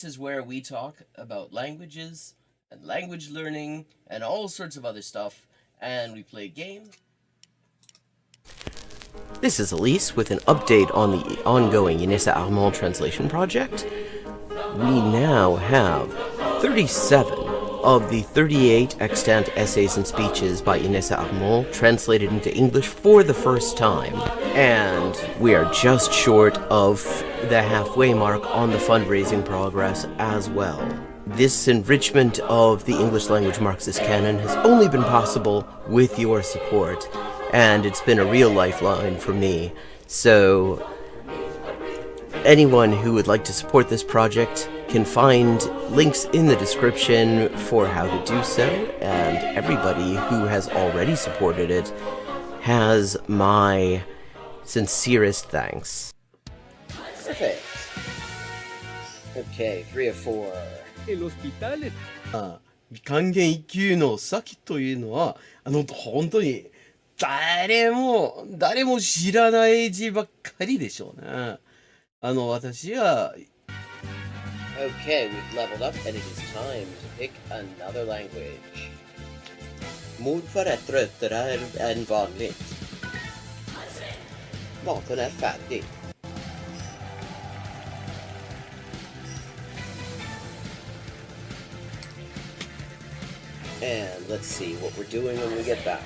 This is where we talk about languages and language learning and all sorts of other stuff, and we play games. This is Elise with an update on the ongoing Inessa Armand translation project. We now have 37 of the 38 extant essays and speeches by Inessa Armand translated into English for the first time, and we are just short of the halfway mark on the fundraising progress as well. This enrichment of the English language Marxist canon has only been possible with your support, and it's been a real lifeline for me. So anyone who would like to support this project can find links in the description for how to do so, and everybody who has already supported it has my sincerest thanks. Perfect. Okay, 3 of 4. El hospital. 還元一級の先というのは、本当に誰も知らない字ばっかりでしょうね。私は Okay, we've leveled up and it is time to pick another language. Morfar är tröttare än vanligt. Maten är färdig. And let's see what we're doing when we get back.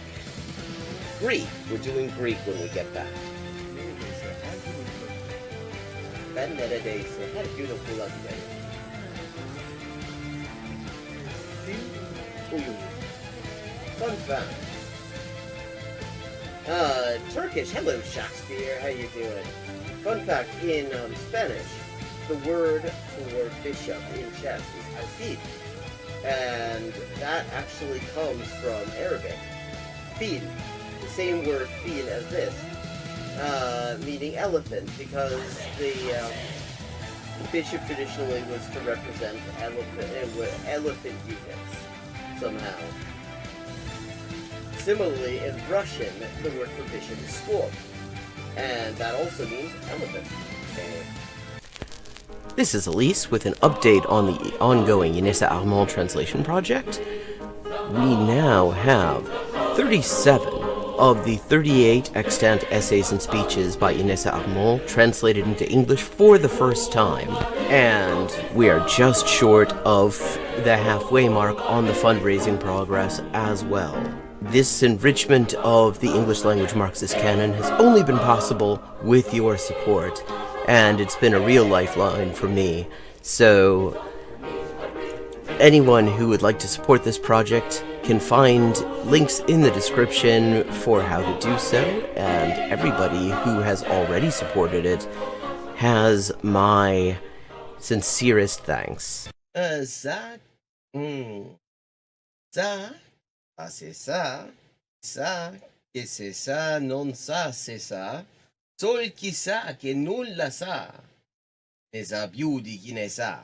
Greek. We're doing Greek when we get back. Ben neredeyse her gün okula giderim. Fun fact. Turkish. Hello, Shakespeare. How you doing? Fun fact, in Spanish, the word for bishop in chess is alfil. And that actually comes from Arabic. Fil. The same word fil as this. Meaning elephant, because the bishop traditionally was to represent elephant units somehow. Similarly, in Russian, the word for bishop is squab, and that also means elephant. Okay. This is Elise with an update on the ongoing Inessa Armand translation project. We now have 37 of the 38 extant essays and speeches by Inessa Armand translated into English for the first time, and we are just short of the halfway mark on the fundraising progress as well. This enrichment of the English language Marxist canon has only been possible with your support, and it's been a real lifeline for me. So anyone who would like to support this project can find links in the description for how to do so, and everybody who has already supported it has my sincerest thanks. Ça, c'est ça, que c'est ça, non ça, c'est ça. Sol chi sa che nulla sa, ne sa più di chi ne sa.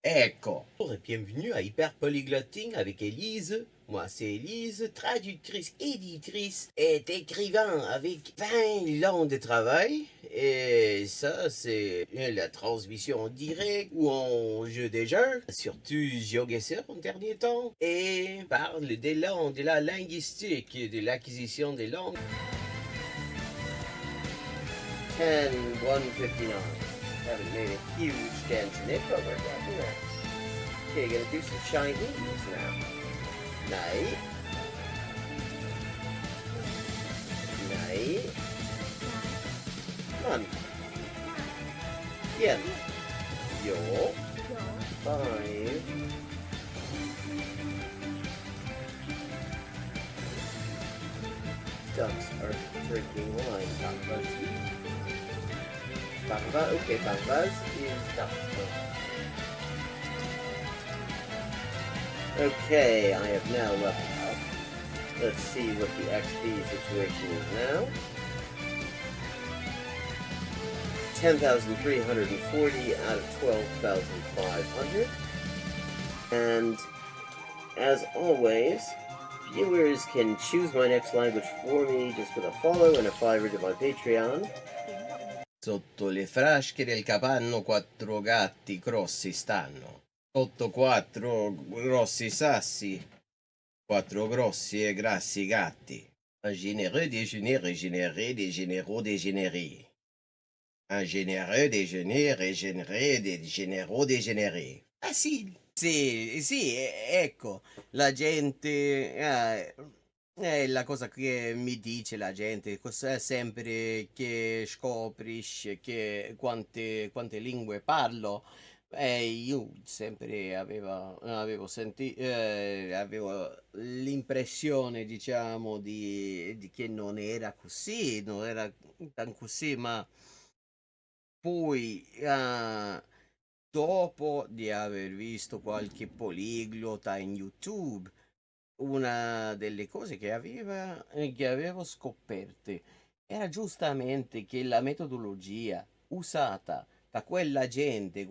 Ecco. Bonjour et bienvenue à Hyper Polyglotting avec Élise. Moi c'est Élise, traductrice, éditrice et écrivain avec 20 ans de travail. Et ça c'est la transmission en direct ou en jeu des jeux, surtout GeoGuessr en dernier temps. Et parle des langues, de la linguistique, de l'acquisition des langues. 10-159. Haven't made a huge dent in it, but we're getting there. Okay, gonna do some Chinese now. Night. Night. None. Yen. Yo. 5. Ducks are drinking wine. Bangba, okay, Bangbas is duck. Okay, I have now leveled up. Let's see what the XP situation is now. 10,340 out of 12,500. And as always, viewers can choose my next language for me just with a follow and a $5 to my Patreon. Sotto le frasche del capanno 4 gatti grossi stanno. Sotto 4 grossi sassi, 4 grossi e grassi gatti. Un généreux déjeuner régénéré, des généraux dégénérés. Un généreux déjeuner régénéré, des généraux dégénérés. Facile. Sì, ecco, la gente... è la cosa che mi dice la gente, sempre che scoprisce che quante lingue parlo, io sempre avevo l'impressione, diciamo, di che non era così, non era tan così, ma poi, dopo di aver visto qualche poliglota in YouTube, una delle cose che avevo scoperte era giustamente che la metodologia usata da quella gente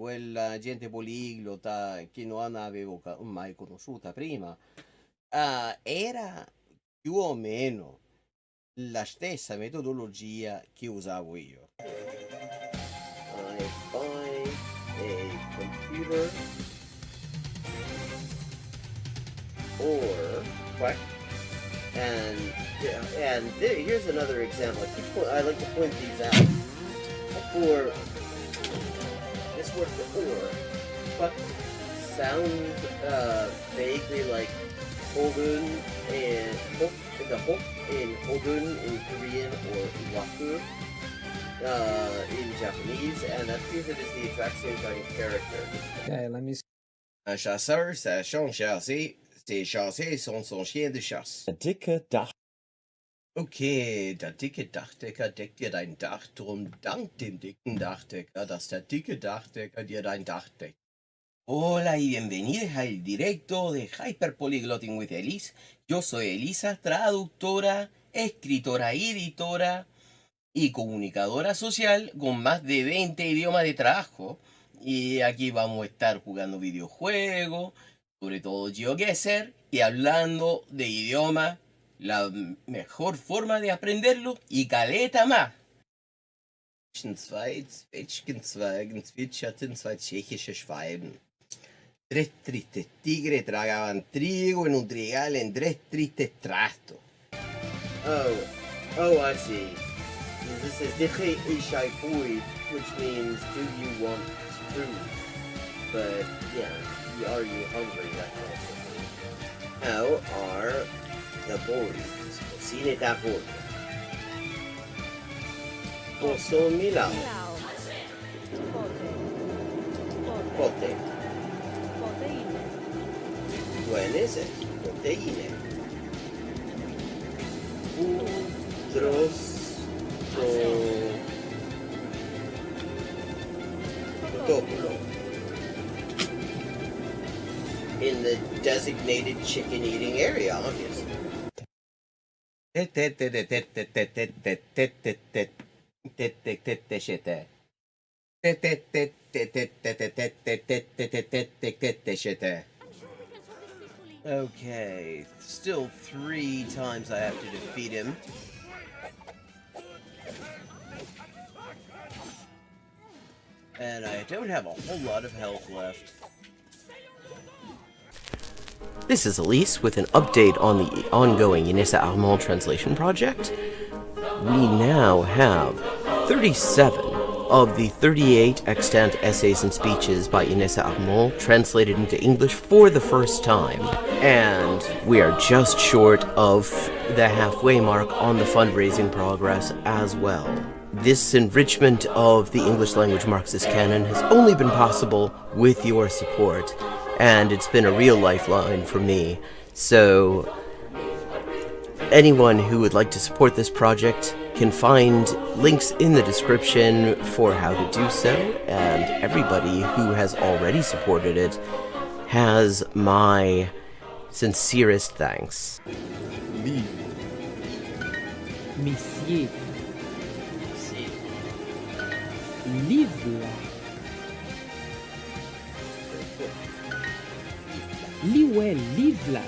poliglota che non avevo mai conosciuta prima, era più o meno la stessa metodologia che usavo io. I buy a computer or what? Here's another example. I like to point these out. For this word for or, what sounds vaguely like Hogun and the hok in Hogun in Korean or waku in Japanese, and that means it is the exact same kind of character. Okay, let me see. Un chasseur, ça son chassé. Ses chassés sont son chien de chasse. Der dicke Dach. Okay, der dicke Dachdecker deckt dir dein Dach, drum dank dem dicken Dachdecker, dass der dicke Dachdecker dir dein Dach deckt. Hola y bienvenidos al directo de Hyperpolyglotting with Elise. Yo soy Elisa, traductora, escritora y editora y comunicadora social con más de 20 idiomas de trabajo. Y aquí vamos a estar jugando videojuegos, sobre todo GeoGuessr, y hablando de idioma, la mejor forma de aprenderlo y caleta más. Zwei Zwetschgenzweigen zwitscherten zwei tschechische Schwalben. Tres tristes tigres tragaban trigo en un trigal en tres tristes trastos. Oh, I see. This is Diche Ishai Fui, which means do you want food? But yeah, are you hungry? That kind of thing. How are the boys? Cine tapor. Posso Milao. Pote. Buenese. Proteine. Protoculo. In the designated chicken eating area, obviously. Okay, still 3 times I have to defeat him. And I don't have a whole lot of health left. This is Elise with an update on the ongoing Inessa Armand translation project. We now have 37 of the 38 extant essays and speeches by Inessa Armand translated into English for the first time. And we are just short of the halfway mark on the fundraising progress as well. This enrichment of the English language Marxist canon has only been possible with your support, and it's been a real lifeline for me. So anyone who would like to support this project can find links in the description for how to do so, and everybody who has already supported it has my sincerest thanks. Monsieur. Livre. Liwe, livre.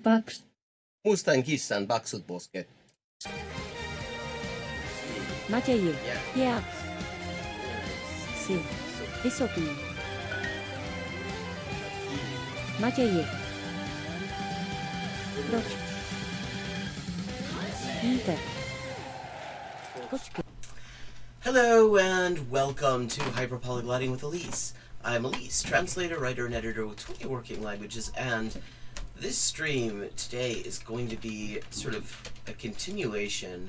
Bucks Mustan kissan paksut posket. Maciej, Yeah. ja, sy, vysoký. Maciej. Proč? Víte. Počkej. Hello and welcome to Hyperpolyglotting with Elise. I'm Elise, translator, writer, and editor with 20 working languages, and this stream today is going to be sort of a continuation.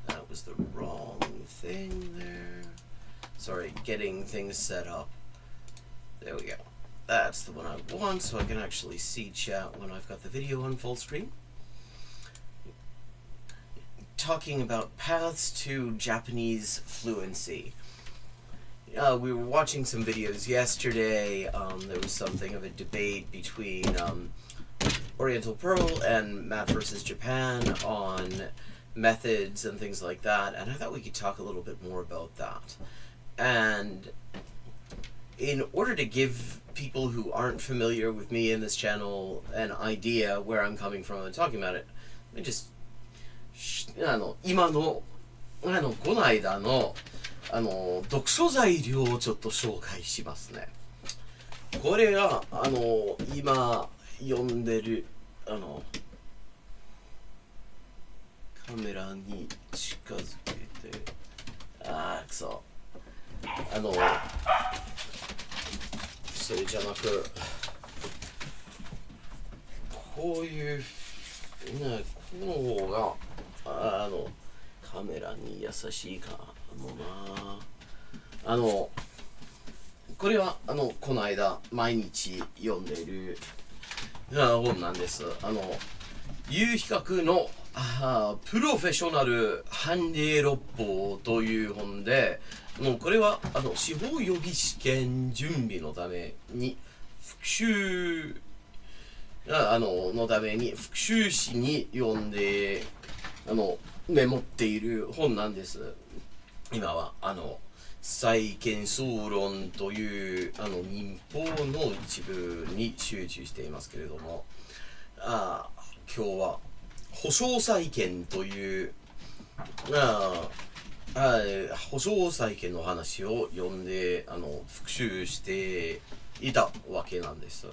That was the wrong thing there. Sorry, getting things set up. There we go. That's the one I want, so I can actually see chat when I've got the video on full screen. Talking about paths to Japanese fluency. We were watching some videos yesterday. There was something of a debate between Oriental Pearl and Matt versus Japan on methods and things like that, and I thought we could talk a little bit more about that. And in order to give people who aren't familiar with me in this channel an idea where I'm coming from and talking about it, let me just 今のこの間の読書材料をちょっと紹介しますね。これが今読んでるカメラに近づけてくそそれじゃなくこういうねこの方がカメラに優しいかもな。これはこの間毎日読んでいる本なんです。有比較のプロフェッショナル判例六法という本で、これは司法予備試験準備のために復習のために復習しに読んでメモっている本なんです。今は債権総論という民法の一部に集中していますけれども、今日は保証債権という保証債権の話を読んで復習していたわけなんです。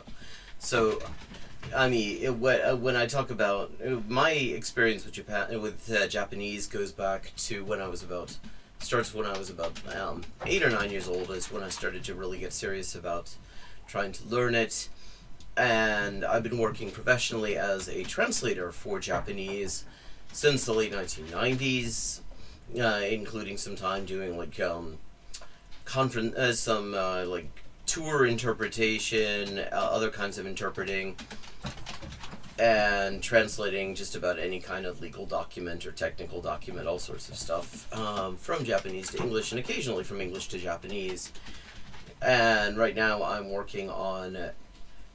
So, I mean, when I talk about my experience with Japanese goes back to starts when I was about 8 or 9 years old is when I started to really get serious about trying to learn it. And I've been working professionally as a translator for Japanese since the late 1990s, including some time doing like tour interpretation, other kinds of interpreting, and translating just about any kind of legal document or technical document, all sorts of stuff, from Japanese to English and occasionally from English to Japanese. And right now I'm working on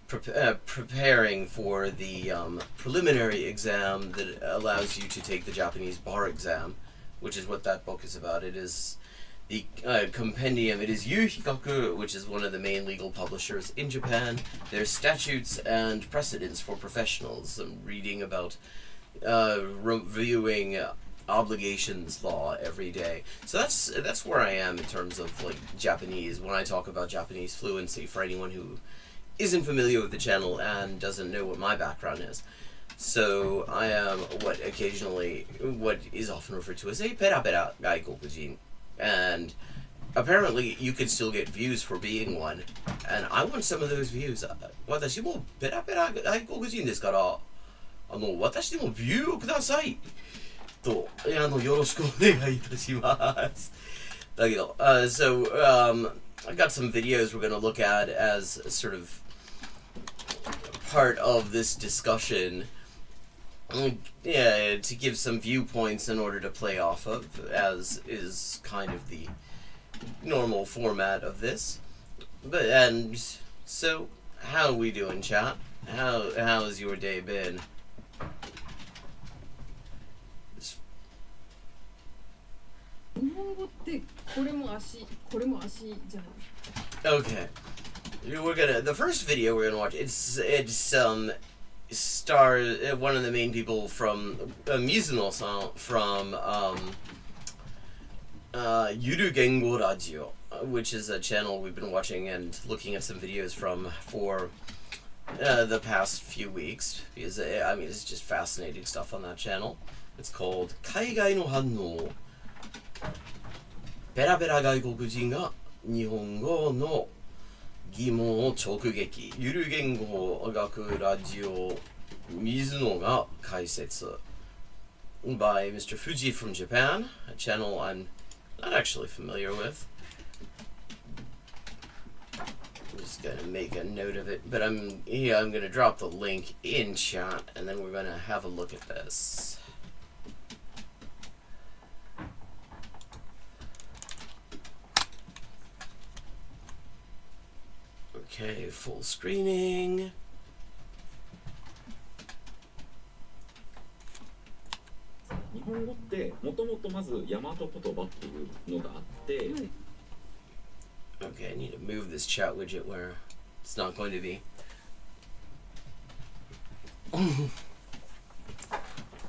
preparing for the preliminary exam that allows you to take the Japanese bar exam, which is what that book is about. It is the compendium. It is Yu Hikaku, which is one of the main legal publishers in Japan. There's statutes and precedents for professionals. I'm reading about reviewing obligations law every day. So that's where I am in terms of like Japanese when I talk about Japanese fluency for anyone who isn't familiar with the channel and doesn't know what my background is. So I am what is often referred to as a pera pera gaikokujin. And apparently you can still get views for being one, and I want some of those views. 私もペラペラ外国人ですから私でもビューをくださいとよろしくお願いいたします。だけどso I got some videos we're going to look at as sort of part of this discussion. Yeah, to give some viewpoints in order to play off of, as is kind of the normal format of this. And so, how are we doing, chat? How has your day been? 日本語ってこれも足じゃないですか。 Okay. The first video we're gonna watch, it's one of the main people from Mizuno-san from Yuru Gengo Radio, which is a channel we've been watching and looking at some videos from for the past few weeks, because it's just fascinating stuff on that channel. It's called 海外の反応ペラペラ外国人が日本語の疑問を直撃ゆる言語学ラジオ水野が解説 by Mr. Fuji from Japan, a channel I'm not actually familiar with. I'm just gonna make a note of it, but I'm gonna drop the link in chat and then we're gonna have a look at this. Okay, full screening. 日本語ってもともとまず大和言葉っていうのがあって、Okay, I need to move this chat widget where it's not going to be.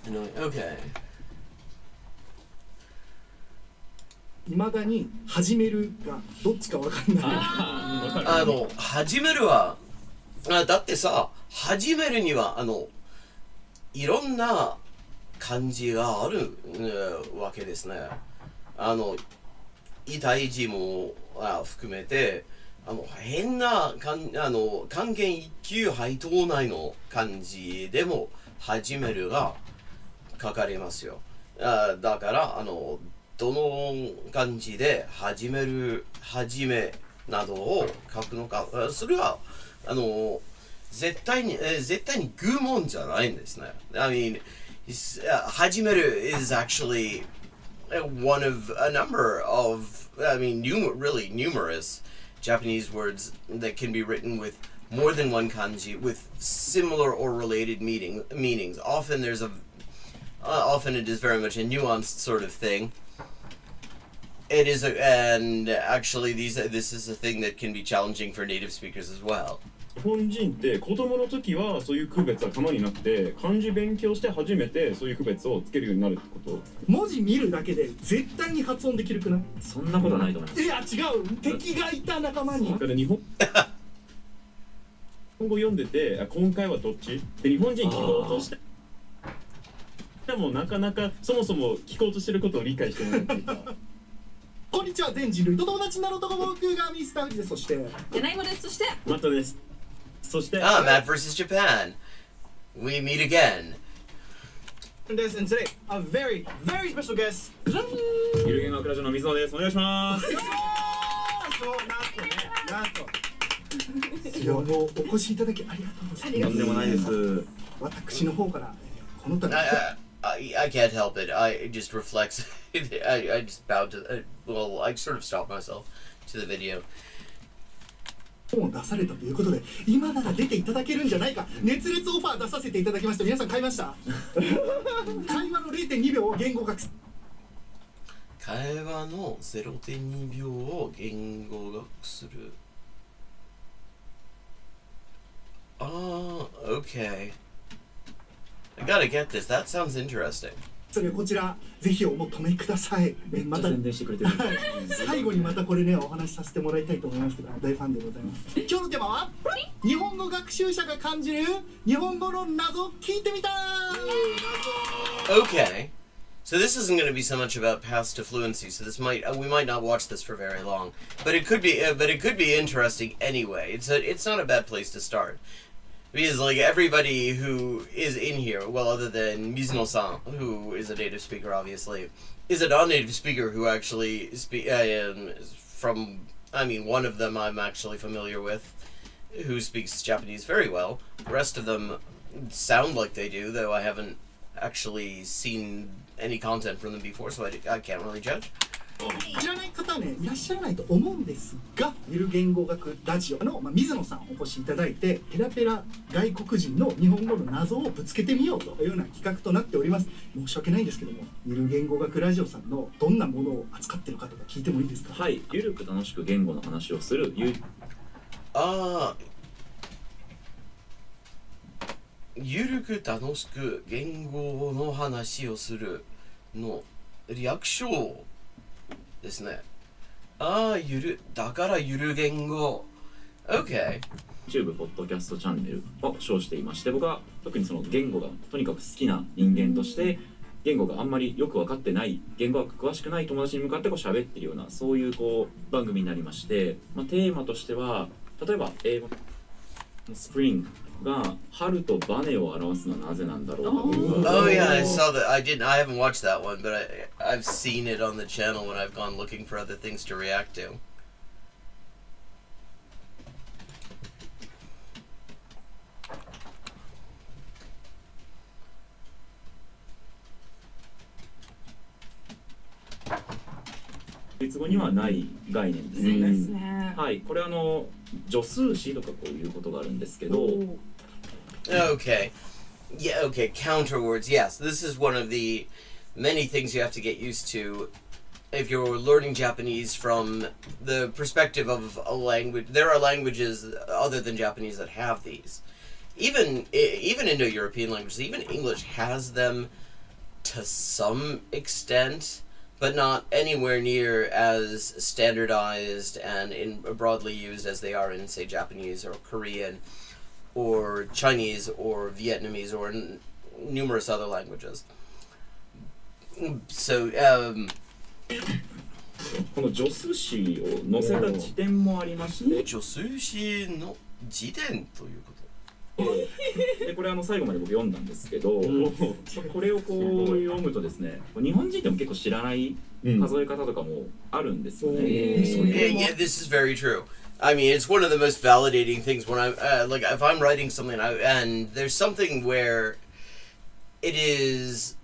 Annoying. Okay. 未だに始めるがどっちかわかんない。始めるはだってさ、始めるにはいろんな漢字があるわけですね。痛い字も含めて変な関係一級配当内の漢字でも始めるが書かれますよ。だからどの漢字で始める始めなどを書くのか、それは絶対に愚問じゃないんですね。I mean, 始める is actually one of a number of, really numerous Japanese words that can be written with more than one kanji with similar or related meanings. Often it is very much a nuanced sort of thing. It is, and actually this is a thing that can be challenging for native speakers as well. 日本人って子供の時はそういう区別は頭になって漢字勉強して初めてそういう区別をつけるようになるってこと。文字見るだけで絶対に発音できるくない？そんなことないと思います。いや違う、敵がいた仲間に。だから日本語読んでて今回はどっちで日本人聞こうとしてでもなかなかそもそも聞こうとしてることを理解してないっていうか。こんにちは、全人類と友達になろうと僕がミスターウジです。そしてじゃないもです。そしてマットです。そしてMatt vs. Japan. We meet again. And today, a very, very special guest. ゆる言語学ラジオの水野です。お願いします。いやもうお越しいただきありがとうございます。とんでもないです。私の方からこの度 I can't help it. I just reflects. I just bowed to. I sort of stopped myself to the video. 本を出されたということで、今なら出ていただけるんじゃないか、熱烈オファー出させていただきました。皆さん買いました？会話の 0.2 秒を言語学する。会話の 0.2 秒を言語学する。Okay. I gotta get this. That sounds interesting. それこちらぜひお求めください。また宣伝してくれてる。最後にまたこれねお話しさせてもらいたいと思いますけど、大ファンでございます。今日のテーマは日本語学習者が感じる日本語の謎聞いてみたい。 Okay. So this isn't going to be so much about paths to fluency. So we might not watch this for very long, but it could be interesting anyway. It's not a bad place to start. Because like everybody who is in here, well, other than Mizuno-san, who is a native speaker, obviously, is a non-native speaker who actually one of them I'm actually familiar with, who speaks Japanese very well. The rest of them sound like they do, though I haven't actually seen any content from them before, so I can't really judge. 知らない方はねいらっしゃらないと思うんですが、ゆる言語学ラジオの、水野さんお越しいただいて、ペラペラ外国人の日本語の謎をぶつけてみようというような企画となっております。申し訳ないんですけども、ゆる言語学ラジオさんのどんなものを扱ってるかとか聞いてもいいですか？はい、ゆるく楽しく言語の話をするゆるく楽しく言語の話をするの略称ですね。ああ、だからゆる言語。OK。YouTube ポッドキャストチャンネルを称していまして、僕は特にその言語がとにかく好きな人間として、言語があんまりよく分かってない、言語学詳しくない友達に向かってこう喋ってるような、そういうこう番組になりまして、テーマとしては、例えば英語のスプリングが春とバネを表すのはなぜなんだろうかというか。Oh yeah, I saw that. I haven't watched that one, but I've seen it on the channel when I've gone looking for other things to react to. ドイツ語にはない概念ですよね。ですね。はい、これ助数詞とかこういうことがあるんですけど、Okay. Yeah, okay, counter words. Yes, this is one of the many things you have to get used to if you're learning Japanese from the perspective of a language. There are languages other than Japanese that have these. Even Indo-European languages, even English has them to some extent, but not anywhere near as standardized and broadly used as they are in, say, Japanese or Korean or Chinese or Vietnamese or numerous other languages. So, この助数詞を載せた辞典もありまして、助数詞の辞典ということ。でこれ最後まで僕読んだんですけど、これをこう読むとですね、日本人でも結構知らない数え方とかもあるんですよね。Yeah, this is very true. I mean, it's one of the most validating things when like if I'm writing something and there's something where it is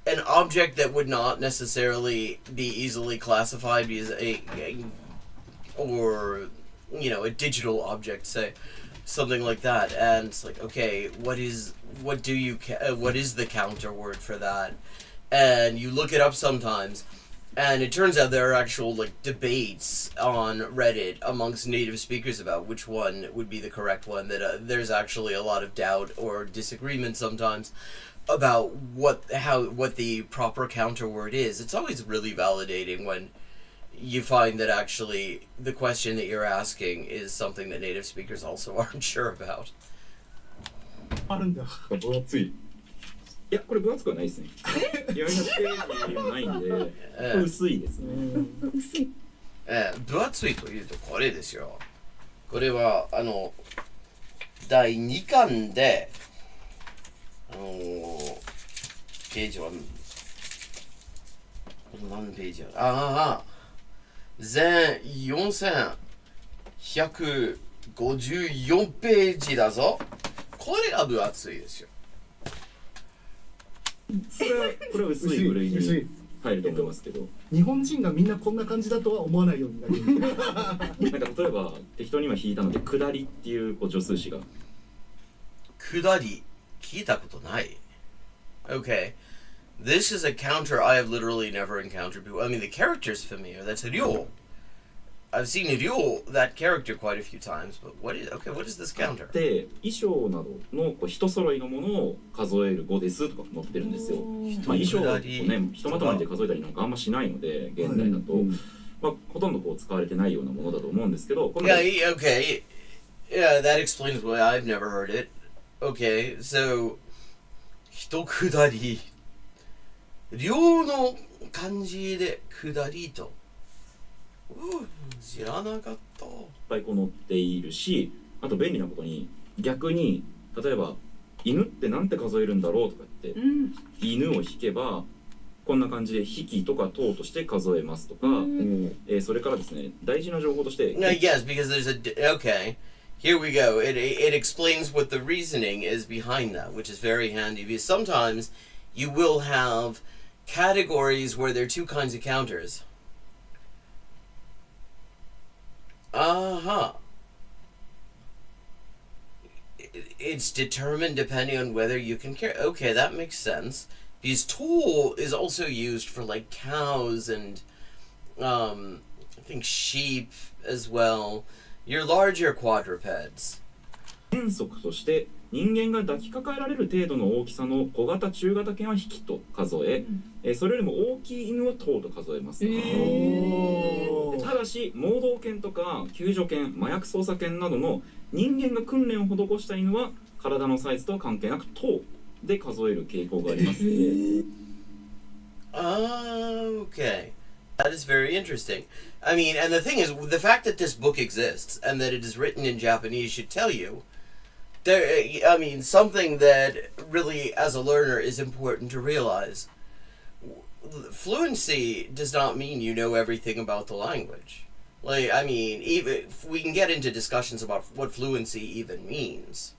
an object that would not necessarily be easily classified as or a digital object, say something like that, and it's like, okay, what is the counter word for that? And you look it up sometimes, and it turns out there are actual debates on Reddit amongst native speakers about which one would be the correct one. That there's actually a lot of doubt or disagreement sometimes about what the proper counter word is. It's always really validating when you find that actually the question that you're asking is something that native speakers also aren't sure about. あるんだ。分厚い。いや、これ分厚くはないですね。400ページもないんで、これ薄いですね。薄い。分厚いというとこれですよ。これは第2巻でページは何ページああ全4154ページだぞ。これが分厚いですよ。これは薄い部類に入ると思いますけど、日本人がみんなこんな感じだとは思わないようになる。なんか例えば適当に今引いたので下りっていう助数詞が下り聞いたことない。Okay. This is a counter I have literally never encountered before. I mean, the character's familiar. That's Ryo. I've seen Ryo, that character, quite a few times. But what is this counter? で、衣装などの人揃いのものを数える5ですとか載ってるんですよ。衣装をね、ひとまとまりで数えたりなんかあんましないので、現代だと、ほとんどこう使われてないようなものだと思うんですけど、Yeah, okay. Yeah, that explains why I've never heard it. Okay, so 一下り。量の漢字で下りと。知らなかった。いっぱいこう載っているし、あと便利なことに逆に例えば犬ってなんて数えるんだろうとか言って、犬を引けばこんな感じで引きとか等として数えますとか、それからですね大事な情報として。Yes, because there's okay. Here we go. It explains what the reasoning is behind that, which is very handy because sometimes you will have categories where there are two kinds of counters. It's determined depending on whether you can carry. Okay, that makes sense. Because tool is also used for like cows and I think sheep as well. Your larger quadrupeds. 原則として人間が抱きかかえられる程度の大きさの小型中型犬は匹と数え、それよりも大きい犬は頭と数えます。ただし盲導犬とか救助犬、麻薬捜査犬などの人間が訓練を施した犬は体のサイズとは関係なく頭で数える傾向がありますので。Okay. That is very interesting. I mean, and the thing is, the fact that this book exists and that it is written in Japanese should tell you there. I mean, something that really, as a learner, is important to realize. Fluency does not mean you know everything about the language. Like, I mean, even we can get into discussions about what fluency even means,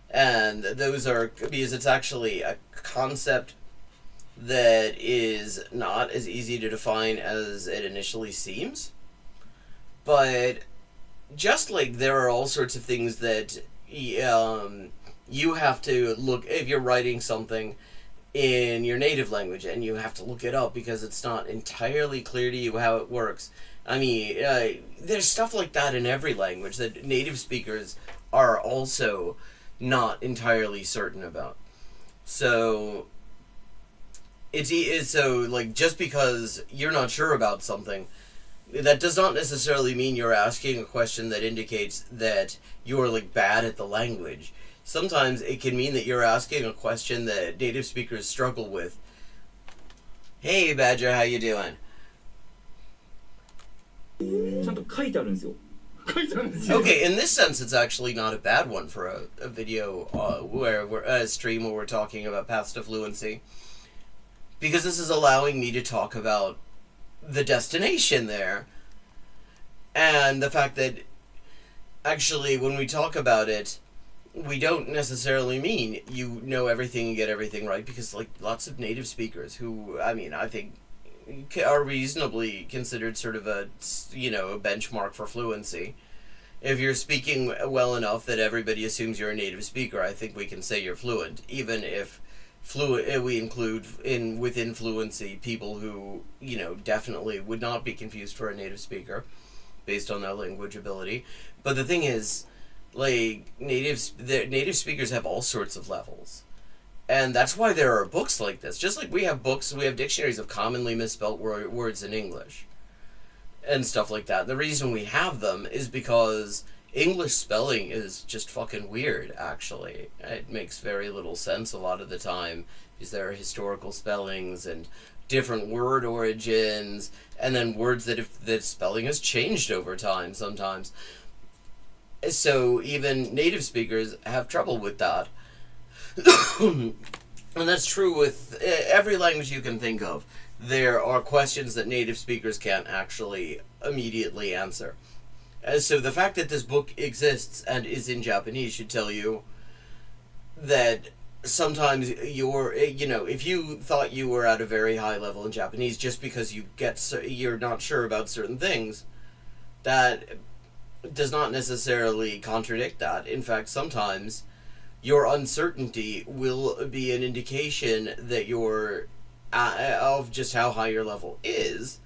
and those are because it's actually a concept that is not as easy to define as it initially seems. But just like there are all sorts of things that you have to look if you're writing something in your native language and you have to look it up because it's not entirely clear to you how it works. I mean, there's stuff like that in every language that native speakers are also not entirely certain about. So it's so like just because you're not sure about something, that does not necessarily mean you're asking a question that indicates that you're like bad at the language. Sometimes it can mean that you're asking a question that native speakers struggle with. Hey Badger, how you doing? ちゃんと書いてあるんですよ。 Okay, in this sense, it's actually not a bad one for a video where we're a stream where we're talking about paths to fluency, because this is allowing me to talk about the destination there, and the fact that actually when we talk about it, we don't necessarily mean you know everything and get everything right, because like lots of native speakers who, I mean, I think are reasonably considered sort of a, you know, a benchmark for fluency. If you're speaking well enough that everybody assumes you're a native speaker, I think we can say you're fluent, even if we include within fluency people who, you know, definitely would not be confused for a native speaker based on their language ability. But the thing is, like, native speakers have all sorts of levels. And that's why there are books like this. Just like we have books, we have dictionaries of commonly misspelt words in English and stuff like that. The reason we have them is because English spelling is just fucking weird, actually. It makes very little sense a lot of the time because there are historical spellings and different word origins, and then words that the spelling has changed over time sometimes. So even native speakers have trouble with that. And that's true with every language you can think of. There are questions that native speakers can't actually immediately answer. So the fact that this book exists and is in Japanese should tell you that sometimes if you thought you were at a very high level in Japanese just because you're not sure about certain things, that does not necessarily contradict that. In fact, sometimes your uncertainty will be an indication that you're of just how high your level is,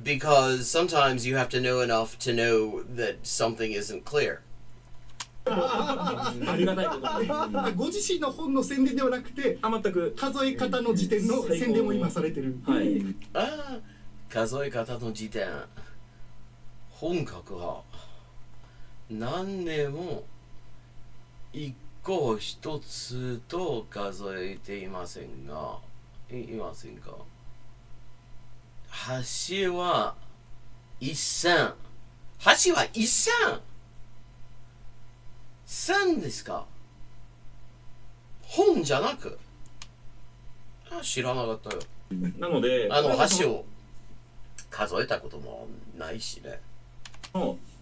because sometimes you have to know enough to know that something isn't clear. ありがたいことに。ご自身の本の宣伝ではなくて、全く数え方の辞典の宣伝も今されてる。はい。数え方の辞典。本格派。何でも一個一つと数えていませんか。橋は一線。橋は一線。線ですか。本じゃなく。知らなかったよ。なので、橋を数えたこともないしね。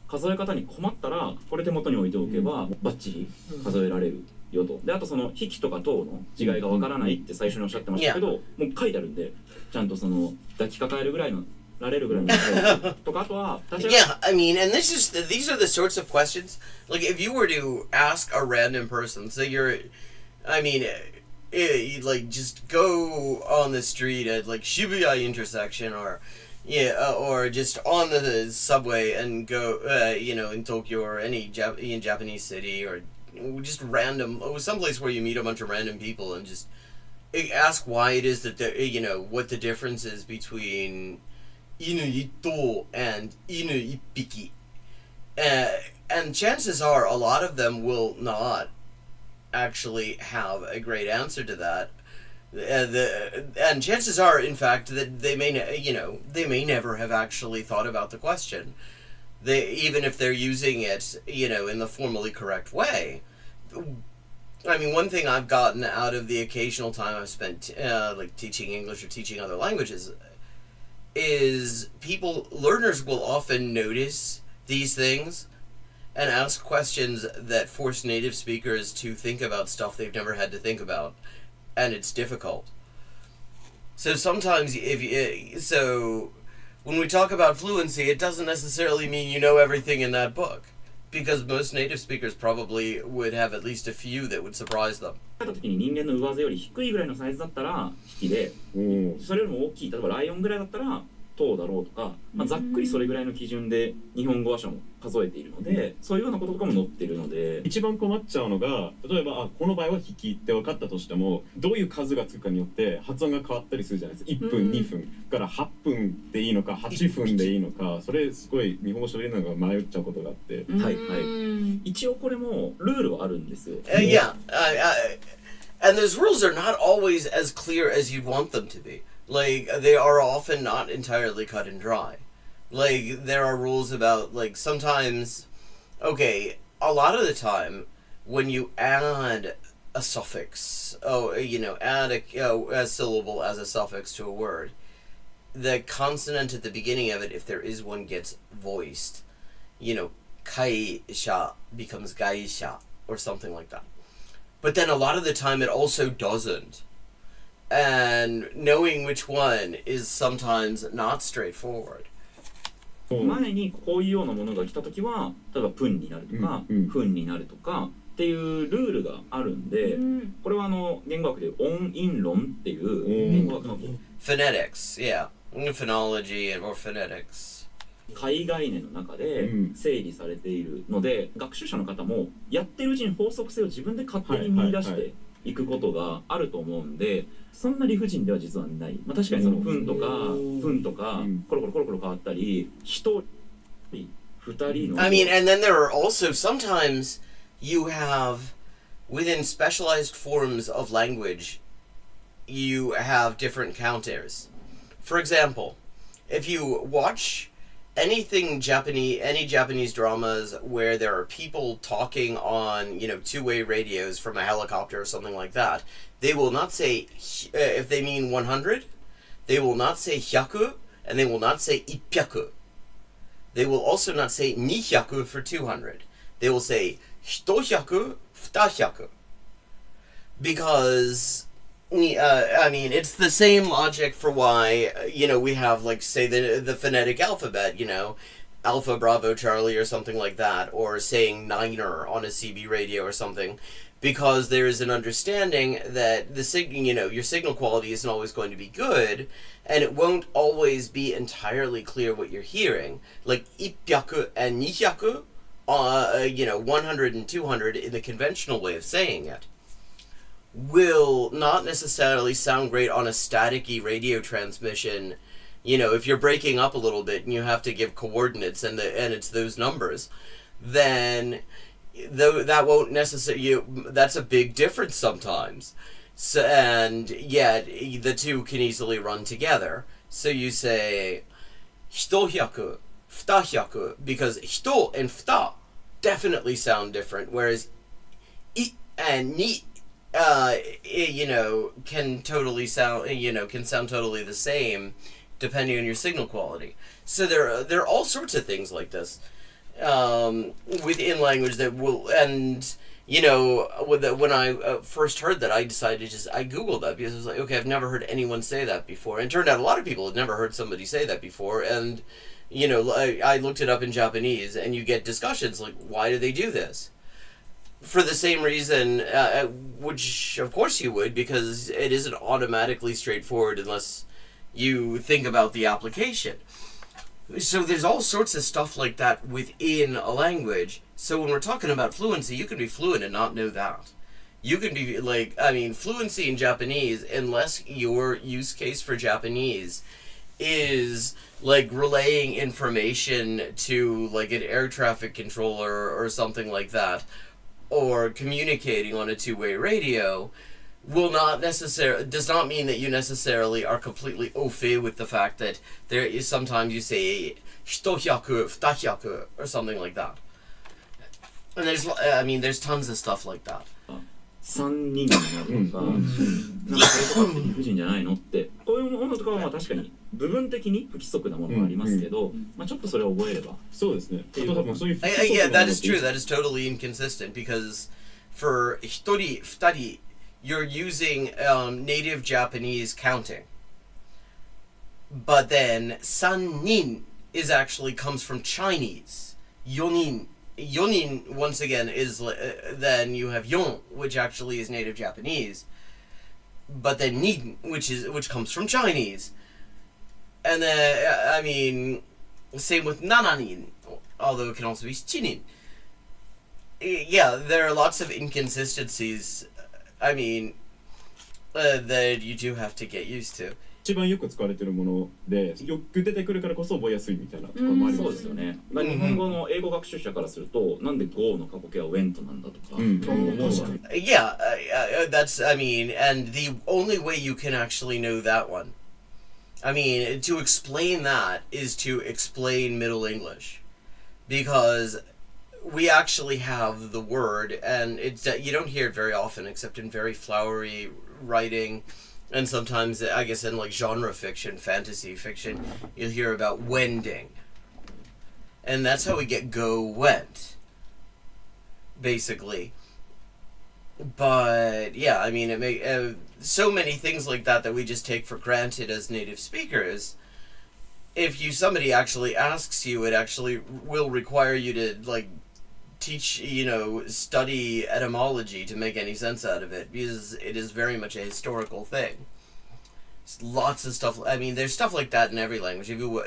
数え方に困ったらこれ手元に置いておけばバッチリ数えられるよと。であとその匹とか頭の違いがわからないって最初におっしゃってましたけど、もう書いてあるんでちゃんとその抱きかかえるぐらいのられるぐらいのとかあとは Yeah, I mean, and these are the sorts of questions, like if you were to ask a random person, say like just go on the street at like Shibuya intersection or just on the subway and go, in Tokyo or any in Japanese city or just random, someplace where you meet a bunch of random people and just ask why it is that what the difference is between inu itto and inu ippiki. And chances are a lot of them will not actually have a great answer to that. And chances are, in fact, that they may never have actually thought about the question. Even if they're using it, in the formally correct way. I mean, one thing I've gotten out of the occasional time I've spent like teaching English or teaching other languages is learners will often notice these things and ask questions that force native speakers to think about stuff they've never had to think about, and it's difficult. So sometimes when we talk about fluency, it doesn't necessarily mean you know everything in that book, because most native speakers probably would have at least a few that would surprise them. た時に人間の上背より低いぐらいのサイズだったら引きで、それよりも大きい、例えばライオンぐらいだったら等だろうとか、ざっくりそれぐらいの基準で日本語話者も数えているので、そういうようなこととかも載っているので、一番困っちゃうのが、例えばこの場合は引きって分かったとしても、どういう数がつくかによって発音が変わったりするじゃないですか。1分、2分から8分でいいのか8分でいいのか、それすごい日本語喋れるのが迷っちゃうことがあって、はいはい。一応これもルールはあるんですよ。Yeah, and those rules are not always as clear as you'd want them to be. Like, they are often not entirely cut and dry. Like, there are rules about, like, sometimes, okay, a lot of the time, when you add a suffix, add a syllable as a suffix to a word, the consonant at the beginning of it, if there is one, gets voiced. Kaisha becomes gaisha, or something like that. But then a lot of the time it also doesn't. And knowing which one is sometimes not straightforward. 前にこういうようなものが来たときは、例えばプンになるとか、フンになるとかっていうルールがあるんで、これは言語学で音韻論っていう言語学の phonetics, yeah. Phonology or phonetics. 解概念の中で整理されているので、学習者の方もやってるうちに法則性を自分で勝手に見出していくことがあると思うんで、そんな理不尽では実はない。確かにその分とかコロコロ変わったり、一人二人の I mean, and then there are also sometimes you have within specialized forms of language you have different counters. For example, if you watch any Japanese dramas where there are people talking on, two-way radios from a helicopter or something like that, they will not say, if they mean 100, they will not say 100, and they will not say 100. They will also not say 200 for 200. They will say 100, 200. Because I mean, it's the same logic for why, we have, like, say, the phonetic alphabet, Alpha, Bravo, Charlie, or something like that, or saying Niner on a CB radio or something, because there is an understanding that your signal quality isn't always going to be good, and it won't always be entirely clear what you're hearing. Like, 100 and 200, 100 and 200 in the conventional way of saying it will not necessarily sound great on a staticky radio transmission. If you're breaking up a little bit and you have to give coordinates and it's those numbers, then that won't necessarily, that's a big difference sometimes. So, and yet the two can easily run together. So you say 100, 200, because 100 and 2 definitely sound different, whereas い and に can totally sound, can sound totally the same depending on your signal quality. So there are all sorts of things like this within language that will, and when I first heard that, I decided I Googled that, because I was like, okay, I've never heard anyone say that before. And it turned out a lot of people had never heard somebody say that before. And, I looked it up in Japanese, and you get discussions like, why do they do this? For the same reason, which of course you would, because it isn't automatically straightforward unless you think about the application. So there's all sorts of stuff like that within a language. So when we're talking about fluency, you can be fluent and not know that. You can be like, I mean, fluency in Japanese, unless your use case for Japanese is like relaying information to like an air traffic controller or something like that, or communicating on a two-way radio, does not mean that you necessarily are completely au fait with the fact that there is sometimes you say 100, 200 or something like that. And there's tons of stuff like that. 3人になるとか、なんかそういうとこって理不尽じゃないのって、こういうものとかはまあ確かに部分的に不規則なものがありますけど、まあちょっとそれを覚えれば。そうですね。あと多分そういう不規則 Yeah, that is true. That is totally inconsistent because for 1人、2人, you're using native Japanese counting. But then 3人 comes from Chinese. 4人. Yonin, once again, is then you have yon, which actually is native Japanese, but then nin, which comes from Chinese, and then same with nananin, although it can also be chinin. Yeah, there are lots of inconsistencies. That you do have to get used to. 一番よく使われてるものでよく出てくるからこそ覚えやすいみたいなところもあります。そうですよね。日本語の英語学習者からすると、なんで go の過去形は went なんだとか思うわけ。Yeah, that's, and the only way you can actually know that one, to explain that is to explain Middle English, because we actually have the word, and you don't hear it very often except in very flowery writing. And sometimes, I guess, in like genre fiction, fantasy fiction, you'll hear about wending. And that's how we get go went, basically. But, yeah, so many things like that we just take for granted as native speakers. If somebody actually asks you, it actually will require you to, like, teach, study etymology to make any sense out of it, because it is very much a historical thing. It's lots of stuff. There's stuff like that in every language. If you,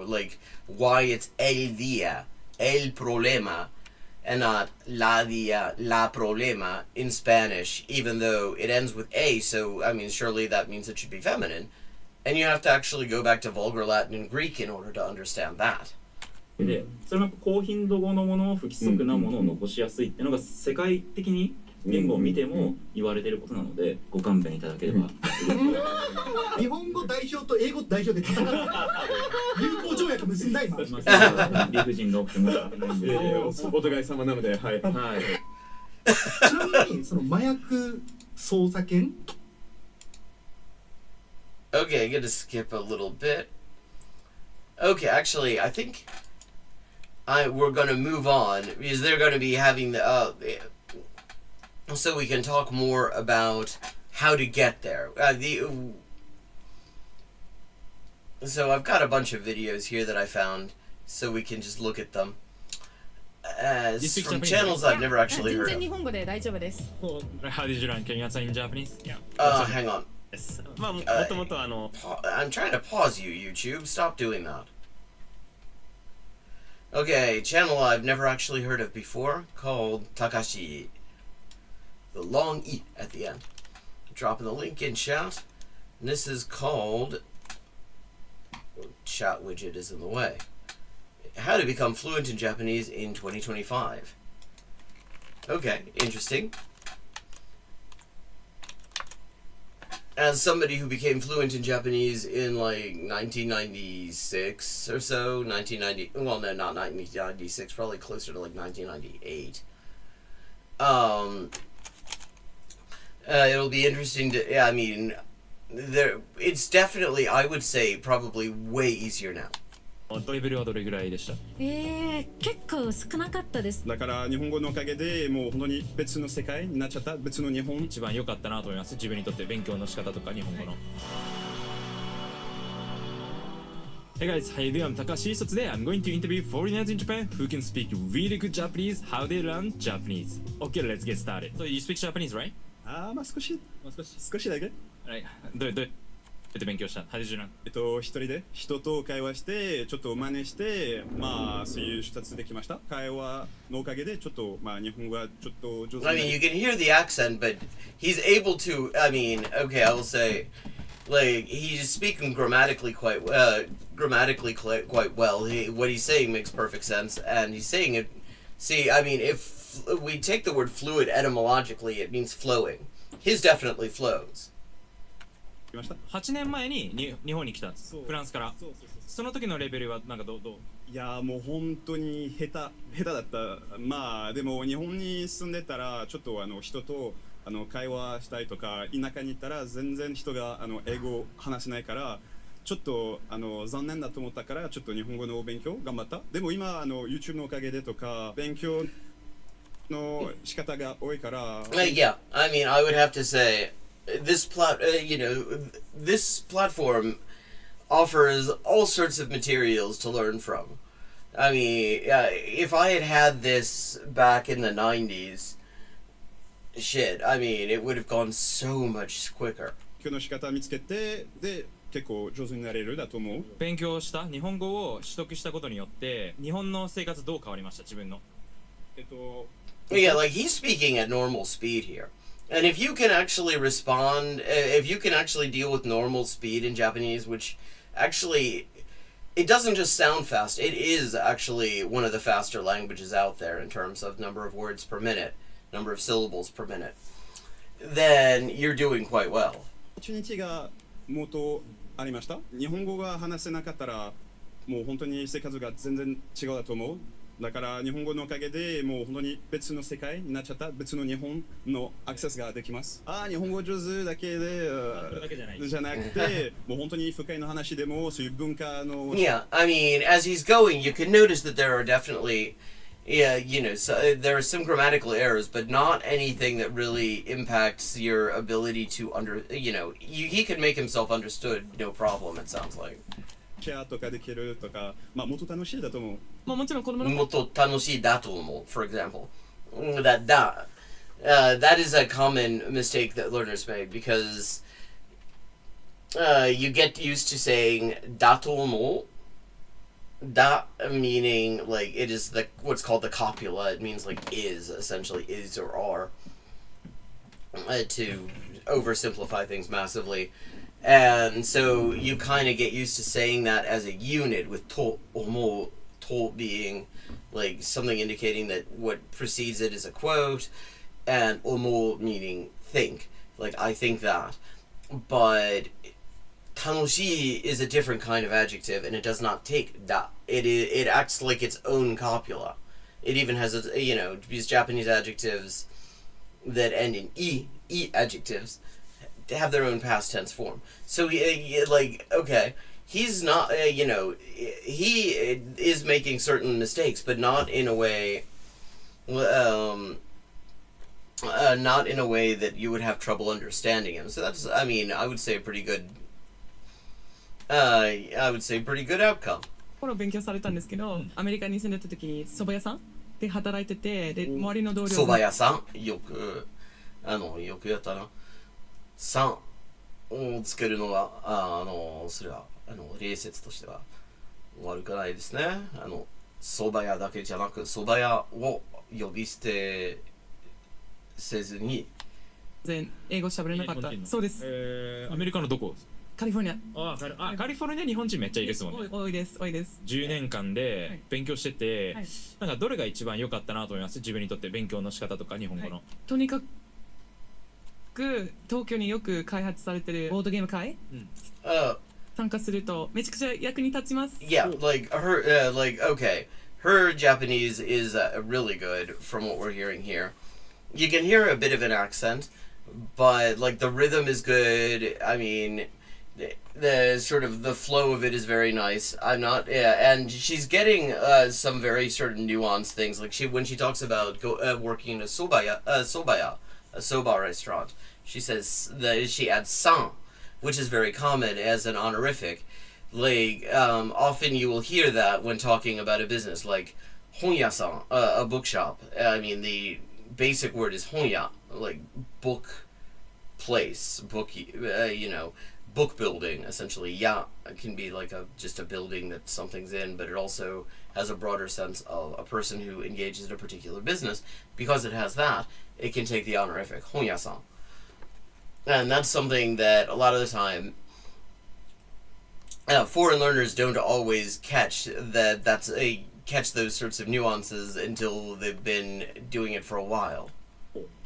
like why it's el día, el problema, and not la día, la problema in Spanish, even though it ends with a, so, surely that means it should be feminine. And you have to actually go back to Vulgar Latin and Greek in order to understand that. で、それも高頻度語のものを不規則なものを残しやすいっていうのが世界的に言語を見ても言われていることなので、ご勘弁いただければ。日本語代表と英語代表で戦う友好条約結んだ今。理不尽が起きてもらってないんですけど、お互い様なので、はい。はい。ちなみにその麻薬捜査権。Okay, I'm gonna skip a little bit. Okay, actually, I think we're going to move on, because they're going to be having the so we can talk more about how to get there. So I've got a bunch of videos here that I found, so we can just look at them. From channels I've never actually heard of. 日本語で大丈夫です。 How did you learn? Can you answer in Japanese? Yeah. Hang on. I'm trying to pause you, YouTube. Stop doing that. Okay, channel I've never actually heard of before, called Takashi. The long E at the end. I'm dropping the link in chat. And this is called... Chat widget is in the way. How to become fluent in Japanese in 2025. Okay, interesting. As somebody who became fluent in Japanese in like 1996 or so, 1990, well no, not 1996, probably closer to like 1998. It'll be interesting to, it's definitely, I would say, probably way easier now. レベルはどれぐらいでした？結構少なかったです。だから日本語のおかげでもう本当に別の世界になっちゃった。別の日本。一番良かったなと思います。自分にとって勉強の仕方とか日本語の。Hey guys, how you doing? I'm Takashi. So today I'm going to interview foreigners in Japan who can speak really good Japanese, how they learn Japanese. Okay, let's get started. So you speak Japanese, right? まあ少しだけ。Right. どう勉強した。How did you learn? 一人で人と会話してちょっと真似してそういう2つできました。会話のおかげでちょっと日本語はちょっと上手に。I mean, you can hear the accent, but he's able to. I mean, okay, I will say, like he's speaking grammatically quite well. What he's saying makes perfect sense, and he's saying it. See, I mean, if we take the word fluid etymologically, it means flowing. His definitely flows. 8年前に日本に来たんです。フランスから。その時のレベルはなんかどう？いやもう本当に下手だった。でも日本に住んでたらちょっと人と会話したいとか、田舎に行ったら全然人が英語話せないからちょっと残念だと思ったからちょっと日本語の勉強頑張った。でも今YouTube のおかげでとか勉強の仕方が多いから。Yeah, I mean, I would have to say this this platform offers all sorts of materials to learn from. I mean, if I had this back in the 90s, shit, I mean, it would have gone so much quicker. 勉強の仕方見つけてで結構上手になれるだと思う。勉強した日本語を取得したことによって日本の生活どう変わりました自分の。Yeah, like he's speaking at normal speed here. And if you can actually respond, if you can actually deal with normal speed in Japanese, which actually, it doesn't just sound fast, it is actually one of the faster languages out there in terms of number of words per minute, number of syllables per minute, then you're doing quite well. 1日がもっとありました。日本語が話せなかったらもう本当に生活が全然違うだと思う。だから日本語のおかげでもう本当に別の世界になっちゃった。別の日本のアクセスができます。日本語上手だけでじゃなくてもう本当に深いの話でもそういう文化の。Yeah, I mean, as he's going, you can notice that there are definitely, so, there are some grammatical errors, but not anything that really impacts your ability to he can make himself understood, no problem, it sounds like. シェアとかできるとか、もっと楽しいだと思う。もちろん子供の。もっと楽しいだと思う for example. That is a common mistake that learners make because you get used to saying だと思う. Da meaning like it is what's called the copula. It means like is, essentially is or are, to oversimplify things massively. And so you kind of get used to saying that as a unit, with to omo, to being like something indicating that what precedes it is a quote, and omo meaning think, like I think that. But tanoshi is a different kind of adjective, and it does not take da. It acts like its own copula. It even has these Japanese adjectives that end in e adjectives have their own past tense form. So okay, he's not he is making certain mistakes, but not in a way that you would have trouble understanding him. So that's, I mean, I would say pretty good outcome. 勉強されたんですけど、アメリカに住んでた時に蕎麦屋さんで働いてて、で周りの同僚蕎麦屋さんよくやったな。3をつけるのはそれは例説としては悪くないですね。蕎麦屋だけじゃなく蕎麦屋を呼び捨てせずに全英語喋れなかった。そうです。アメリカのどこ？カリフォルニア。カリフォルニア日本人めっちゃいいですもんね。多いです。10年間で勉強してて、なんかどれが一番良かったなと思います。自分にとって勉強の仕方とか日本語の。とにかく東京によく開発されてるボードゲーム会、参加するとめちゃくちゃ役に立ちます。Yeah, like okay, her Japanese is really good from what we're hearing here. You can hear a bit of an accent, but like the rhythm is good. I mean, the sort of the flow of it is very nice. And she's getting some very certain nuanced things. Like when she talks about working in a soba restaurant, she says that she adds san, which is very common as an honorific. Like often you will hear that when talking about a business, like honyasan, a bookshop. I mean, the basic word is honya, like book place, book building, essentially. Yeah, it can be like just a building that something's in, but it also has a broader sense of a person who engages in a particular business. Because it has that, it can take the honorific honyasan. And that's something that a lot of the time foreign learners don't always catch catch those sorts of nuances until they've been doing it for a while.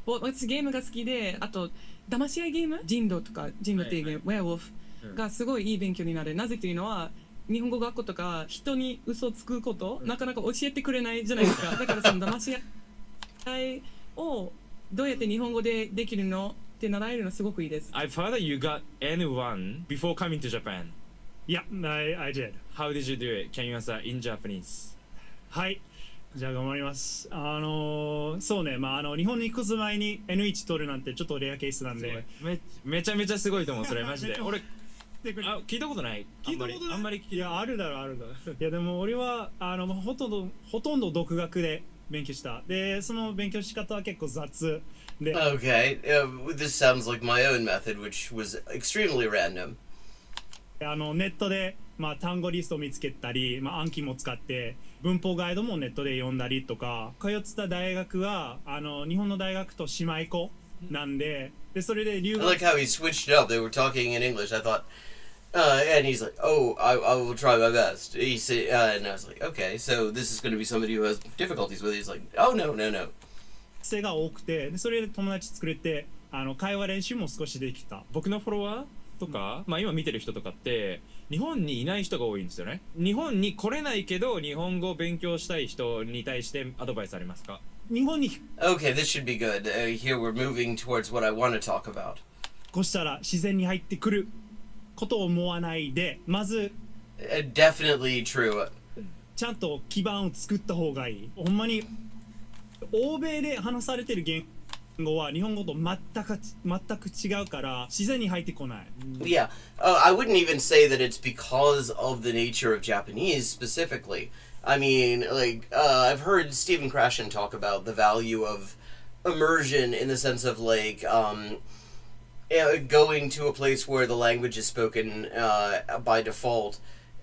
私ゲームが好きで、あと騙し合いゲーム、人狼っていうゲーム、ウェアウォフがすごいいい勉強になる。なぜというのは日本語学校とか人に嘘つくことなかなか教えてくれないじゃないですか。だからその騙し合いをどうやって日本語でできるのって習えるのすごくいいです。I've heard that you got N1 before coming to Japan. Yeah, I did. How did you do it? Can you answer in Japanese? はい。じゃあ頑張ります。そうね、日本に行く前に N1 取るなんてちょっとレアケースなんで。めちゃめちゃすごいと思う、それマジで。俺、聞いたことない。あんまり聞いた。いや、あるだろ。いや、でも俺は、ほとんど独学で勉強した。で、その勉強仕方は結構雑。で Okay, this sounds like my own method, which was extremely random. ネットで、単語リストを見つけたり、暗記も使って文法ガイドもネットで読んだりとか、通ってた大学は日本の大学と姉妹校なんで、それで留学 I like how he switched it up. They were talking in English. I thought, and he's like, "Oh, I will try my best." He said, and I was like, "Okay, so this is going to be somebody who has difficulties with it." He's like, "Oh no." 生が多くて、それで友達作れて、会話練習も少しできた。僕のフォロワーとか、今見てる人とかって日本にいない人が多いんですよね。日本に来れないけど日本語を勉強したい人に対してアドバイスありますか？日本に Okay, this should be good. Here we're moving towards what I want to talk about. こうしたら自然に入ってくることを思わないで、まず Definitely true. ちゃんと基盤を作った方がいい。ほんまに欧米で話されてる言語は日本語と全く違うから自然に入ってこない。Yeah, I wouldn't even say that it's because of the nature of Japanese specifically. I mean, like, I've heard Stephen Krashen talk about the value of immersion in the sense of, like, going to a place where the language is spoken by default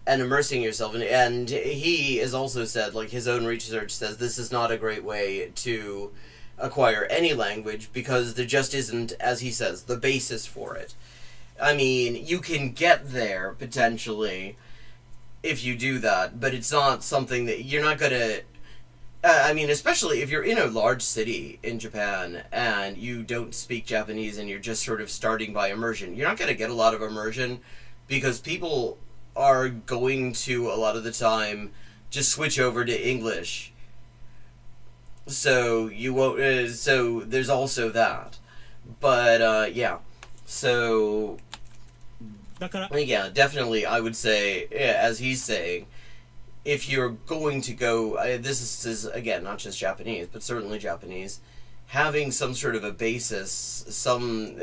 and immersing yourself in it. And he has also said, like, his own research says this is not a great way to acquire any language because there just isn't, as he says, the basis for it. I mean, you can get there, potentially, if you do that, but it's not something that you're not gonna... I mean, especially if you're in a large city in Japan and you don't speak Japanese and you're just sort of starting by immersion, you're not gonna get a lot of immersion because people are going to, a lot of the time, just switch over to English. So you won't. So there's also that, but yeah. So yeah, definitely, I would say, as he's saying, if you're going to go, this is again not just Japanese, but certainly Japanese, having some sort of a basis, some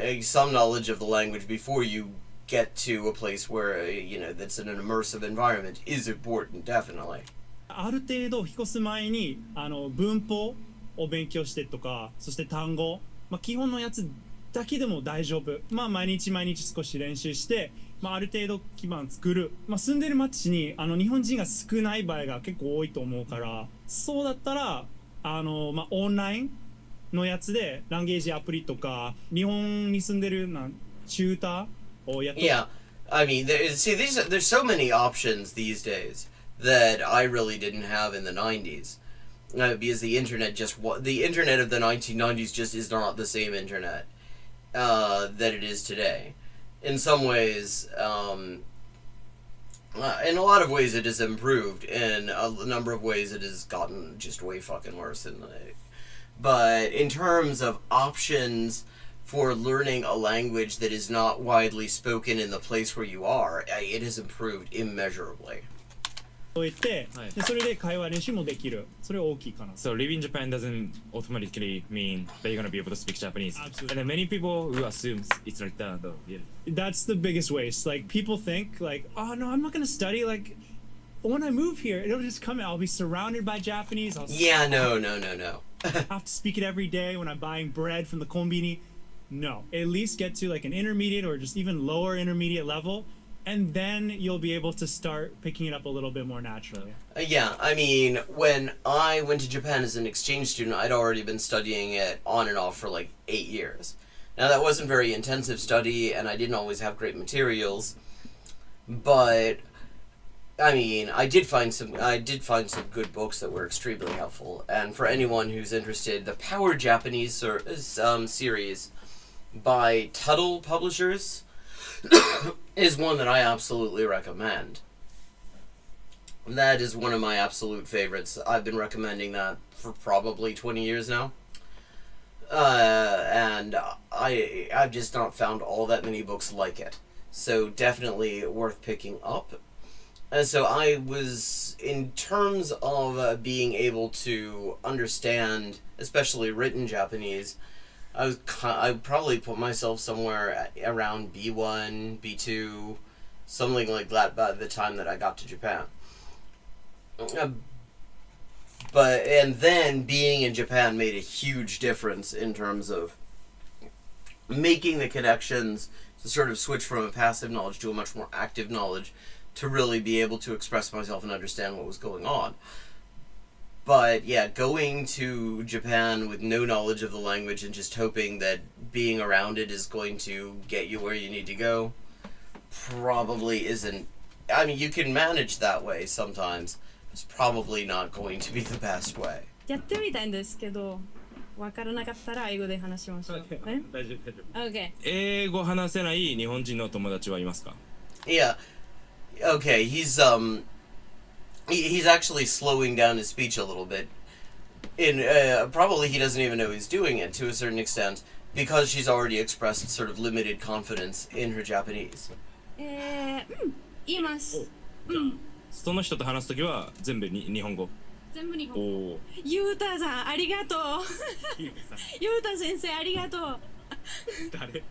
knowledge of the language before you get to a place where that's in an immersive environment is important, definitely. ある程度引っ越す前に文法を勉強してとか、そして単語、基本のやつだけでも大丈夫。毎日少し練習して、ある程度基盤作る。住んでる町に日本人が少ない場合が結構多いと思うから、そうだったらオンラインのやつでランゲージアプリとか日本に住んでるチューターをやって。Yeah, I mean, there's so many options these days that I really didn't have in the 90s. Because the internet the internet of the 1990s just is not the same internet that it is today. In some ways, in a lot of ways it has improved. In a number of ways it has gotten just way fucking worse. But in terms of options for learning a language that is not widely spoken in the place where you are, it has improved immeasurably. そう言って、でそれで会話練習もできる。それ大きいかな。So living in Japan doesn't automatically mean that you're gonna be able to speak Japanese. Absolutely. And then many people who assume it's like that though. Yeah. That's the biggest waste. Like people think like, oh no, I'm not gonna study. Like when I move here, it'll just come. I'll be surrounded by Japanese. Yeah, no. I have to speak it every day when I'm buying bread from the konbini. No, at least get to like an intermediate or just even lower intermediate level, and then you'll be able to start picking it up a little bit more naturally. Yeah, I mean, when I went to Japan as an exchange student, I'd already been studying it on and off for like 8 years. Now, that wasn't very intensive study, and I didn't always have great materials, but I mean, I did find some good books that were extremely helpful. And for anyone who's interested, the Power Japanese series by Tuttle Publishers is one that I absolutely recommend. That is one of my absolute favorites. I've been recommending that for probably 20 years now. And I've just not found all that many books like it. So definitely worth picking up. And so I was, in terms of being able to understand, especially written Japanese, I probably put myself somewhere around B1, B2, something like that by the time that I got to Japan. And then being in Japan made a huge difference in terms of making the connections to sort of switch from a passive knowledge to a much more active knowledge to really be able to express myself and understand what was going on. But yeah, going to Japan with no knowledge of the language and just hoping that being around it is going to get you where you need to go probably isn't. I mean, you can manage that way sometimes. It's probably not going to be the best way. やってみたいんですけど、わからなかったら英語で話しましょう。ね？大丈夫、大丈夫。Okay. 英語話せない日本人の友達はいますか？ Yeah. Okay, he's actually slowing down his speech a little bit. Probably he doesn't even know he's doing it to a certain extent because she's already expressed sort of limited confidence in her Japanese. 言います。その人と話すときは全部日本語。全部日本語。おー。ゆうたさんありがとう。ゆうた先生ありがとう。誰？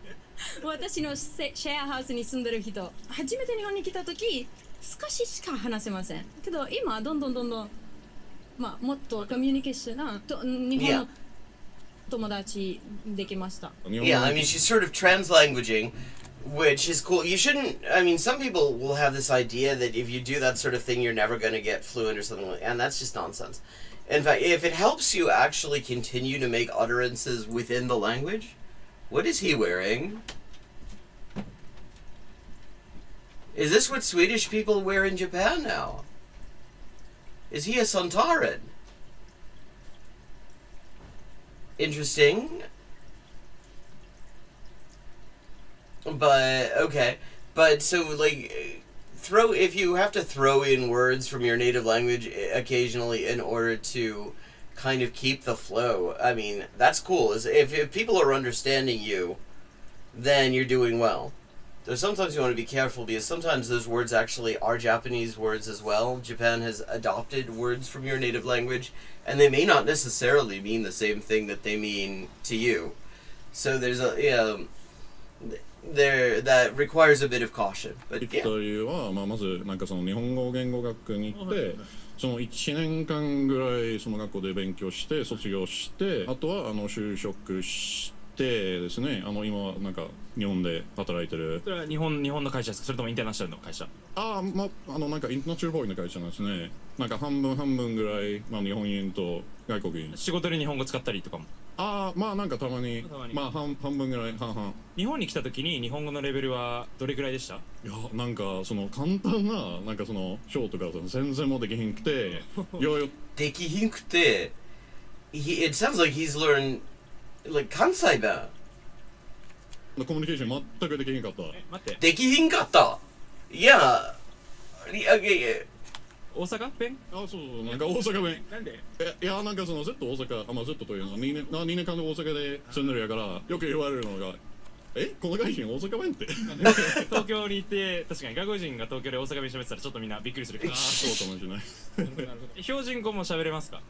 私のシェアハウスに住んでる人、初めて日本に来た時少ししか話せませんけど、今どんどんまあもっとコミュニケーションな日本の友達できました。Yeah, I mean she's sort of translanguaging, which is cool. You shouldn't. I mean, some people will have this idea that if you do that sort of thing, you're never going to get fluent or something like that, and that's just nonsense. In fact, if it helps you actually continue to make utterances within the language. What is he wearing? Is this what Swedish people wear in Japan now? Is he a Santarin? Interesting. But, okay. But, so, like, if you have to throw in words from your native language occasionally in order to kind of keep the flow, I mean, that's cool. If people are understanding you, then you're doing well. So sometimes you want to be careful because sometimes those words actually are Japanese words as well. Japan has adopted words from your native language, and they may not necessarily mean the same thing that they mean to you. So there's that requires a bit of caution. But yeah. というは、まずなんかその日本語言語学に行って、その1年間ぐらいその学校で勉強して卒業して、あとは就職してですね、今なんか日本で働いてる。それは日本の会社ですか？それともインターナショナルの会社？なんかインターナショナルボーイの会社なんですね。なんか半分ぐらい、日本人と外国人。仕事で日本語使ったりとかも。なんかたまに半分ぐらい半々。日本に来た時に日本語のレベルはどれくらいでした？いや、なんかその簡単ななんかその章とか全然もできひんくて、できひんくて、it sounds like he's learned like 関西弁。コミュニケーション全くできひんかった。待って。できひんかった。いや、大阪弁？そうなんか大阪弁。なんで？いや、なんかそのずっと大阪、ずっとというのは2年間で大阪で住んでるやから、よく言われるのが、この外人大阪弁って。東京にいて、確かに外国人が東京で大阪弁喋ってたらちょっとみんなびっくりする。そうかもしれない。標準語も喋れますか？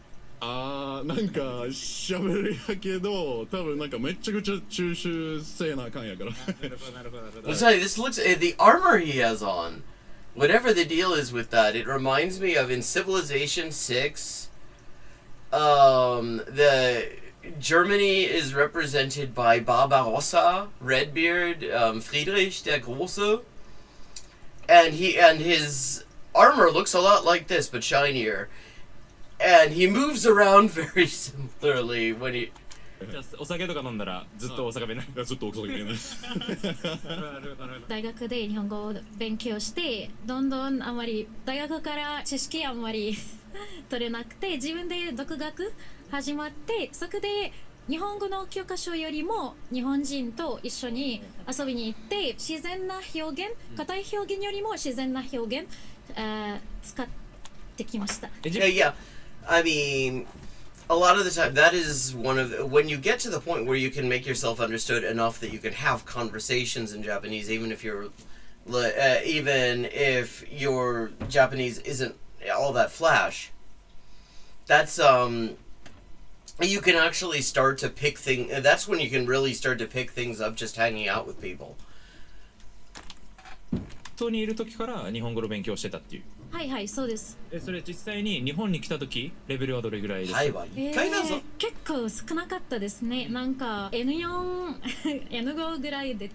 なんか喋るやけど、多分なんかめちゃくちゃ中秋性な感やから。なるほど。Sorry, this looks the armor he has on. Whatever the deal is with that, it reminds me of in Civilization 6, Germany is represented by Barbarossa, Redbeard, Friedrich der Große, and his armor looks a lot like this but shinier, and he moves around very similarly when he. じゃあお酒とか飲んだらずっと大阪弁ね。ずっとお酒弁ね。大学で日本語を勉強してどんどんあまり大学から知識あんまり取れなくて自分で独学始まってそこで日本語の教科書よりも日本人と一緒に遊びに行って自然な表現硬い表現よりも自然な表現、使ってきました。Yeah, I mean, a lot of the time that is one of when you get to the point where you can make yourself understood enough that you can have conversations in Japanese, even if your Japanese isn't all that flash. That's you can actually start to pick things. That's when you can really start to pick things up just hanging out with people. 東にいる時から日本語の勉強してたっていう。はいはいそうです。それ実際に日本に来た時レベルはどれぐらいですか？一回だぞ。結構少なかったですね。なんか N4 N5 ぐらいで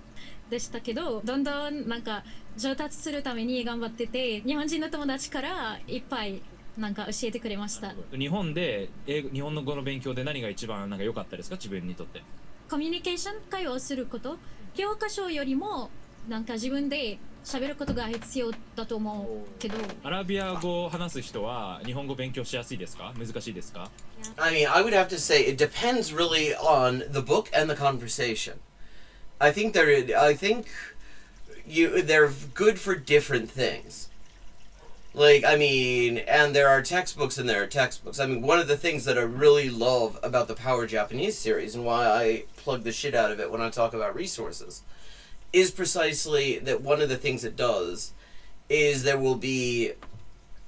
したけどどんどんなんか上達するために頑張ってて日本人の友達からいっぱいなんか教えてくれました。日本で日本の語の勉強で何が一番なんか良かったですか？自分にとって。コミュニケーション会話をすること、教科書よりもなんか自分で喋ることが必要だと思うけど。アラビア語を話す人は日本語勉強しやすいですか？難しいですか？ I mean, I would have to say it depends really on the book and the conversation. I think they're good for different things. Like, I mean, and there are textbooks and there are textbooks. I mean, one of the things that I really love about the Power Japanese series and why I plug the shit out of it when I talk about resources is precisely that one of the things it does is there will be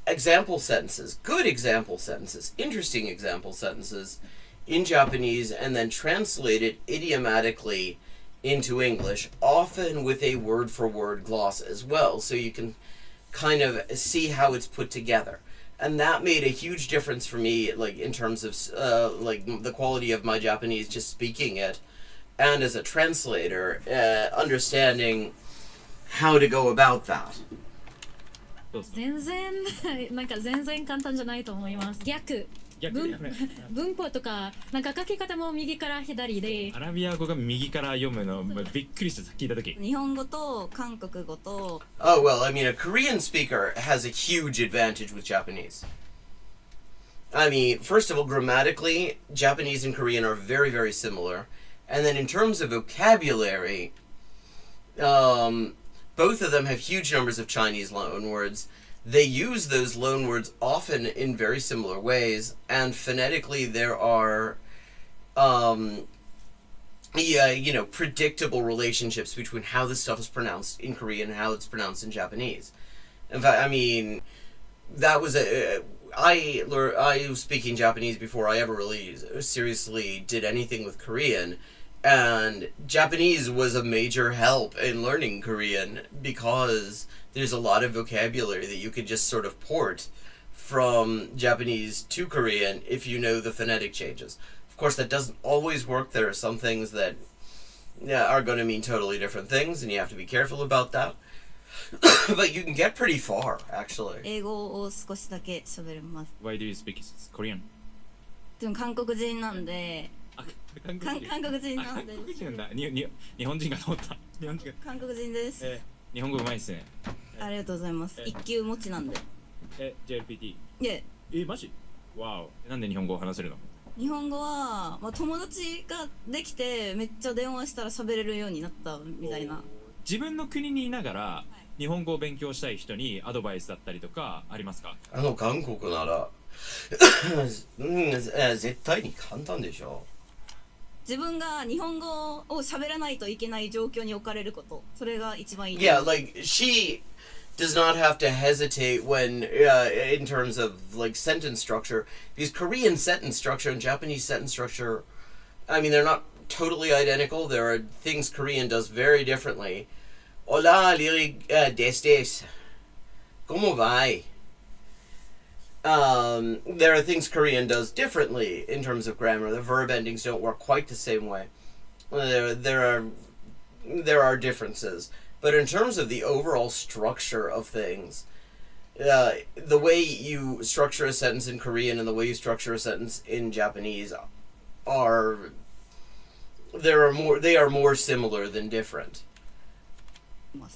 example sentences, good example sentences, interesting example sentences in Japanese and then translated idiomatically into English, often with a word-for-word gloss as well, so you can kind of see how it's put together. And that made a huge difference for me, like in terms of like the quality of my Japanese, just speaking it, and as a translator, understanding how to go about that. 全然簡単じゃないと思います。文法とかなんか書き方も右から左で。アラビア語が右から読むのびっくりした聞いた時。日本語と韓国語と。Oh well, I mean, a Korean speaker has a huge advantage with Japanese. I mean, first of all, grammatically, Japanese and Korean are very, very similar. And then in terms of vocabulary, both of them have huge numbers of Chinese loan words. They use those loan words often in very similar ways, and phonetically there are, predictable relationships between how this stuff is pronounced in Korean and how it's pronounced in Japanese. In fact, I mean, that was I was speaking Japanese before I ever really seriously did anything with Korean, and Japanese was a major help in learning Korean because there's a lot of vocabulary that you could just sort of port from Japanese to Korean if you know the phonetic changes. Of course, that doesn't always work. There are some things that are going to mean totally different things, and you have to be careful about that. But you can get pretty far, actually. 英語を少しだけ喋れます。Why do you speak Korean? でも韓国人なんで。韓国人なんで。日本人かと思った。韓国人です。日本語うまいですね。ありがとうございます。一級持ちなんで。JLPT。いえ。マジ？わお。なんで日本語を話せるの？日本語は、友達ができてめっちゃ電話したら喋れるようになったみたいな。自分の国にいながら日本語を勉強したい人にアドバイスだったりとかありますか？韓国なら絶対に簡単でしょ。自分が日本語を喋らないといけない状況に置かれること、それが一番いい。Yeah, like she does not have to hesitate when in terms of like sentence structure, because Korean sentence structure and Japanese sentence structure, I mean, they're not totally identical. There are things Korean does very differently. Hola, Liri, desdes. ¿Cómo va? There are things Korean does differently in terms of grammar. The verb endings don't work quite the same way. There are differences, but in terms of the overall structure of things, the way you structure a sentence in Korean and the way you structure a sentence in Japanese they are more similar than different.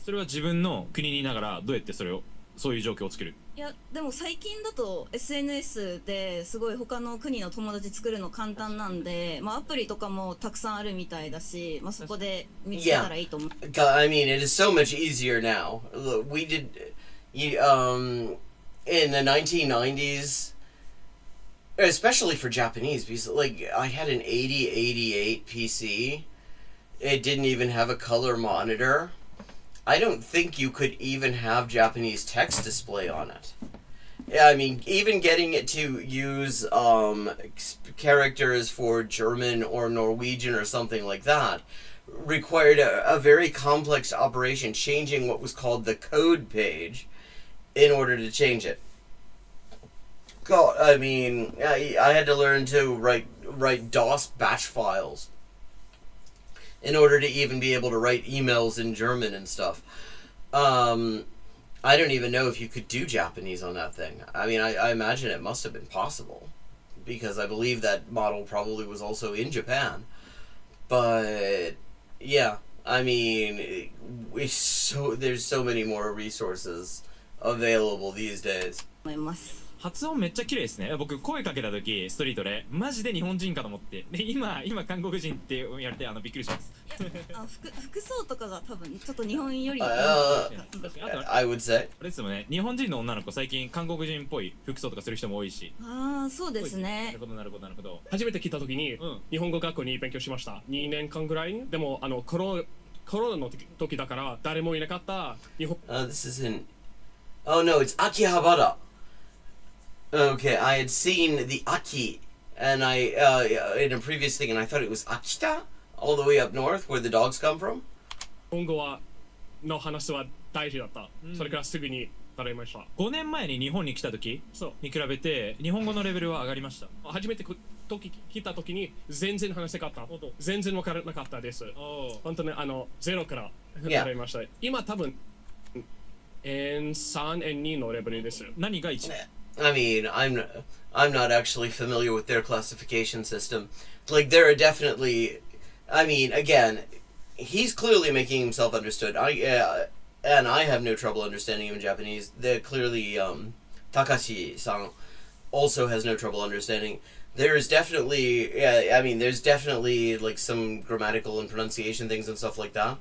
それは自分の国にいながらどうやってそういう状況を作る？いやでも最近だと SNS ですごい他の国の友達作るの簡単なんで、アプリとかもたくさんあるみたいだし、そこで見つけたらいいと思う。I mean, it is so much easier now. Look, we did, in the 1990s, especially for Japanese, because like I had an 8088 PC. It didn't even have a color monitor. I don't think you could even have Japanese text display on it. I mean, even getting it to use characters for German or Norwegian or something like that required a very complex operation, changing what was called the code page in order to change it. God, I mean, I had to learn to write DOS batch files in order to even be able to write emails in German and stuff. I don't even know if you could do Japanese on that thing. I mean, I imagine it must have been possible, because I believe that model probably was also in Japan. But, yeah, I mean, there's so many more resources available these days. 発音めっちゃ綺麗ですね。僕声かけた時ストリートでマジで日本人かと思って、で今韓国人って言われてびっくりします。服装とかが多分ちょっと日本より I would say あれですもんね。日本人の女の子最近韓国人っぽい服装とかする人も多いし。そうですね。なるほど。初めて来た時に日本語学校に勉強しました。2年間ぐらい。でもコロナの時だから誰もいなかった日本。This isn't. Oh no, it's Akihabara. Okay, I had seen the Aki, and in a previous thing, and I thought it was Akita, all the way up north, where the dogs come from. 日本語の話は大事だった。それからすぐに習いました。5年前に日本に来た時に比べて日本語のレベルは上がりました。初めて来た時に全然話せなかった。全然分からなかったです。本当にゼロから習いました。今多分 N3、N2 のレベルです。何が一番I mean, I'm not actually familiar with their classification system. Like, there are definitely, I mean, again, he's clearly making himself understood. And I have no trouble understanding him in Japanese. Clearly, Takashi-san also has no trouble understanding. There's definitely, there's definitely like some grammatical and pronunciation things and stuff like that.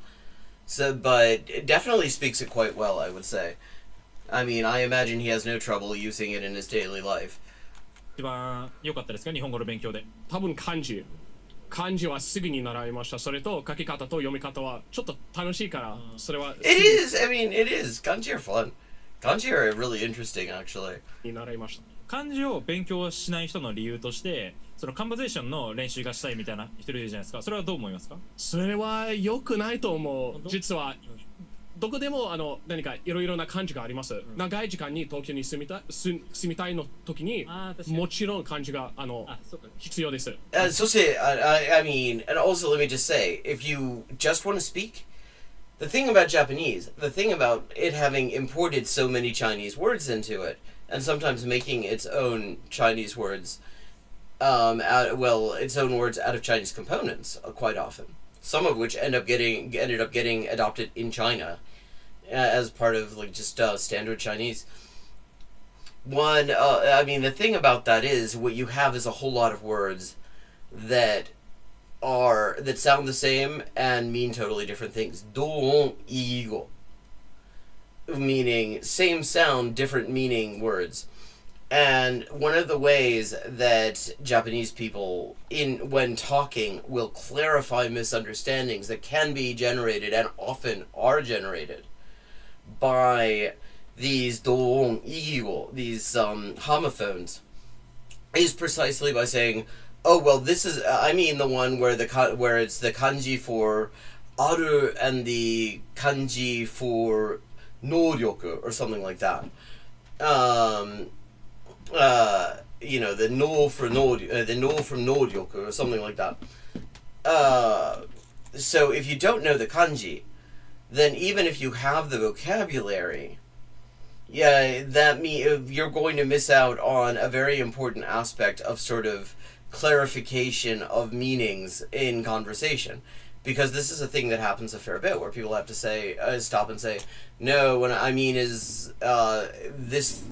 So, but it definitely speaks it quite well, I would say. I mean, I imagine he has no trouble using it in his daily life. 一番良かったですか？日本語の勉強で。多分漢字はすぐに習いました。それと書き方と読み方はちょっと楽しいから、それは。It is. I mean, it is. Kanji are fun. Kanji are really interesting, actually. に習いました。漢字を勉強しない人の理由として、そのカンバゼーションの練習がしたいみたいな人いるじゃないですか。それはどう思いますか？それは良くないと思う。実は。どこでも何かいろいろな漢字があります。長い時間に東京に住みたいの時にもちろん漢字が必要です。そして、I mean, and also let me just say, if you just want to speak, the thing about Japanese, the thing about it having imported so many Chinese words into it, and sometimes making its own Chinese words, its own words out of Chinese components quite often. Some of which ended up getting adopted in China as part of like just standard Chinese. I mean, the thing about that is what you have is a whole lot of words that sound the same and mean totally different things. Don igo, meaning same sound, different meaning words. And one of the ways that Japanese people, when talking, will clarify misunderstandings that can be generated and often are generated by these don igo, these homophones, is precisely by saying, "Oh well, this is I mean the one where it's the kanji for aru and the kanji for noryoku or something like that." the null from Nordyoku or something like that. So if you don't know the kanji, then even if you have the vocabulary, that you're going to miss out on a very important aspect of sort of clarification of meanings in conversation. Because this is a thing that happens a fair bit, where people have to say, stop and say, no, what I mean is this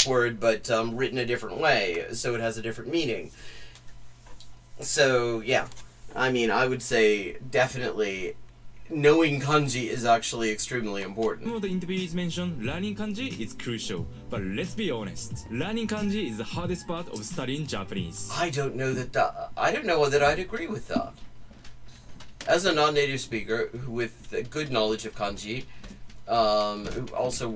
word, but written a different way, so it has a different meaning. So, yeah. I mean, I would say definitely knowing kanji is actually extremely important. Some of the interviewees mentioned learning kanji is crucial, but let's be honest, learning kanji is the hardest part of studying Japanese. I don't know that I'd agree with that. As a non-native speaker with a good knowledge of kanji, I'm also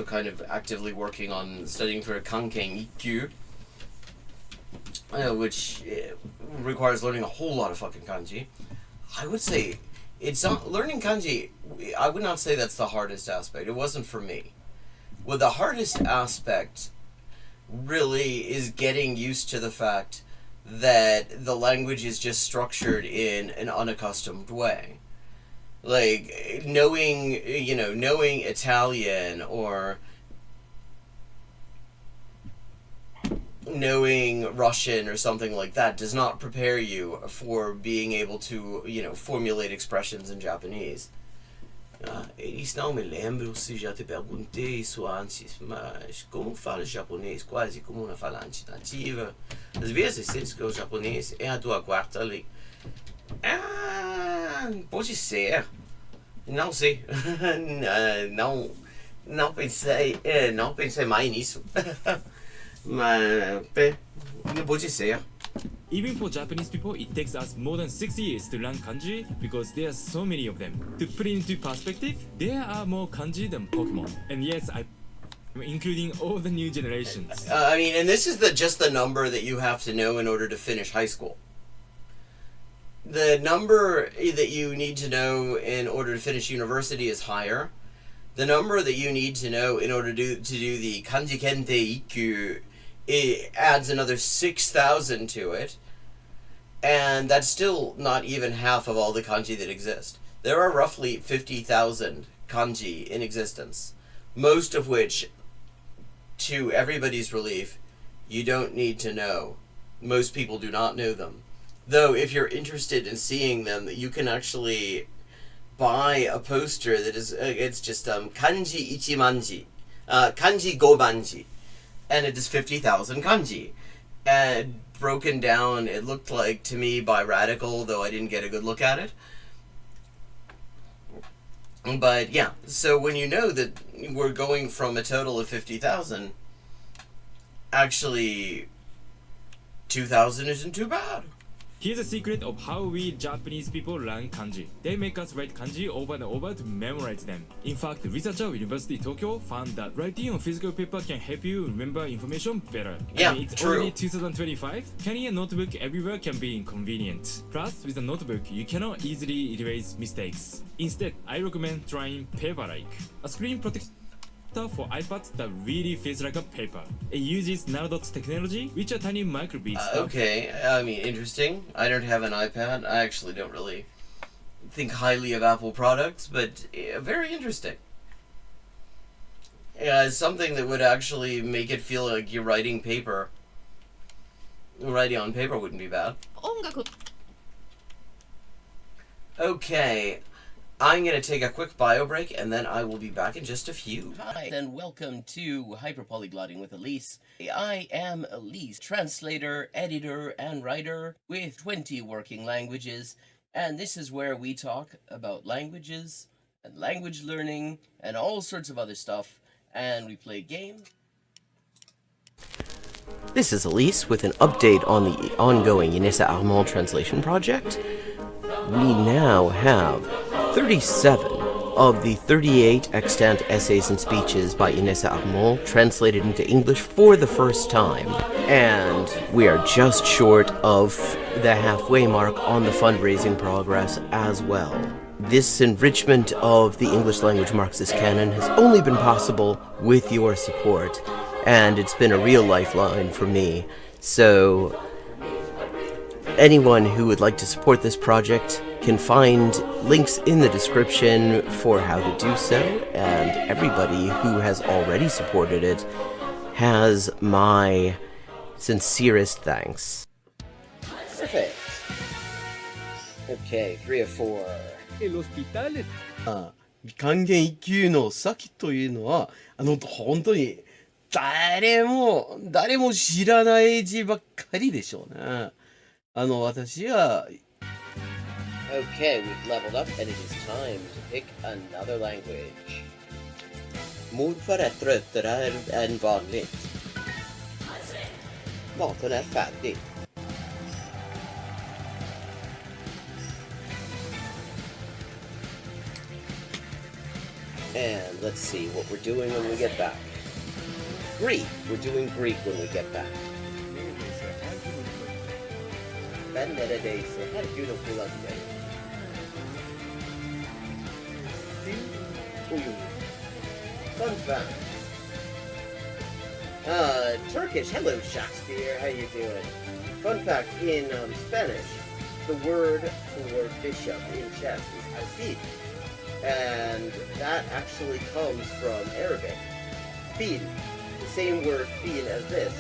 kind of actively working on studying for a Kanken Ikkyu, which requires learning a whole lot of fucking kanji. I would say it's not learning kanji. I would not say that's the hardest aspect. It wasn't for me. Well, the hardest aspect really is getting used to the fact that the language is just structured in an unaccustomed way. Like knowing Italian or knowing Russian or something like that does not prepare you for being able to, formulate expressions in Japanese. Isso não me lembro se já te perguntei isso antes, mas como falo japonês quase como uma falante nativa, às vezes sentes que o japonês é a tua quarta língua. Pode ser. Não sei. não pensei mais nisso. Mas pode ser. Even for Japanese people, it takes us more than 6 years to learn kanji because there are so many of them. To put it into perspective, there are more kanji than Pokemon. And yes, I'm including all the new generations. And this is just the number that you have to know in order to finish high school. The number that you need to know in order to finish university is higher. The number that you need to know in order to do the Kanji Kente Ikkyu, it adds another 6,000 to it. And that's still not even half of all the kanji that exist. There are roughly 50,000 kanji in existence, most of which, to everybody's relief, you don't need to know. Most people do not know them. Though, if you're interested in seeing them, you can actually buy a poster that is, it's just kanji ichimanji, kanji gobanji, and it is 50,000 kanji. And broken down, it looked like to me by Radical, though I didn't get a good look at it. But yeah, so when you know that we're going from a total of 50,000, actually 2,000 isn't too bad. Here's a secret of how we Japanese people learn kanji. They make us write kanji over and over to memorize them. In fact, researcher at University Tokyo found that writing on physical paper can help you remember information better. Yeah, it's true. already 2025. Carrying a notebook everywhere can be inconvenient. Plus, with a notebook, you cannot easily erase mistakes. Instead, I recommend trying Paper-like, a screen protector for iPads that really feels like a paper. It uses nanodots technology, which are tiny microbeads. Okay, interesting. I don't have an iPad. I actually don't really think highly of Apple products, but very interesting. It's something that would actually make it feel like you're writing paper. Writing on paper wouldn't be bad. Okay. I'm going to take a quick bio break, and then I will be back in just a few. Hi, and welcome to Hyperpolyglotting with Elise. I am Elise, translator, editor, and writer with 20 working languages, and this is where we talk about languages and language learning and all sorts of other stuff, and we play games. This is Elise with an update on the ongoing Inessa Armand translation project. We now have 37 of the 38 extant essays and speeches by Inessa Armand translated into English for the first time. And we are just short of the halfway mark on the fundraising progress as well. This enrichment of the English language Marxist canon has only been possible with your support. and it's been a real lifeline for me. So, anyone who would like to support this project can find links in the description for how to do so, and everybody who has already supported it has my sincerest thanks. Perfect. Okay, 3 or 4. El hospital est 還元一級の先というのは、本当に誰も知らない字ばっかりでしょうね。私は、Okay, we've leveled up and it is time to pick another language. Morfar är tröttare än vanligt. Maten är färdig. And let's see what we're doing when we get back. Greek. We're doing Greek when we get back. Fun fact. Turkish. Hello, Shakespeare. How you doing? Fun fact, in Spanish, the word for bishop in chess is alfil. And that actually comes from Arabic. Fil. The same word fil as this.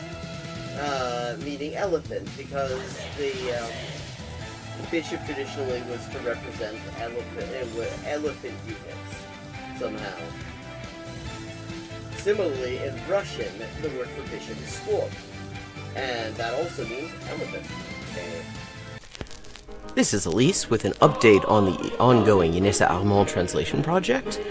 Meaning elephant, because the bishop traditionally was to represent elephant units somehow. Similarly, in Russian, the word for bishop is squab, and that also means elephant. This is Elise with an update on the ongoing Inessa Armand translation project.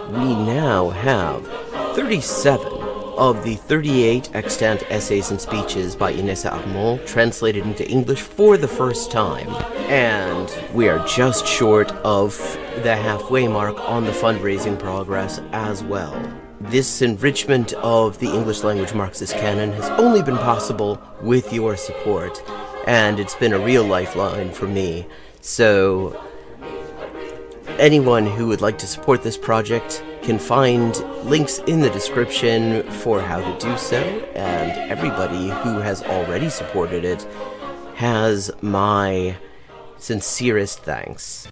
We now have 37 of the 38 extant essays and speeches by Inessa Armand translated into English for the first time, and we are just short of the halfway mark on the fundraising progress as well. This enrichment of the English language Marxist canon has only been possible with your support, and it's been a real lifeline for me. So, anyone who would like to support this project can find links in the description for how to do so, and everybody who has already supported it has my sincerest thanks.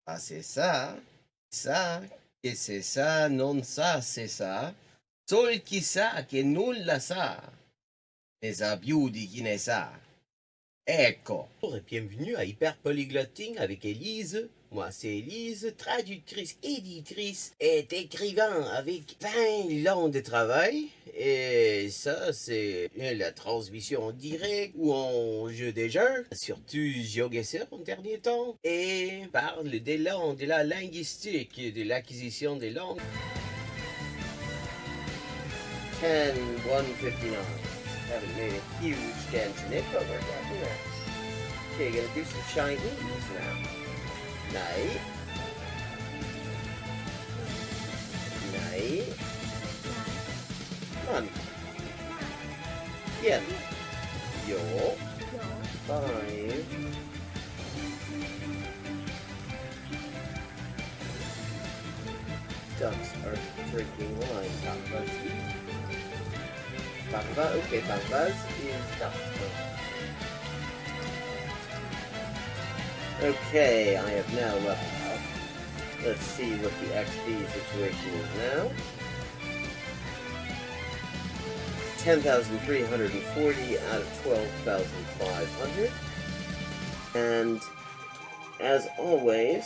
Ça, c'est ça, que c'est ça, non ça, c'est ça. Sol chi sa che nulla sa, ne sa più di chi ne sa. Ecco. Bonjour et bienvenue à Hyper Polyglotting avec Élise. Moi, c'est Élise, traductrice, éditrice et écrivain avec 20 ans de travail. Et ça, c'est la transmission en direct ou en jeu des jeux. Surtout GeoGuessr en dernier temps. Et parle des langues, de la linguistique, de l'acquisition des langues. 10-159. Haven't made a huge dent in it, but we're getting there. Okay, gonna do some Chinese now. Night. Night. Month. Yen. Yo. 5. Ducks are drinking wine. Bamba, okay, Bambas is duck. Okay, I have now leveled up. Let's see what the XP situation is now. 10,340 out of 12,500. And as always,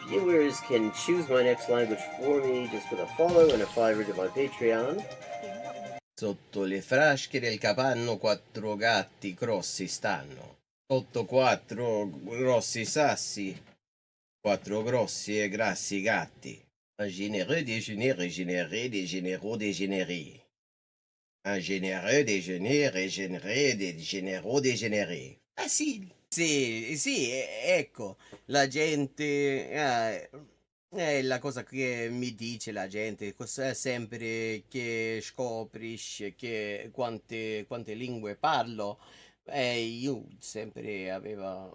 viewers can choose my next language for me just with a follow and a $5 to my Patreon. Sotto le frasche del capanno 4 gatti grossi stanno. Sotto 4 grossi sassi, 4 grossi e grassi gatti. Un généreux déjeuner régénéré des généraux dégénérés. Un généreux déjeuner régénéré des généraux dégénérés. Facile. Sì, ecco, la gente... è la cosa che mi dice la gente, sempre che scoprisce che quante lingue parlo. Io sempre avevo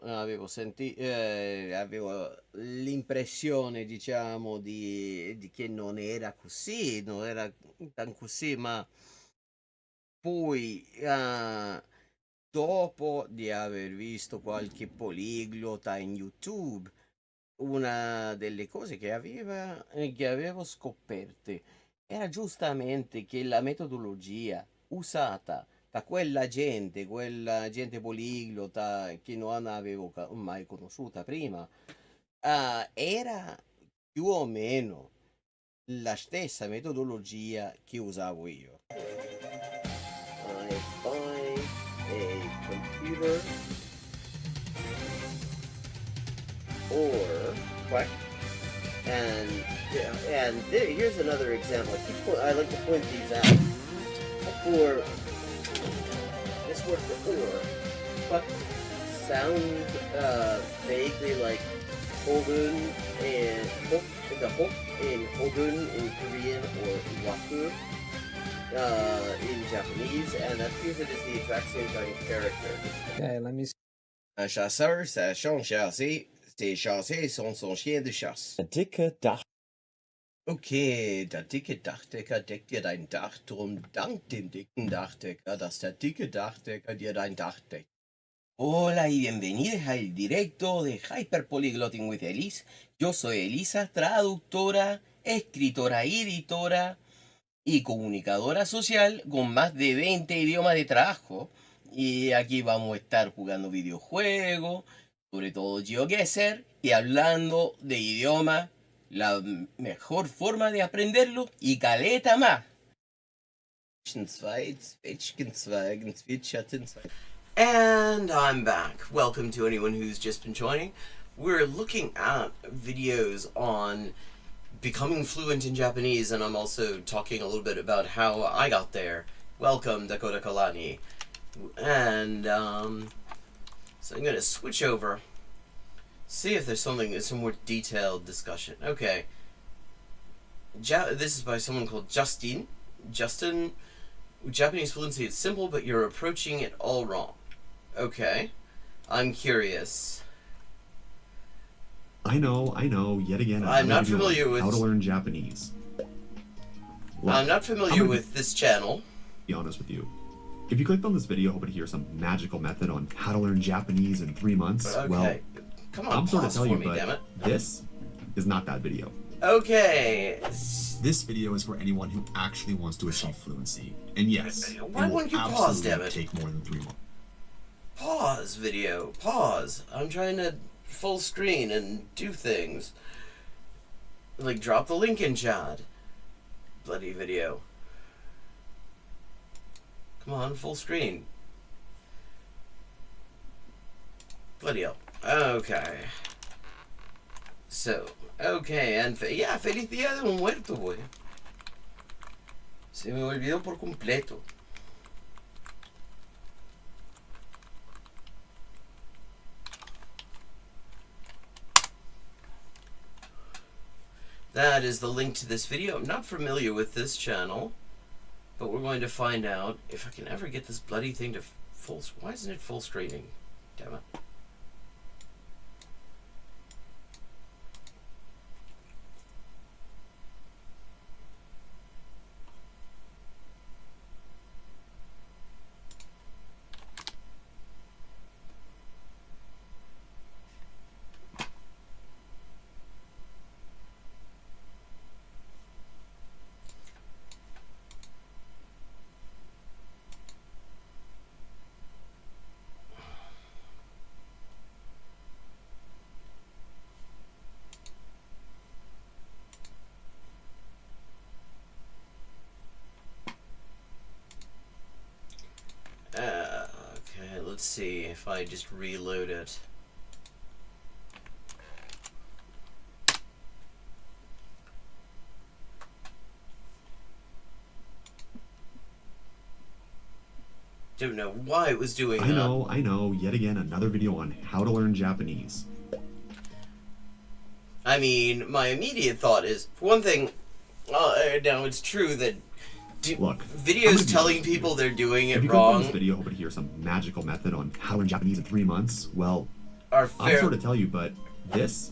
l'impressione, diciamo, di che non era così, non era tan così, ma poi, dopo di aver visto qualche poliglota in YouTube, una delle cose che avevo scoperte era giustamente che la metodologia usata da quella gente poliglota che non avevo mai conosciuta prima, era più o meno la stessa metodologia che usavo io. I find a computer or what? And here's another example. I like to point these out. For this word for or, but sounds vaguely like hogun and the hok in hogun in Korean or waku in Japanese, and that means it is the exact same kind of character. Okay, let me see. Un chasseur, c'est son chassé. Ses chassés sont son chien de chasse. Dicke Dach. Okay, der dicke Dachdecker deckt dir dein Dach, drum dank dem dicken Dachdecker, dass der dicke Dachdecker dir dein Dach deckt. Hola y bienvenidos al directo de Hyperpolyglotting with Elise. Yo soy Elisa, traductora, escritora y editora y comunicadora social con más de 20 idiomas de trabajo. Y aquí vamos a estar jugando videojuegos, sobre todo GeoGuessr, y hablando de idioma, la mejor forma de aprenderlo y caleta más. And I'm back. Welcome to anyone who's just been joining. We're looking at videos on becoming fluent in Japanese, and I'm also talking a little bit about how I got there. Welcome, Dakota Kalani. And so I'm going to switch over, see if there's some more detailed discussion. Okay. This is by someone called Justin. Justin, Japanese fluency is simple, but you're approaching it all wrong. Okay. I'm curious. I know, yet again. I'm not familiar with how to learn Japanese. Look, I'm not familiar with this channel. Be honest with you. If you clicked on this video hoping to hear some magical method on how to learn Japanese in 3 months, Okay. well, Come on, I'm sorry to pause tell for you, me, but damn it. this is not that video. Okay. This video is for anyone who actually wants to achieve fluency. And yes, Why it will wouldn't you pause, absolutely damn it? take more than 3 months. Pause video. Pause. I'm trying to full screen and do things. Like drop the link in chat. Bloody video. Come on, full screen. Bloody hell. Okay. So, okay, and yeah, feliz día de un muerto, boy. Se me olvidó por completo. That is the link to this video. I'm not familiar with this channel, but we're going to find out if I can ever get this bloody thing to full. Why isn't it full screening? Damn it. Okay, let's see if I just reload it. Don't know why it was doing that. I know, yet again, another video on how to learn Japanese. I mean, my immediate thought is, for one thing, now it's true that Look, videos telling people they're doing it if you click on wrong this video hoping to hear some magical method on how to learn Japanese in 3 months, well, are I'm sorry to tell you, but this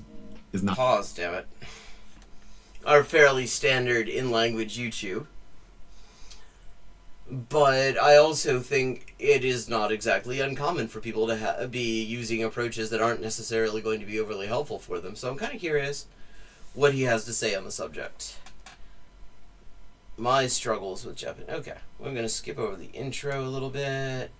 is not. Pause, damn it. Are fairly standard in language YouTube. But I also think it is not exactly uncommon for people to be using approaches that aren't necessarily going to be overly helpful for them. So I'm kind of curious what he has to say on the subject. My struggles with Japanese. Okay, we're going to skip over the intro a little bit.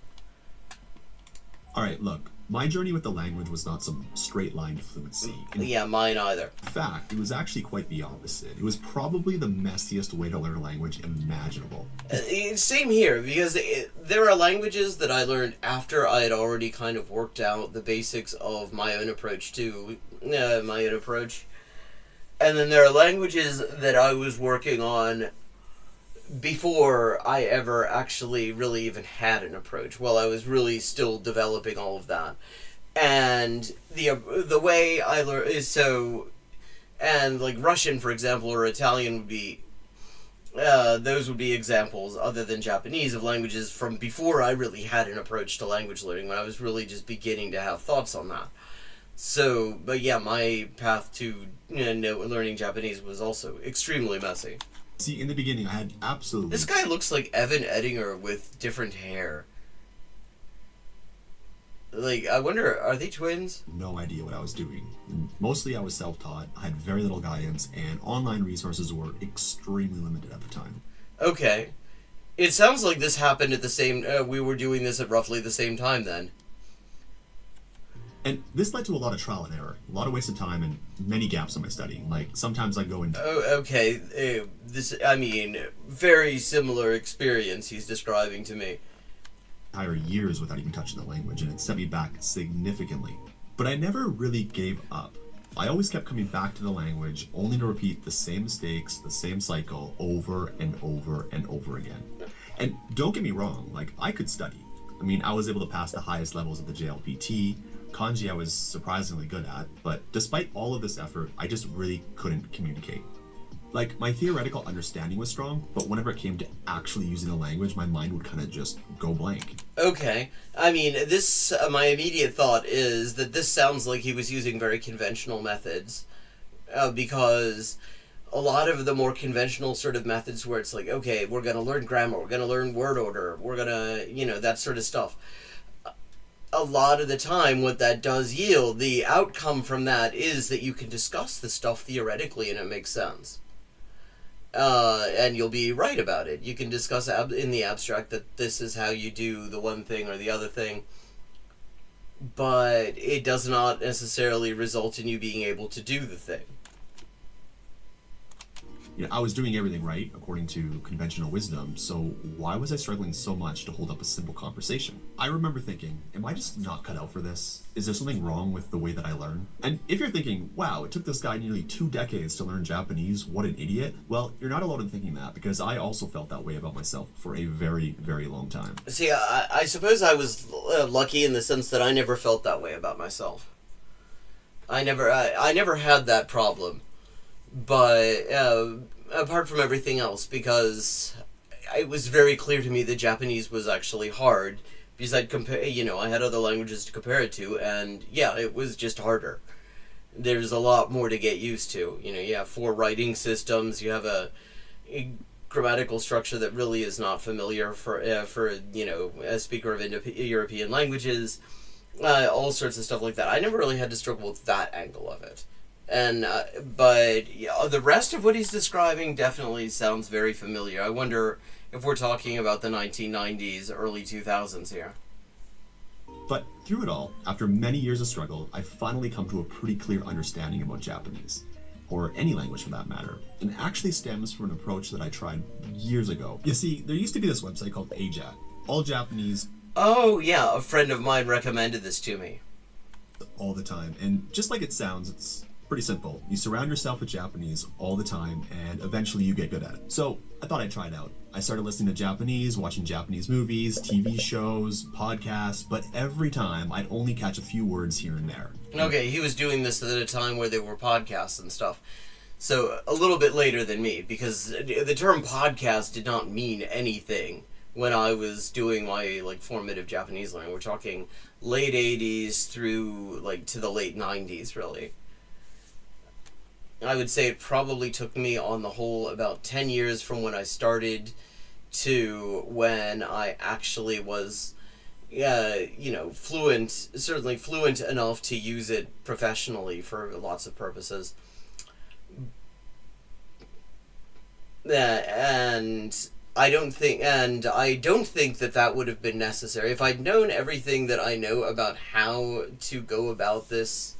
Alright, look, my journey with the language was not some straight-line fluency. Yeah, mine either. In fact, it was actually quite the opposite. It was probably the messiest way to learn a language imaginable. Same here, because there are languages that I learned after I had already kind of worked out the basics of my own approach to my own approach. And then there are languages that I was working on before I ever actually really even had an approach. Well, I was really still developing all of that. And the way I learn is so, and like Russian, for example, or Italian would be, those would be examples other than Japanese of languages from before I really had an approach to language learning, when I was really just beginning to have thoughts on that. So, but yeah, my path to learning Japanese was also extremely messy. See, in the beginning, I had absolutely... This guy looks like Evan Edinger with different hair. Like, I wonder, are they twins? No idea what I was doing. Mostly I was self-taught, I had very little guidance, and online resources were extremely limited at the time. Okay. It sounds like this happened at the same... we were doing this at roughly the same time then. And this led to a lot of trial and error, a lot of wasted time, and many gaps in my studying. Like, sometimes I'd go into... Oh, okay. Very similar experience he's describing to me. Entire years without even touching the language, and it set me back significantly. But I never really gave up. I always kept coming back to the language, only to repeat the same mistakes, the same cycle, over and over and over again. And don't get me wrong, like, I could study. I mean, I was able to pass the highest levels of the JLPT, Kanji I was surprisingly good at, but despite all of this effort, I just really couldn't communicate. Like, my theoretical understanding was strong, but whenever it came to actually using the language, my mind would kind of just go blank. Okay. I mean, this, my immediate thought is that this sounds like he was using very conventional methods, because a lot of the more conventional sort of methods where it's like, okay, we're going to learn grammar, we're going to learn word order, we're going to, that sort of stuff. A lot of the time, what that does yield, the outcome from that is that you can discuss the stuff theoretically and it makes sense. And you'll be right about it. You can discuss in the abstract that this is how you do the one thing or the other thing, but it does not necessarily result in you being able to do the thing. You know, I was doing everything right, according to conventional wisdom, so why was I struggling so much to hold up a simple conversation? I remember thinking, am I just not cut out for this? Is there something wrong with the way that I learn? And if you're thinking, wow, it took this guy nearly 2 decades to learn Japanese, what an idiot, well, you're not alone in thinking that, because I also felt that way about myself for a very, very long time. See, I suppose I was lucky in the sense that I never felt that way about myself. I never had that problem. But apart from everything else, because it was very clear to me that Japanese was actually hard, because I had other languages to compare it to, and yeah, it was just harder. There's a lot more to get used to. You have 4 writing systems, you have a grammatical structure that really is not familiar for a speaker of Indo-European languages, all sorts of stuff like that. I never really had to struggle with that angle of it. And, but the rest of what he's describing definitely sounds very familiar. I wonder if we're talking about the 1990s, early 2000s here. But through it all, after many years of struggle, I've finally come to a pretty clear understanding about Japanese, or any language for that matter, and it actually stems from an approach that I tried years ago. You see, there used to be this website called AJAT, All Japanese. Oh yeah, a friend of mine recommended this to me. All the time, and just like it sounds, it's pretty simple. You surround yourself with Japanese all the time, and eventually you get good at it. So I thought I'd try it out. I started listening to Japanese, watching Japanese movies, TV shows, podcasts, but every time I'd only catch a few words here and there. Okay, he was doing this at a time where there were podcasts and stuff. So a little bit later than me, because the term podcast did not mean anything when I was doing my like formative Japanese learning. We're talking late 80s through like to the late 90s, really. I would say it probably took me on the whole about 10 years from when I started to when I actually was fluent, certainly fluent enough to use it professionally for lots of purposes. And I don't think that would have been necessary. If I'd known everything that I know about how to go about this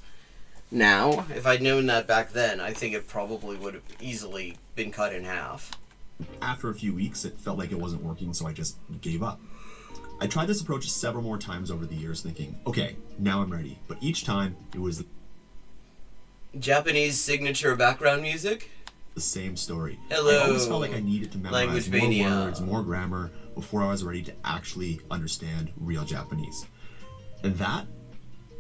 now, if I'd known that back then, I think it probably would have easily been cut in half. After a few weeks, it felt like it wasn't working, so I just gave up. I tried this approach several more times over the years, thinking, okay, now I'm ready. But each time, it was Japanese signature background music? The same story. Hello. I always felt like I needed to memorize Language more mania. words, more grammar, before I was ready to actually understand real Japanese. And that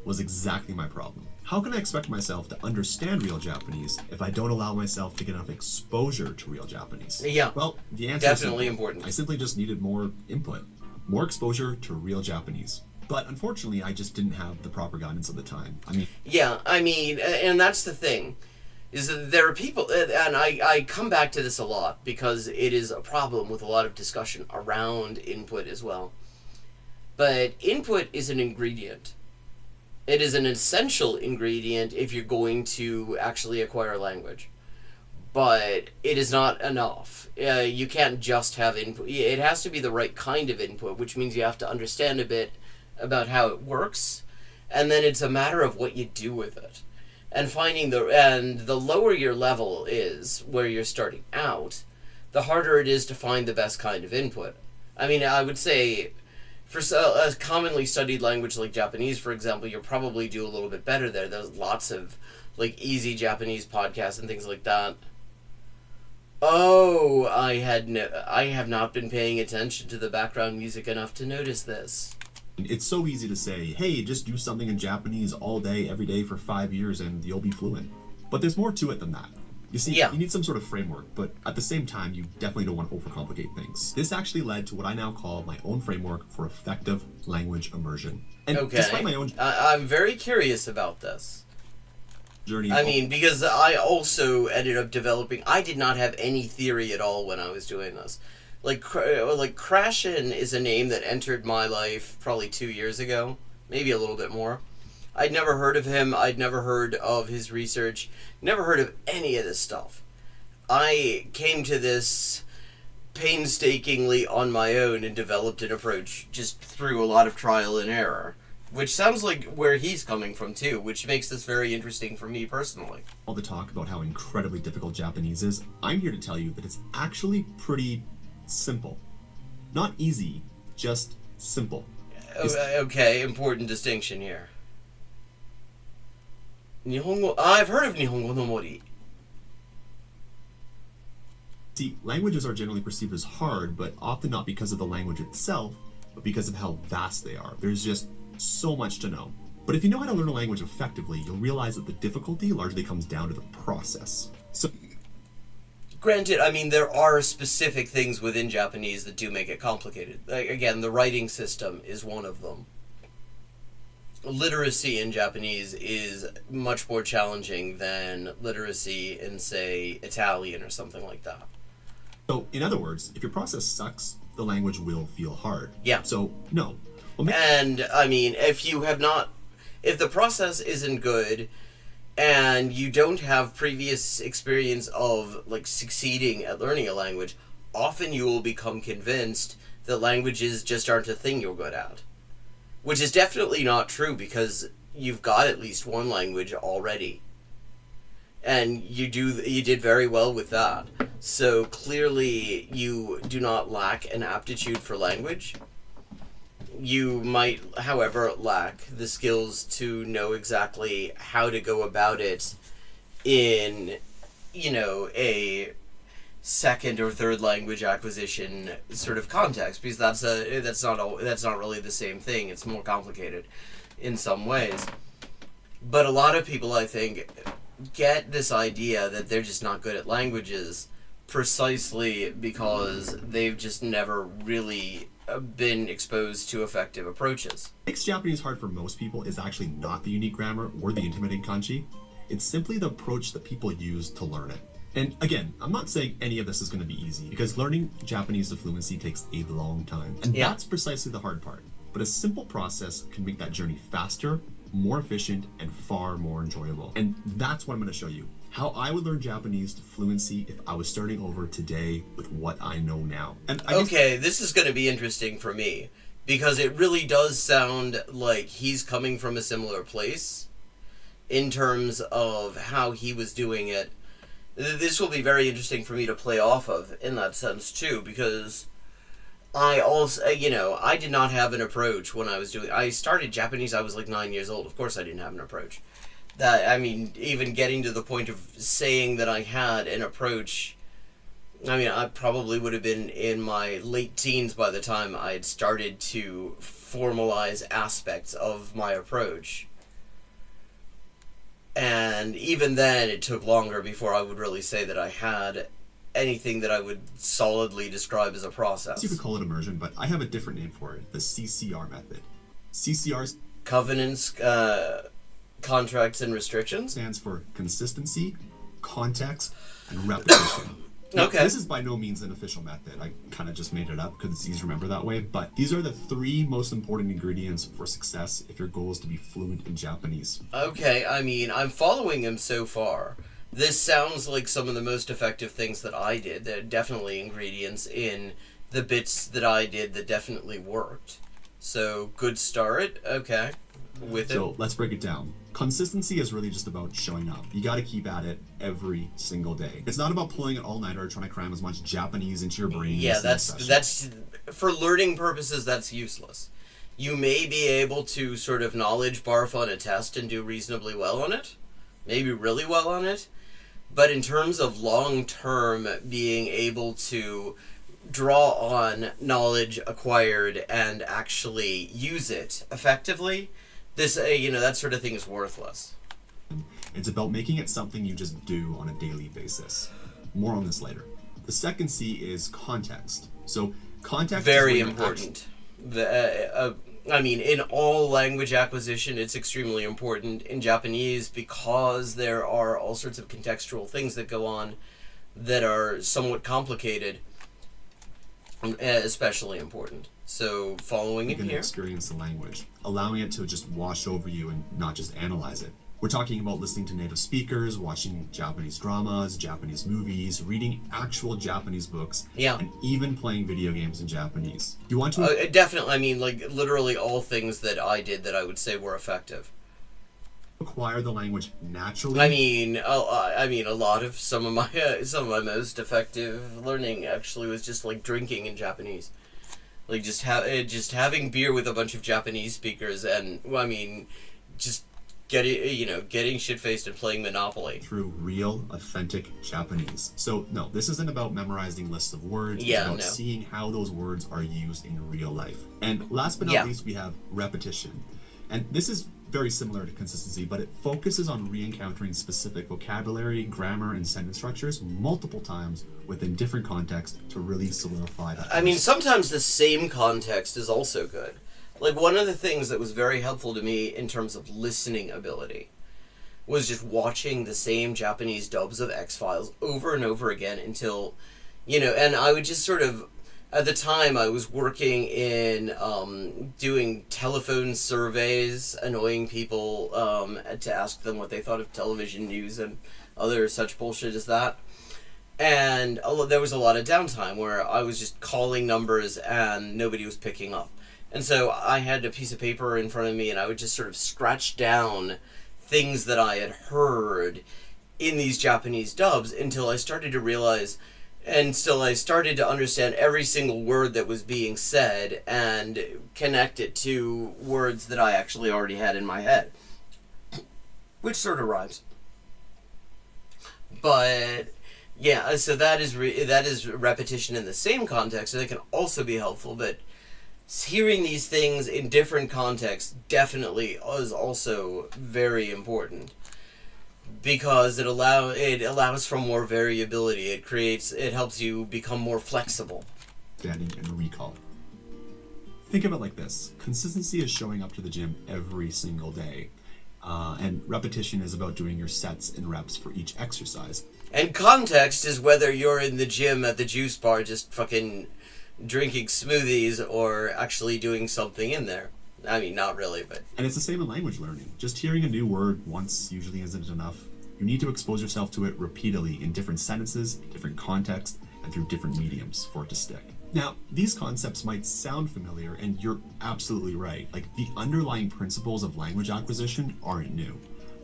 was exactly my problem. How can I expect myself to understand real Japanese if I don't allow myself to get enough exposure to real Japanese? Yeah. Well, the answer definitely is simple. important. I simply just needed more input, more exposure to real Japanese. But unfortunately, I just didn't have the proper guidance at the time. And that's the thing, is that there are people, and I come back to this a lot because it is a problem with a lot of discussion around input as well. But input is an ingredient. It is an essential ingredient if you're going to actually acquire language. But it is not enough. You can't just have input. It has to be the right kind of input, which means you have to understand a bit about how it works, and then it's a matter of what you do with it. And the lower your level is, where you're starting out, the harder it is to find the best kind of input. I mean, I would say, for a commonly studied language like Japanese, for example, you'll probably do a little bit better there. There's lots of like easy Japanese podcasts and things like that. Oh, I have not been paying attention to the background music enough to notice this. It's so easy to say, hey, just do something in Japanese all day, every day for 5 years and you'll be fluent. But there's more to it than that. You see, you need some sort of framework, but at the same time, you definitely don't want to overcomplicate things. This actually led to what I now call my own framework for effective language immersion. And despite my own I'm very curious about this. journey... because I also ended up developing... I did not have any theory at all when I was doing this. Like Krashen is a name that entered my life probably 2 years ago, maybe a little bit more. I'd never heard of him. I'd never heard of his research. Never heard of any of this stuff. I came to this painstakingly on my own and developed an approach just through a lot of trial and error, which sounds like where he's coming from too, which makes this very interesting for me personally. All the talk about how incredibly difficult Japanese is, I'm here to tell you that it's actually pretty simple. Not easy, just simple. Okay, important distinction here. Nihongo... I've heard of Nihongo no Mori. See, languages are generally perceived as hard, but often not because of the language itself, but because of how vast they are. There's just so much to know. But if you know how to learn a language effectively, you'll realize that the difficulty largely comes down to the process. So, granted, there are specific things within Japanese that do make it complicated. Like, again, the writing system is one of them. Literacy in Japanese is much more challenging than literacy in, say, Italian or something like that. So, in other words, if your process sucks, the language will feel hard. Yeah. So, no. And, if the process isn't good, and you don't have previous experience of, succeeding at learning a language, often you will become convinced that languages just aren't a thing you're good at. Which is definitely not true, because you've got at least one language already. And you did very well with that. So clearly you do not lack an aptitude for language. You might, however, lack the skills to know exactly how to go about it in, a second or third language acquisition sort of context, because that's not really the same thing. It's more complicated in some ways. But a lot of people, I think, get this idea that they're just not good at languages precisely because they've just never really been exposed to effective approaches. What makes Japanese hard for most people is actually not the unique grammar or the intimidating kanji. It's simply the approach that people use to learn it. And again, I'm not saying any of this is going to be easy, because learning Japanese to fluency takes a long time. And that's precisely the hard part. But a simple process can make that journey faster, more efficient, and far more enjoyable. And that's what I'm going to show you. How I would learn Japanese to fluency if I was starting over today with what I know now. And okay, this is going to be interesting for me, because it really does sound like he's coming from a similar place in terms of how he was doing it. This will be very interesting for me to play off of in that sense too, because I also, I did not have an approach when I started Japanese, I was like 9 years old. Of course I didn't have an approach. Even getting to the point of saying that I had an approach, I probably would have been in my late teens by the time I had started to formalize aspects of my approach. And even then, it took longer before I would really say that I had anything that I would solidly describe as a process. You could call it immersion, but I have a different name for it, the CCR method. CCR Covenants, Contracts, and Restrictions? Stands for consistency, context, and repetition. Now, this is by no means an official method. I kind of just made it up because it's easy to remember that way. But these are the 3 most important ingredients for success if your goal is to be fluent in Japanese. Okay, I'm following him so far. This sounds like some of the most effective things that I did. There are definitely ingredients in the bits that I did that definitely worked. So, good start. Okay. So, let's break it down. Consistency is really just about showing up. You got to keep at it every single day. It's not about pulling an all-nighter trying to cram as much Japanese into your brain. Yeah, that's for learning purposes, that's useless. You may be able to sort of knowledge barf on a test and do reasonably well on it, maybe really well on it, but in terms of long-term being able to draw on knowledge acquired and actually use it effectively, this, that sort of thing is worthless. It's about making it something you just do on a daily basis. More on this later. The second C is context. So context very important. In all language acquisition, it's extremely important. In Japanese, because there are all sorts of contextual things that go on that are somewhat complicated, especially important. So following it here, experience the language, allowing it to just wash over you and not just analyze it. We're talking about listening to native speakers, watching Japanese dramas, Japanese movies, reading actual Japanese books, and even playing video games in Japanese. You want to definitely. Literally all things that I did that I would say were effective. Acquire the language naturally. A lot of some of my most effective learning actually was just like drinking in Japanese. Like just having beer with a bunch of Japanese speakers, and just getting shit-faced and playing Monopoly through real, authentic Japanese. So no, this isn't about memorizing lists of words. It's about seeing how those words are used in real life. And last but not least, we have repetition. And this is very similar to consistency, but it focuses on re-encountering specific vocabulary, grammar, and sentence structures multiple times within different contexts to really solidify that. Sometimes the same context is also good. Like, one of the things that was very helpful to me in terms of listening ability was just watching the same Japanese dubs of X-Files over and over again until, and I would just sort of, at the time I was working in doing telephone surveys, annoying people to ask them what they thought of television news and other such bullshit as that. And there was a lot of downtime where I was just calling numbers and nobody was picking up. And so I had a piece of paper in front of me and I would just sort of scratch down things that I had heard in these Japanese dubs until I started to realize, until I started to understand every single word that was being said and connect it to words that I actually already had in my head. Which sort of rhymes. But yeah, so that is repetition in the same context, and it can also be helpful, but hearing these things in different contexts definitely is also very important. because it allows for more variability. It helps you become more flexible. Standing and recall. Think of it like this. Consistency is showing up to the gym every single day. And repetition is about doing your sets and reps for each exercise. And context is whether you're in the gym at the juice bar just fucking drinking smoothies or actually doing something in there. I mean, not really, but... And it's the same in language learning. Just hearing a new word once usually isn't enough. You need to expose yourself to it repeatedly in different sentences, different contexts, and through different mediums for it to stick. Now, these concepts might sound familiar, and you're absolutely right. Like, the underlying principles of language acquisition aren't new.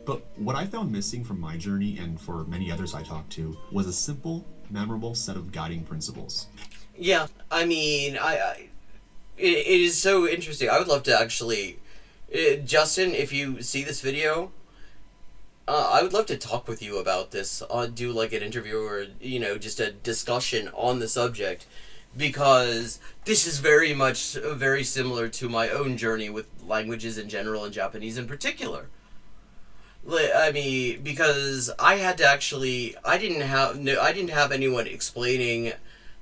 But what I found missing from my journey, and for many others I talked to, was a simple, memorable set of guiding principles. Yeah, I mean, it is so interesting. I would love to actually... Justin, if you see this video, I would love to talk with you about this. Do like an interview or, just a discussion on the subject. Because this is very much very similar to my own journey with languages in general and Japanese in particular. I mean, because I had to actually, I didn't have anyone explaining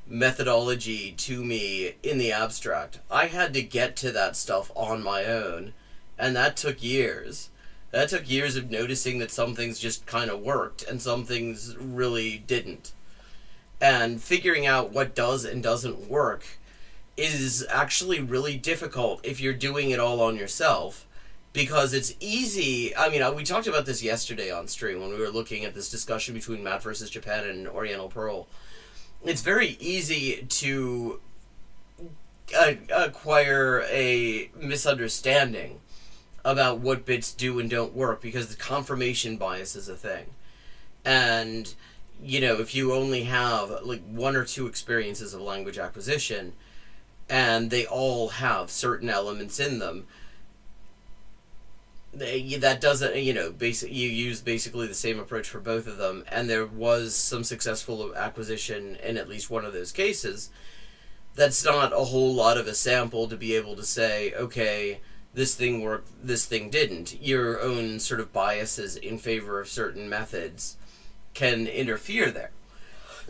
methodology to me in the abstract. I had to get to that stuff on my own, and that took years. That took years of noticing that some things just kind of worked and some things really didn't. And figuring out what does and doesn't work is actually really difficult if you're doing it all on yourself, because it's easy. I mean, we talked about this yesterday on stream when we were looking at this discussion between Matt versus Japan and Oriental Pearl. It's very easy to acquire a misunderstanding about what bits do and don't work because the confirmation bias is a thing. And if you only have like one or two experiences of language acquisition and they all have certain elements in them, that doesn't, you use basically the same approach for both of them, and there was some successful acquisition in at least one of those cases. That's not a whole lot of a sample to be able to say, okay, this thing worked, this thing didn't. Your own sort of biases in favor of certain methods can interfere there.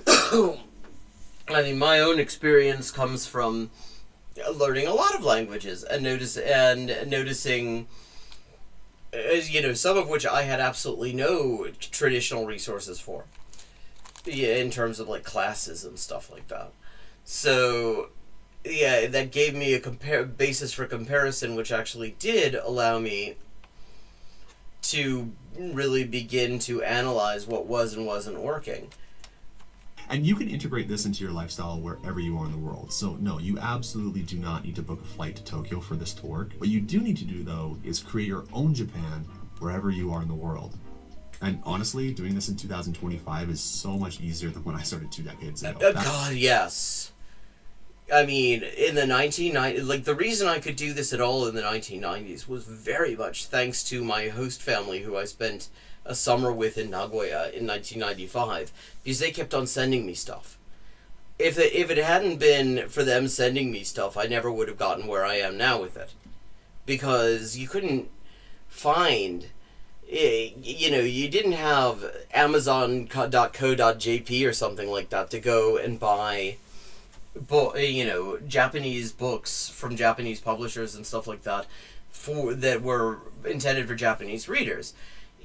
I mean, my own experience comes from learning a lot of languages and noticing, some of which I had absolutely no traditional resources for, in terms of like classes and stuff like that. So, yeah, that gave me a basis for comparison, which actually did allow me to really begin to analyze what was and wasn't working. And you can integrate this into your lifestyle wherever you are in the world. So no, you absolutely do not need to book a flight to Tokyo for this to work. What you do need to do, though, is create your own Japan wherever you are in the world. And honestly, doing this in 2025 is so much easier than when I started 2 decades ago. God, yes. I mean, in the 1990s, like, the reason I could do this at all in the 1990s was very much thanks to my host family, who I spent a summer with in Nagoya in 1995, because they kept on sending me stuff. If it hadn't been for them sending me stuff, I never would have gotten where I am now with it. Because you couldn't find, you didn't have Amazon.co.jp or something like that to go and buy Japanese books from Japanese publishers and stuff like that that were intended for Japanese readers.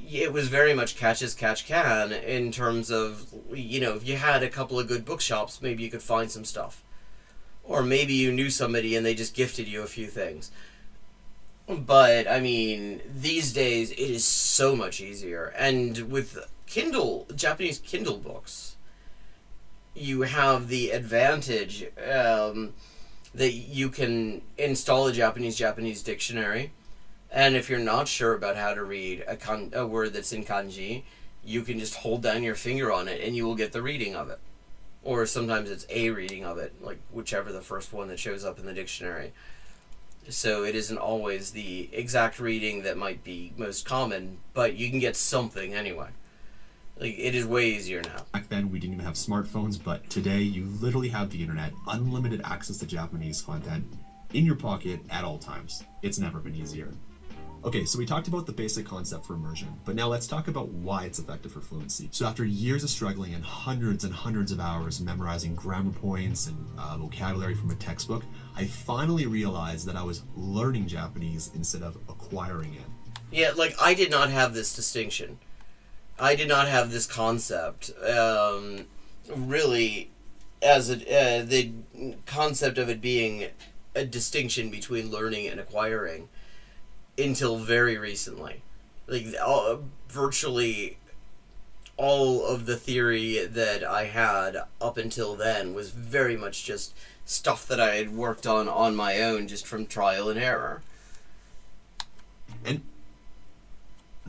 It was very much catch as catch can in terms of, if you had a couple of good bookshops, maybe you could find some stuff. Or maybe you knew somebody and they just gifted you a few things. But, I mean, these days it is so much easier. And with Japanese Kindle books, you have the advantage that you can install a Japanese dictionary, and if you're not sure about how to read a word that's in kanji, you can just hold down your finger on it and you will get the reading of it. Or sometimes it's a reading of it, like whichever the first one that shows up in the dictionary. So it isn't always the exact reading that might be most common, but you can get something anyway. Like, it is way easier now. Back then, we didn't even have smartphones, but today you literally have the internet, unlimited access to Japanese content in your pocket at all times. It's never been easier. Okay, so we talked about the basic concept for immersion, but now let's talk about why it's effective for fluency. So after years of struggling and hundreds of hours memorizing grammar points and vocabulary from a textbook, I finally realized that I was learning Japanese instead of acquiring it. Yeah, like, I did not have this distinction. I did not have this concept, really, as the concept of it being a distinction between learning and acquiring until very recently. Like, virtually all of the theory that I had up until then was very much just stuff that I had worked on my own, just from trial and error. And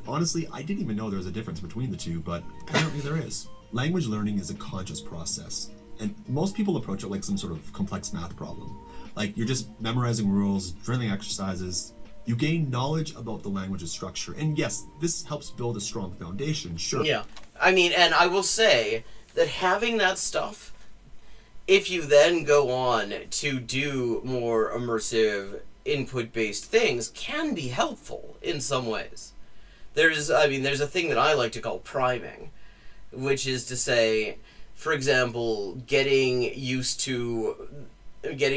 honestly, I didn't even know there was a difference between the two, but apparently there is. Language learning is a conscious process, and most people approach it like some sort of complex math problem. Like, you're just memorizing rules, drilling exercises. You gain knowledge about the language's structure, and yes, this helps build a strong foundation, sure. Yeah. I mean, and I will say that having that stuff, if you then go on to do more immersive, input-based things, can be helpful in some ways. There's a thing that I like to call priming, which is to say, for example, getting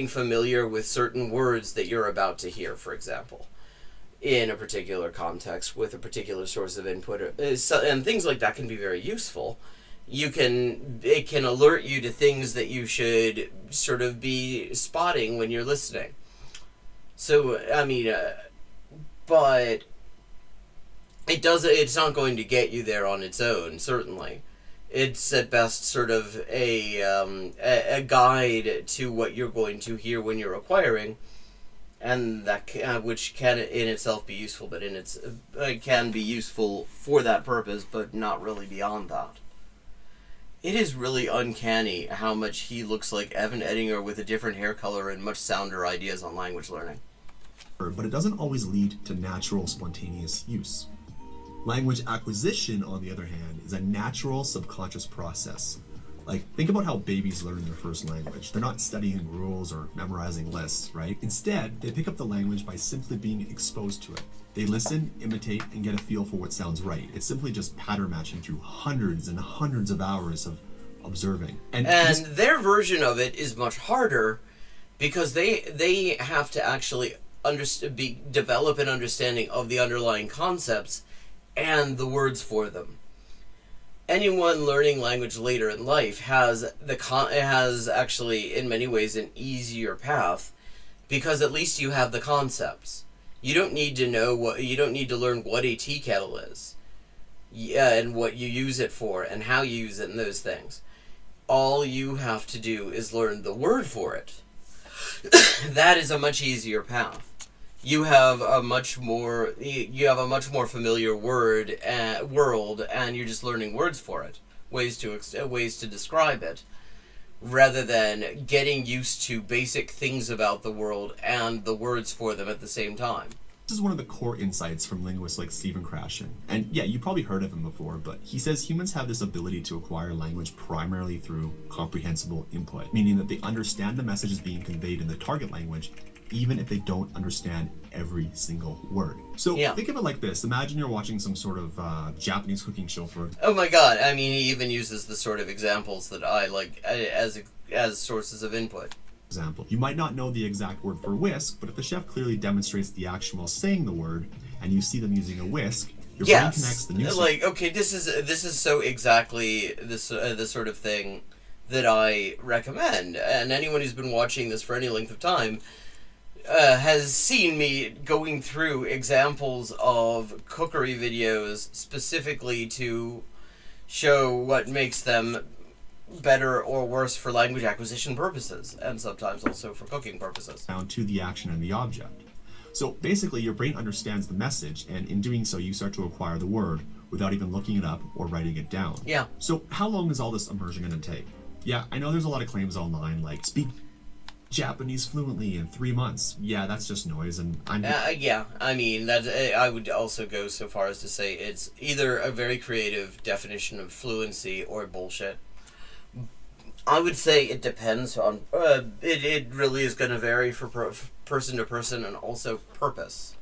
familiar with certain words that you're about to hear, for example, in a particular context with a particular source of input, and things like that can be very useful. It can alert you to things that you should sort of be spotting when you're listening. So, I mean, but it's not going to get you there on its own, certainly. It's at best sort of a guide to what you're going to hear when you're acquiring, and that which can in itself be useful, but it can be useful for that purpose, but not really beyond that. It is really uncanny how much he looks like Evan Ettinger with a different hair color and much sounder ideas on language learning. But it doesn't always lead to natural, spontaneous use. Language acquisition, on the other hand, is a natural subconscious process. Like, think about how babies learn their first language. They're not studying rules or memorizing lists, right? Instead, they pick up the language by simply being exposed to it. They listen, imitate, and get a feel for what sounds right. It's simply just pattern matching through hundreds and hundreds of hours of observing. And their version of it is much harder because they have to actually develop an understanding of the underlying concepts and the words for them. Anyone learning language later in life has actually in many ways an easier path because at least you have the concepts. You don't need to learn what a tea kettle is, and what you use it for and how you use it and those things. All you have to do is learn the word for it. That is a much easier path. You have a much more familiar world, and you're just learning words for it, ways to describe it, rather than getting used to basic things about the world and the words for them at the same time. This is one of the core insights from linguists like Stephen Krashen. And yeah, you probably heard of him before, but he says humans have this ability to acquire language primarily through comprehensible input, meaning that they understand the messages being conveyed in the target language, even if they don't understand every single word. So think of it like this. Imagine you're watching some sort of Japanese cooking show for... Oh my god, I mean, he even uses the sort of examples that I like as sources of input. Example. You might not know the exact word for whisk, but if the chef clearly demonstrates the action while saying the word, and you see them using a whisk, your brain connects the new... Like, okay, this is so exactly the sort of thing that I recommend, and anyone who's been watching this for any length of time has seen me going through examples of cookery videos specifically to show what makes them better or worse for language acquisition purposes, and sometimes also for cooking purposes. Down to the action and the object. So basically your brain understands the message, and in doing so you start to acquire the word without even looking it up or writing it down. Yeah. So how long is all this immersion going to take? Yeah, I know there's a lot of claims online like speak Japanese fluently in 3 months. Yeah, that's just noise, and yeah, I mean, I would also go so far as to say it's either a very creative definition of fluency or bullshit. I would say it depends on... it really is going to vary for person to person and also purpose.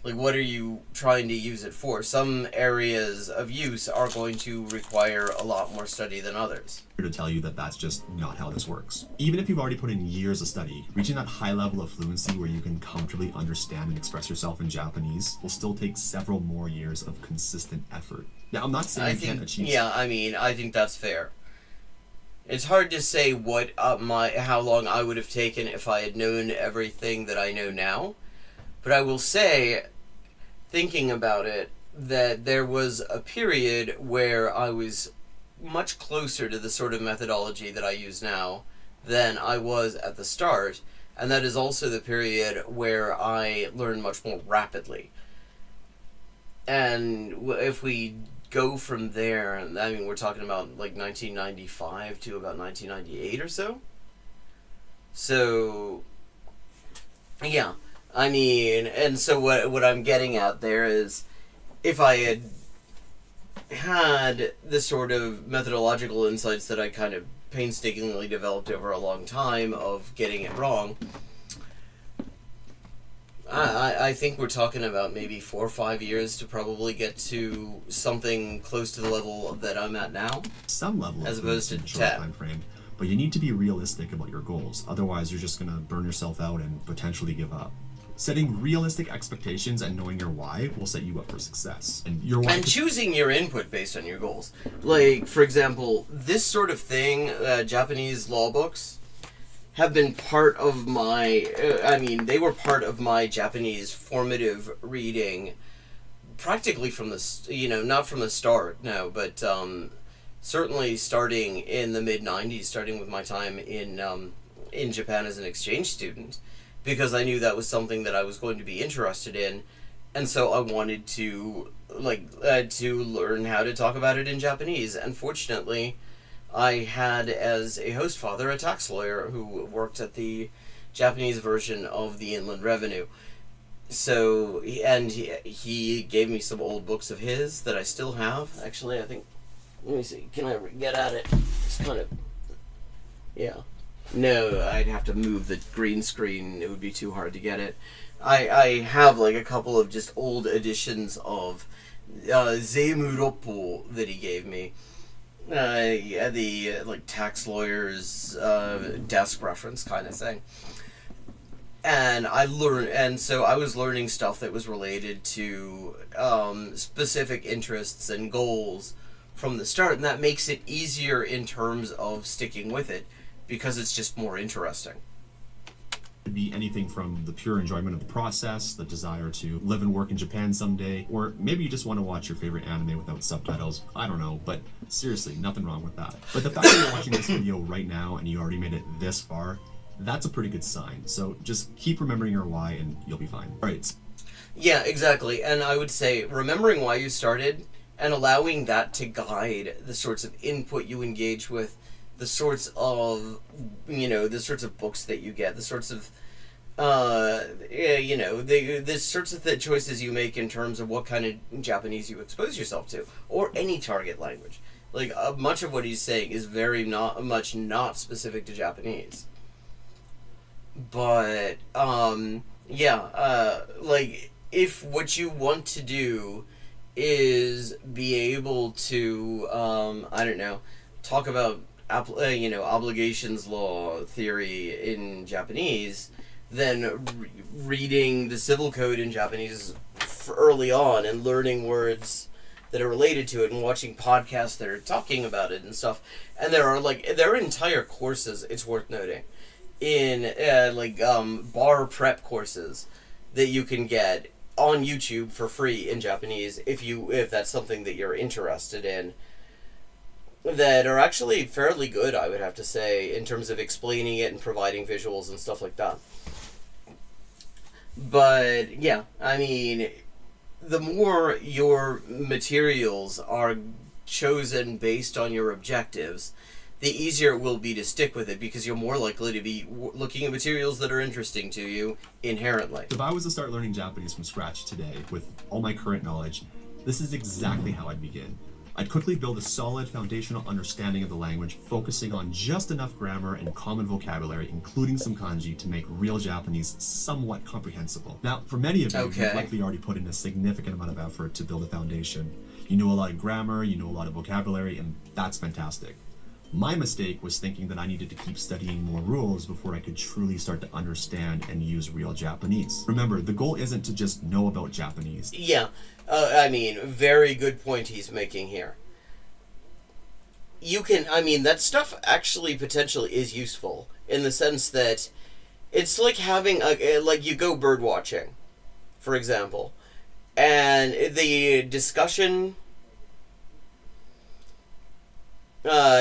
Like, what are you trying to use it for? Some areas of use are going to require a lot more study than others. To tell you that that's just not how this works. Even if you've already put in years of study, reaching that high level of fluency where you can comfortably understand and express yourself in Japanese will still take several more years of consistent effort. Now, I'm not saying you can't achieve. Yeah, I mean, I think that's fair. It's hard to say what how long I would have taken if I had known everything that I know now. But I will say, thinking about it, that there was a period where I was much closer to the sort of methodology that I use now than I was at the start, and that is also the period where I learned much more rapidly. And if we go from there, I mean, we're talking about like 1995 to about 1998 or so. So, yeah. I mean, and so what I'm getting at there is, if I had the sort of methodological insights that I kind of painstakingly developed over a long time of getting it wrong, I think we're talking about maybe 4 or 5 years to probably get to something close to the level that I'm at now. Some level as of opposed to short time frame, but you need to be realistic about your goals. Otherwise, you're just going to burn yourself out and potentially give up. Setting realistic expectations and knowing your why will set you up for success. And your why choosing your input based on your goals. Like, for example, this sort of thing, Japanese law books, have been part of my, they were part of my Japanese formative reading practically from the, not from the start, no, but certainly starting in the mid-90s, starting with my time in Japan as an exchange student, because I knew that was something that I was going to be interested in, and so I wanted to, to learn how to talk about it in Japanese, and fortunately, I had as a host father a tax lawyer who worked at the Japanese version of the Inland Revenue. So, and he gave me some old books of his that I still have. Actually, I think, let me see, can I get at it? It's kind of, yeah. No, I'd have to move the green screen. It would be too hard to get it. I have like a couple of just old editions of Zeimu Roppo that he gave me. The like tax lawyer's desk reference kind of thing. And so I was learning stuff that was related to specific interests and goals from the start, and that makes it easier in terms of sticking with it, because it's just more interesting. It could be anything from the pure enjoyment of the process, the desire to live and work in Japan someday, or maybe you just want to watch your favorite anime without subtitles. I don't know, but seriously, nothing wrong with that. But the fact that you're watching this video right now and you already made it this far, that's a pretty good sign. So just keep remembering your why and you'll be fine. All right. Yeah, exactly. And I would say remembering why you started and allowing that to guide the sorts of input you engage with, the sorts of, the sorts of books that you get, the sorts of, the sorts of the choices you make in terms of what kind of Japanese you expose yourself to, or any target language. Like, much of what he's saying is very not specific to Japanese. But, if what you want to do is be able to, talk about obligations law theory in Japanese, then reading the civil code in Japanese early on and learning words that are related to it and watching podcasts that are talking about it and stuff. And there are entire courses, it's worth noting, in bar prep courses that you can get on YouTube for free in Japanese if that's something that you're interested in, that are actually fairly good, I would have to say, in terms of explaining it and providing visuals and stuff like that. But, yeah, I mean, the more your materials are chosen based on your objectives, the easier it will be to stick with it, because you're more likely to be looking at materials that are interesting to you inherently. If I was to start learning Japanese from scratch today with all my current knowledge, this is exactly how I'd begin. I'd quickly build a solid foundational understanding of the language, focusing on just enough grammar and common vocabulary, including some kanji, to make real Japanese somewhat comprehensible. Now, for many of you, you've likely already put in a significant amount of effort to build a foundation. You know a lot of grammar, you know a lot of vocabulary, and that's fantastic. My mistake was thinking that I needed to keep studying more rules before I could truly start to understand and use real Japanese. Remember, the goal isn't to just know about Japanese. Yeah, I mean, very good point he's making here. You can, I mean, that stuff actually potentially is useful in the sense that it's like having, like you go bird watching, for example, and the discussion...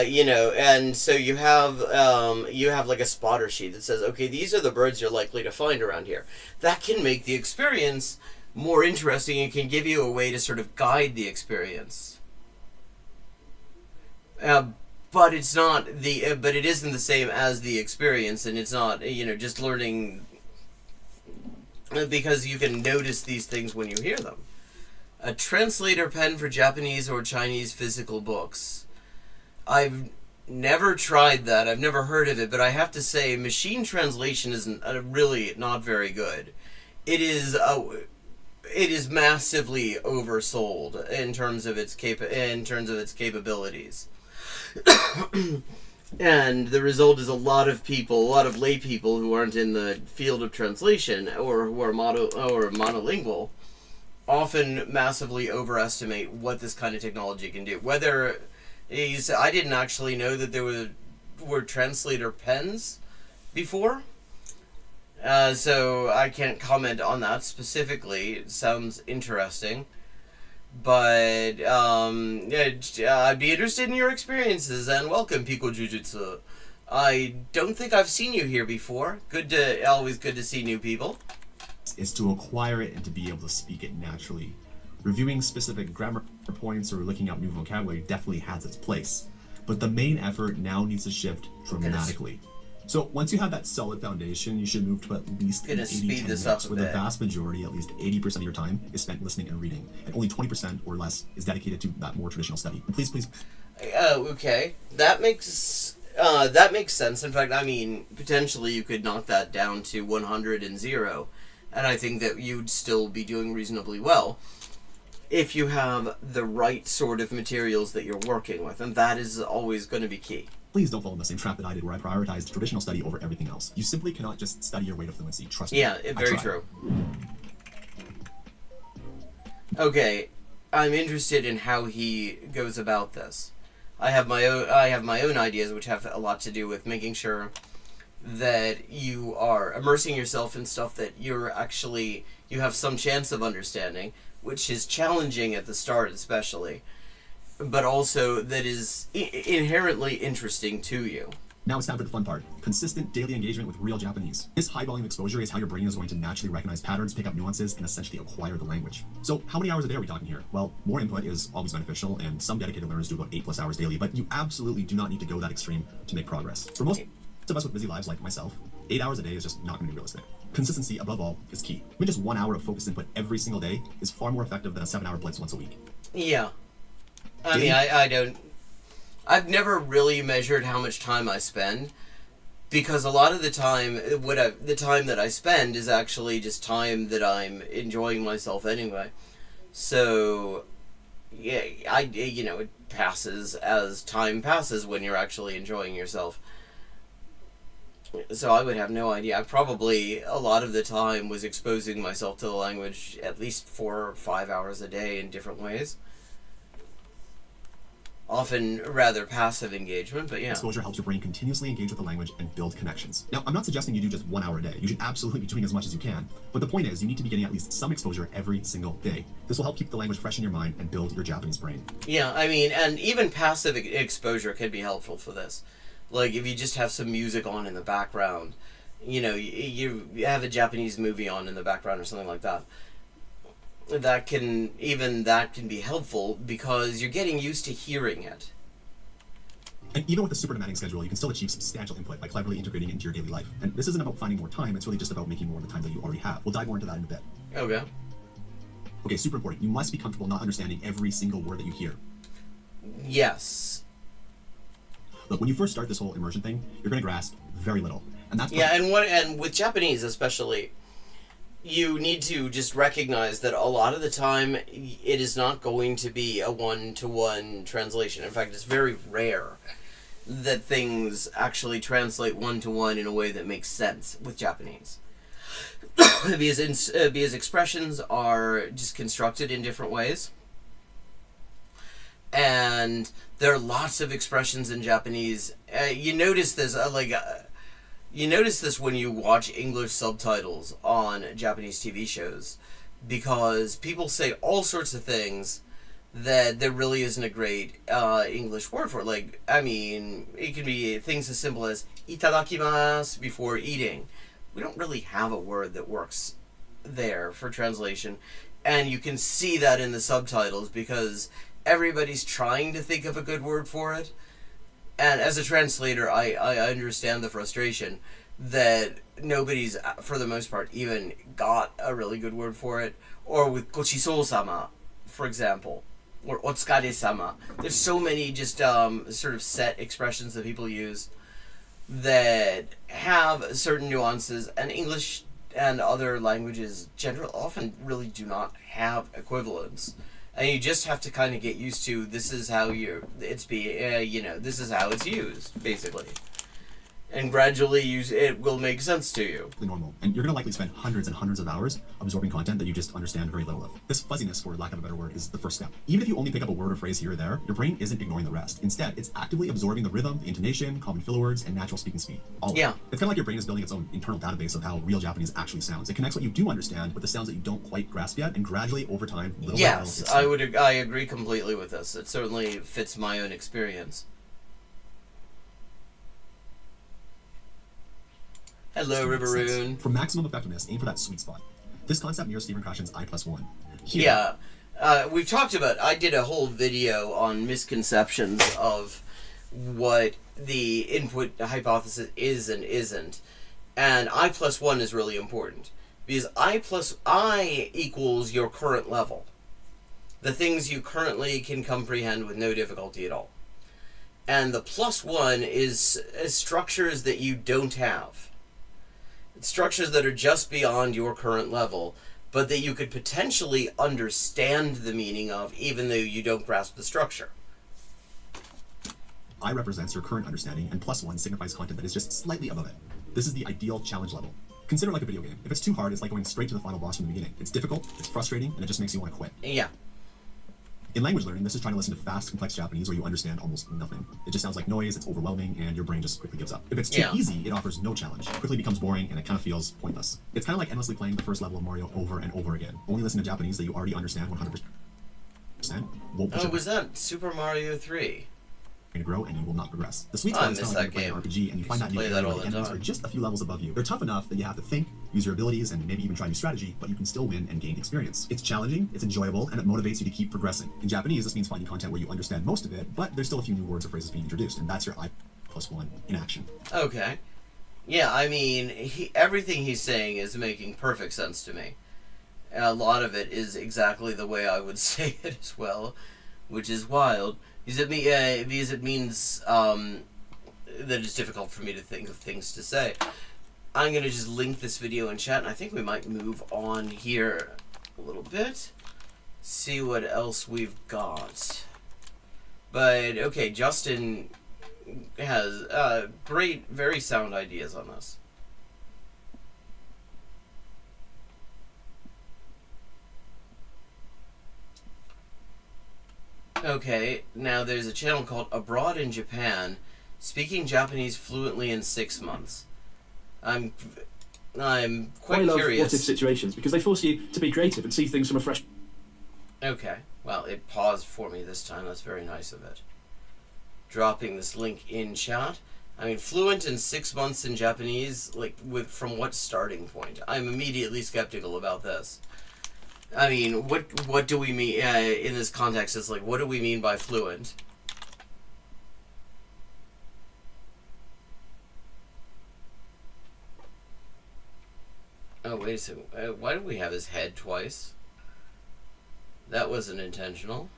you know, and so you have like a spotter sheet that says, okay, these are the birds you're likely to find around here. That can make the experience more interesting and can give you a way to sort of guide the experience. But it's not but it isn't the same as the experience, and it's not, you know, just learning, because you can notice these things when you hear them. A translator pen for Japanese or Chinese physical books. I've never tried that. I've never heard of it, but I have to say, machine translation is really not very good. It is massively oversold in terms of its capabilities, and the result is a lot of lay people who aren't in the field of translation or who are monolingual, often massively overestimate what this kind of technology can do. I didn't actually know that there were translator pens before, so I can't comment on that specifically. It sounds interesting, but I'd be interested in your experiences, and welcome, Pico Jujutsu. I don't think I've seen you here before. Always good to see new people. Is to acquire it and to be able to speak it naturally. Reviewing specific grammar points or looking up new vocabulary definitely has its place, but the main effort now needs to shift dramatically. So once you have that solid foundation, you should move to at least 80-10 mix, where the vast majority, at least 80% of your time, is spent listening and reading, and only 20% or less is dedicated to that more traditional study. And please. Okay, that makes sense. In fact, I mean, potentially you could knock that down to 100 and 0, and I think that you'd still be doing reasonably well if you have the right sort of materials that you're working with, and that is always going to be key. Please don't fall in the same trap that I did, where I prioritized traditional study over everything else. You simply cannot just study your way to fluency. Trust me. Yeah, very true. Okay, I'm interested in how he goes about this. I have my own ideas, which have a lot to do with making sure that you are immersing yourself in stuff that you have some chance of understanding, which is challenging at the start especially, but also that is inherently interesting to you. Now it's time for the fun part. Consistent daily engagement with real Japanese. This high volume exposure is how your brain is going to naturally recognize patterns, pick up nuances, and essentially acquire the language. So how many hours a day are we talking here? Well, more input is always beneficial, and some dedicated learners do about 8+ hours daily, but you absolutely do not need to go that extreme to make progress. For most of us with busy lives like myself, 8 hours a day is just not going to be realistic. Consistency, above all, is key. Even just 1 hour of focused input every single day is far more effective than a 7-hour blitz once a week. Yeah. I mean, I've never really measured how much time I spend, because a lot of the time, the time that I spend is actually just time that I'm enjoying myself anyway. So, yeah, it passes as time passes when you're actually enjoying yourself. So I would have no idea. I probably, a lot of the time, was exposing myself to the language at least 4 or 5 hours a day in different ways. Often rather passive engagement, but yeah. Exposure helps your brain continuously engage with the language and build connections. Now, I'm not suggesting you do just 1 hour a day. You should absolutely be doing as much as you can. But the point is, you need to be getting at least some exposure every single day. This will help keep the language fresh in your mind and build your Japanese brain. Yeah, I mean, and even passive exposure can be helpful for this. Like, if you just have some music on in the background, you have a Japanese movie on in the background or something like that. That can be helpful because you're getting used to hearing it. And even with a super demanding schedule, you can still achieve substantial input by cleverly integrating it into your daily life. And this isn't about finding more time, it's really just about making more of the time that you already have. We'll dive more into that in a bit. Okay. Okay, super important. You must be comfortable not understanding every single word that you hear. Yes. Look, when you first start this whole immersion thing, you're going to grasp very little. And that's and with Japanese especially, you need to just recognize that a lot of the time it is not going to be a one-to-one translation. In fact, it's very rare that things actually translate one-to-one in a way that makes sense with Japanese. because expressions are just constructed in different ways. And there are lots of expressions in Japanese. You notice this, you notice this when you watch English subtitles on Japanese TV shows, because people say all sorts of things that there really isn't a great English word for. Like, I mean, it can be things as simple as itadakimasu before eating. We don't really have a word that works there for translation, and you can see that in the subtitles because everybody's trying to think of a good word for it. And as a translator, I understand the frustration that nobody's, for the most part, even got a really good word for it. Or with gochiso-sama, for example, or otsukare-sama. There's so many just sort of set expressions that people use that have certain nuances, and English and other languages often really do not have equivalents. And you just have to kind of get used to this is how this is how it's used, basically. And gradually it will make sense to you. Normal, and you're going to likely spend hundreds and hundreds of hours absorbing content that you just understand very little of. This fuzziness, for lack of a better word, is the first step. Even if you only pick up a word or phrase here or there, your brain isn't ignoring the rest. Instead, it's actively absorbing the rhythm, the intonation, common filler words, and natural speaking speed. All of it. It's kind of like your brain is building its own internal database of how real Japanese actually sounds. It connects what you do understand with the sounds that you don't quite grasp yet, and gradually, over time, little by little, I agree completely with this. It certainly fits my own experience. Hello, Riveroon. For maximum effectiveness, aim for that sweet spot. This concept mirrors Stephen Krashen's I+1. We've talked about, I did a whole video on misconceptions of what the input hypothesis is and isn't. And I+1 is really important. Because I equals your current level. The things you currently can comprehend with no difficulty at all. And the +1 is structures that you don't have. Structures that are just beyond your current level, but that you could potentially understand the meaning of, even though you don't grasp the structure. I represents your current understanding, and +1 signifies content that is just slightly above it. This is the ideal challenge level. Consider it like a video game. If it's too hard, it's like going straight to the final boss from the beginning. It's difficult, it's frustrating, and it just makes you want to quit. Yeah. In language learning, this is trying to listen to fast, complex Japanese where you understand almost nothing. It just sounds like noise, it's overwhelming, and your brain just quickly gives up. If it's too easy, it offers no challenge. It quickly becomes boring, and it kind of feels pointless. It's kind of like endlessly playing the first level of Mario over and over again. Only listen to Japanese that you already understand 100%. Was that Super Mario 3? To grow, and you will not progress. The sweet spot is kind of like playing an RPG, and you find that new area where the enemies are just a few levels above you. They're tough enough that you have to think, use your abilities, and maybe even try new strategy, but you can still win and gain experience. It's challenging, it's enjoyable, and it motivates you to keep progressing. In Japanese, this means finding content where you understand most of it, but there's still a few new words or phrases being introduced, and that's your I+1 in action. Okay. Yeah, I mean, everything he's saying is making perfect sense to me. A lot of it is exactly the way I would say it as well, which is wild. Because it means that it's difficult for me to think of things to say. I'm going to just link this video in chat, and I think we might move on here a little bit. See what else we've got. But, okay, Justin has great, very sound ideas on this. Okay, now there's a channel called Abroad in Japan, speaking Japanese fluently in 6 months. I'm quite curious. What if situations, because they force you to be creative and see things from a fresh. Okay, well, it paused for me this time. That's very nice of it. Dropping this link in chat. I mean, fluent in 6 months in Japanese, like, from what starting point? I'm immediately skeptical about this. I mean, what do we mean in this context? It's like, what do we mean by fluent? Oh, wait a second. Why do we have his head twice? That wasn't intentional.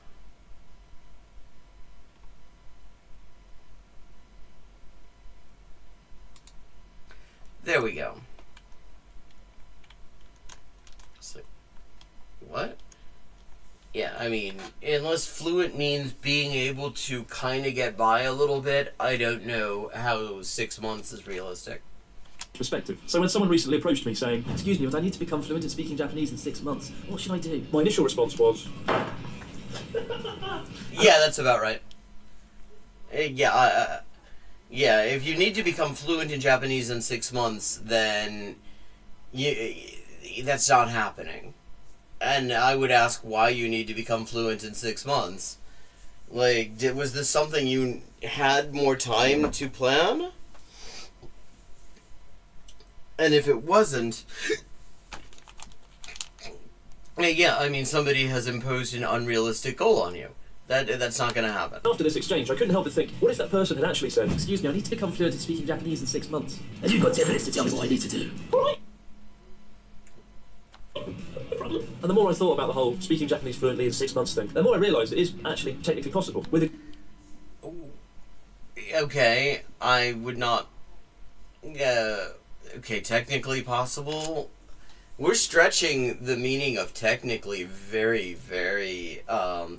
what? Yeah, I mean, unless fluent means being able to kind of get by a little bit, I don't know how 6 months is realistic. Perspective. So when someone recently approached me saying, "Excuse me, but I need to become fluent in speaking Japanese in 6 months. What should I do?" My initial response was, Yeah, that's about right. Yeah, if you need to become fluent in Japanese in 6 months, then that's not happening. And I would ask why you need to become fluent in 6 months. Like, was this something you had more time to plan? And if it wasn't, yeah, I mean, somebody has imposed an unrealistic goal on you. That's not going to happen. after this exchange, I couldn't help but think, what if that person had actually said, "Excuse me, I need to become fluent in speaking Japanese in 6 months. And you've got 10 minutes to tell me what I need to do." And the more I thought about the whole speaking Japanese fluently in 6 months thing, the more I realised it is actually technically possible. With a Okay, I would not... okay, technically possible? We're stretching the meaning of technically very, very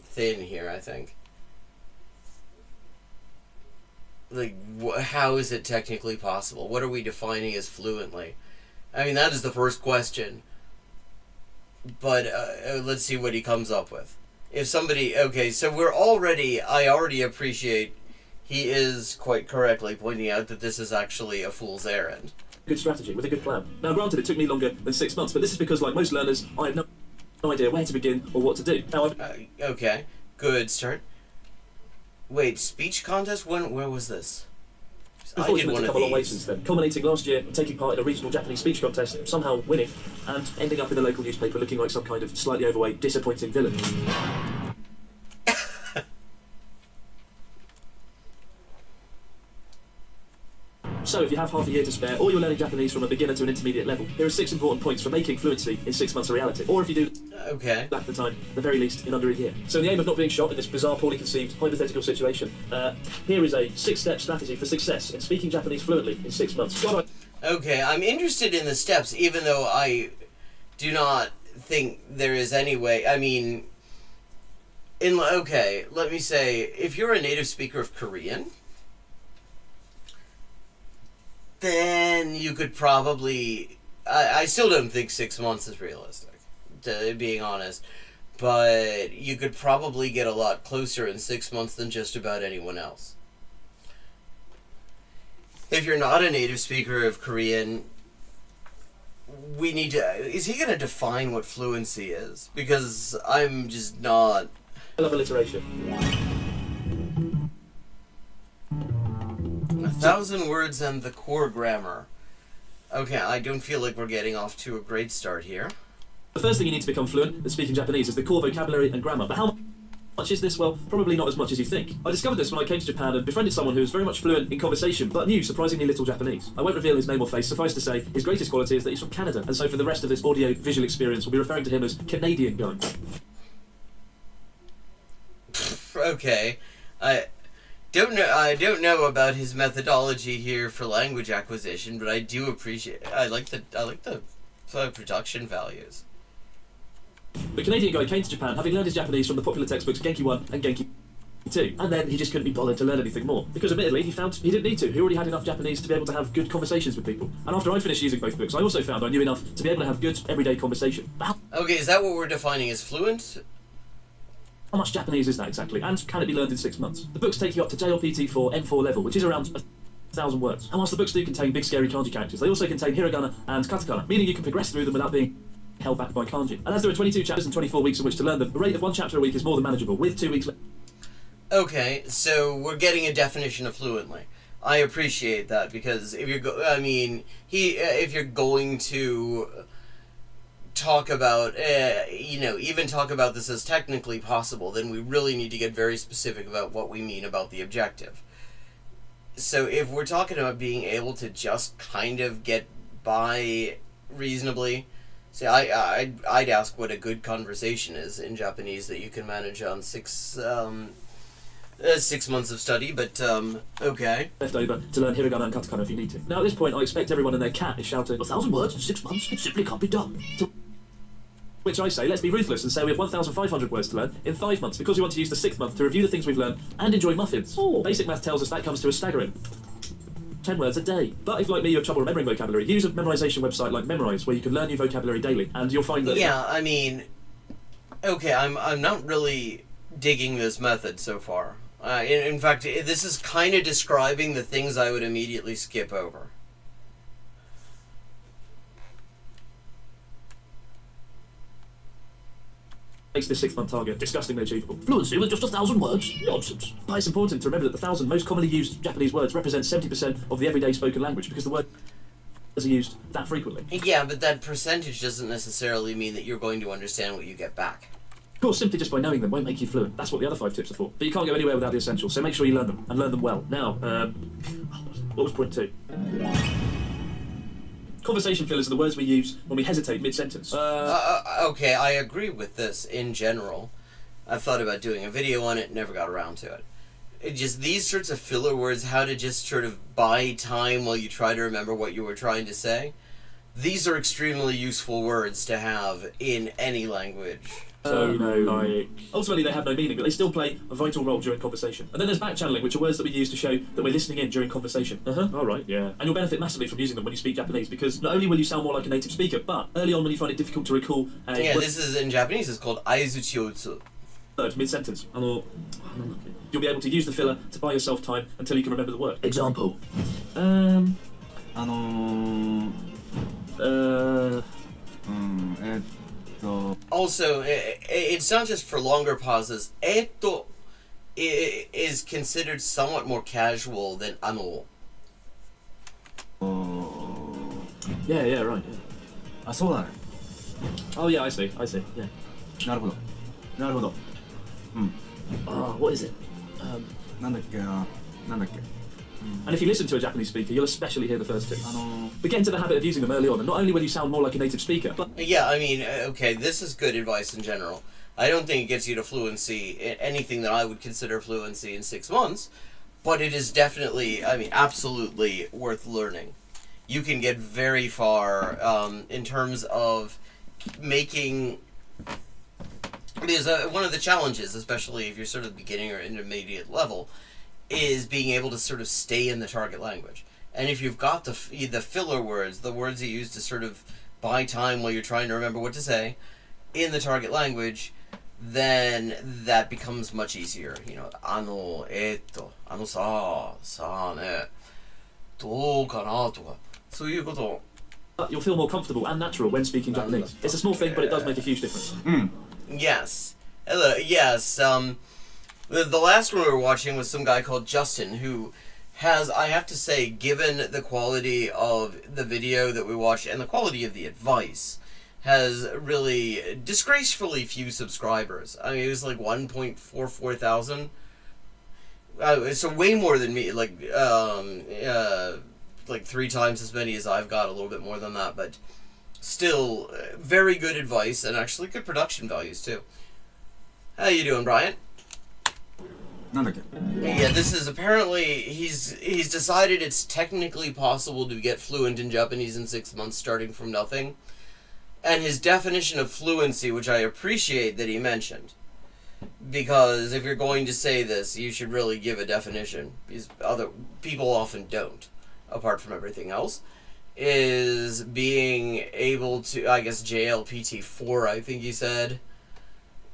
thin here, I think. Like, how is it technically possible? What are we defining as fluently? I mean, that is the first question. But let's see what he comes up with. If somebody... Okay, so I already appreciate he is quite correctly pointing out that this is actually a fool's errand. good strategy, with a good plan. Now granted, it took me longer than 6 months, but this is because, like most learners, I have no idea where to begin or what to do. Now okay, good start. Wait, speech contest? Where was this? I'm fortunate to come a long way since then, culminating last year taking part in a regional Japanese speech contest, somehow winning, and ending up in the local newspaper looking like some kind of slightly overweight, disappointing villain. So, if you have half a year to spare, or you're learning Japanese from a beginner to an intermediate level, here are 6 important points for making fluency in 6 months a reality. Or if you do lack the time, at the very least, in under a year. So in the aim of not being shot in this bizarre, poorly conceived, hypothetical situation, here is a 6-step strategy for success in speaking Japanese fluently in 6 months. Okay, I'm interested in the steps, even though I do not think there is any way. I mean, okay, let me say, if you're a native speaker of Korean, then you could probably... I still don't think 6 months is realistic, to being honest. But you could probably get a lot closer in 6 months than just about anyone else. If you're not a native speaker of Korean, we need to... Is he going to define what fluency is? Because I'm just not... I love alliteration. 1,000 words and the core grammar. Okay, I don't feel like we're getting off to a great start here. The first thing you need to become fluent in speaking Japanese is the core vocabulary and grammar. But how much is this? Well, probably not as much as you think. I discovered this when I came to Japan and befriended someone who was very much fluent in conversation, but knew surprisingly little Japanese. I won't reveal his name or face, suffice to say, his greatest quality is that he's from Canada, and so for the rest of this audio-visual experience, we'll be referring to him as Canadian guy. Okay, I don't know about his methodology here for language acquisition, but I do appreciate. I like the production values. The Canadian guy came to Japan having learned his Japanese from the popular textbooks Genki 1 and Genki 2, and then he just couldn't be bothered to learn anything more, because admittedly he found he didn't need to. He already had enough Japanese to be able to have good conversations with people. And after I finished using both books, I also found I knew enough to be able to have good everyday conversation. Okay, is that what we're defining as fluent? How much Japanese is that exactly, and can it be learned in 6 months? The books take you up to JLPT 4 M4 level, which is around 1,000 words. And whilst the books do contain big scary kanji characters, they also contain hiragana and katakana, meaning you can progress through them without being held back by kanji. And as there are 22 chapters and 24 weeks in which to learn them, the rate of 1 chapter a week is more than manageable, with 2 weeks left. Okay, so we're getting a definition of fluently. I appreciate that, because if you're if you're going to talk about, even talk about this as technically possible, then we really need to get very specific about what we mean about the objective. So if we're talking about being able to just kind of get by reasonably, see, I'd ask what a good conversation is in Japanese that you can manage on 6 months of study, but okay. Left over to learn hiragana and katakana if you need to. Now at this point, I expect everyone and their cat is shouting, 1,000 words in 6 months? It simply can't be done. Which I say, let's be ruthless and say we have 1,500 words to learn in 5 months because we want to use the 6th month to review the things we've learned and enjoy muffins. Basic math tells us that comes to a staggering 10 words a day. But if, like me, you have trouble remembering vocabulary, use a memorization website like Memrise, where you can learn new vocabulary daily, and you'll find that... Yeah, I mean... Okay, I'm not really digging this method so far. In fact, this is kind of describing the things I would immediately skip over. Makes this 6-month target disgustingly achievable. Fluency with just 1,000 words? Nonsense. But it's important to remember that the 1,000 most commonly used Japanese words represent 70% of the everyday spoken language because the words are used that frequently. Yeah, but that percentage doesn't necessarily mean that you're going to understand what you get back. Of course, simply just by knowing them won't make you fluent. That's what the other 5 tips are for. But you can't go anywhere without the essentials, so make sure you learn them, and learn them well. Now, what was point 2? Conversation fillers are the words we use when we hesitate mid-sentence. Okay, I agree with this in general. I've thought about doing a video on it, never got around to it. Just these sorts of filler words, how to just sort of buy time while you try to remember what you were trying to say. These are extremely useful words to have in any language. So, like... Ultimately, they have no meaning, but they still play a vital role during conversation. And then there's back-channeling, which are words that we use to show that we're listening in during conversation. All right, yeah. And you'll benefit massively from using them when you speak Japanese, because not only will you sound more like a native speaker, but early on when you find it difficult to recall a... Yeah, this is, in Japanese, it's called aizuchiotsu. Mid-sentence. You'll be able to use the filler to buy yourself time until you can remember the word. Example. Also, it's not just for longer pauses. Etto is considered somewhat more casual than ano. Yeah, right. Yeah. あ、そうだね。 Oh yeah, I see. Yeah. なるほど。なるほど。うん。What is it? なんだっけな。なんだっけ。 And if you listen to a Japanese speaker, you'll especially hear the first two. But get into the habit of using them early on, and not only will you sound more like a native speaker, but... Yeah, I mean, okay, this is good advice in general. I don't think it gets you to fluency, anything that I would consider fluency in 6 months, but it is definitely, I mean, absolutely worth learning. You can get very far in terms of making... Because one of the challenges, especially if you're sort of beginning or intermediate level, is being able to sort of stay in the target language. And if you've got the filler words, the words you use to sort of buy time while you're trying to remember what to say in the target language, then that becomes much easier. You know, ano, etto, ano sa ne, do kana toka. So you go. You'll feel more comfortable and natural when speaking Japanese. It's a small thing, but it does make a huge difference. Yes. Hello. Yes. The last one we were watching was some guy called Justin, who has, I have to say, given the quality of the video that we watched and the quality of the advice, has really disgracefully few subscribers. I mean, it was like 1.44 thousand. So way more than me, like 3 times as many as I've got, a little bit more than that, but still very good advice and actually good production values too. How you doing, Brian? Yeah, this is apparently, he's decided it's technically possible to get fluent in Japanese in 6 months starting from nothing. And his definition of fluency, which I appreciate that he mentioned, because if you're going to say this, you should really give a definition, because other people often don't, apart from everything else, is being able to, I guess JLPT 4, I think he said,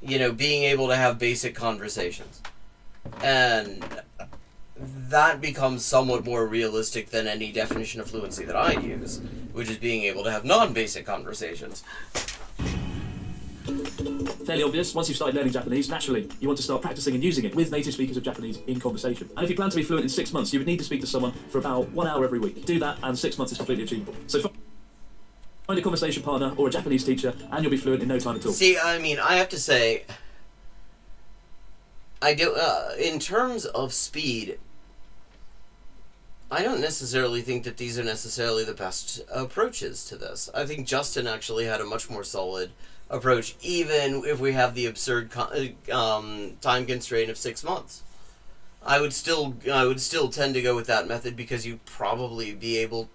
you know, being able to have basic conversations. And that becomes somewhat more realistic than any definition of fluency that I use, which is being able to have non-basic conversations. Fairly obvious, once you've started learning Japanese, naturally, you want to start practicing and using it with native speakers of Japanese in conversation. And if you plan to be fluent in 6 months, you would need to speak to someone for about 1 hour every week. Do that, and 6 months is completely achievable. So find a conversation partner or a Japanese teacher, and you'll be fluent in no time at all. See, I mean, I have to say, I do, in terms of speed, I don't necessarily think that these are necessarily the best approaches to this. I think Justin actually had a much more solid approach, even if we have the absurd time constraint of 6 months. I would still tend to go with that method, because you'd probably be able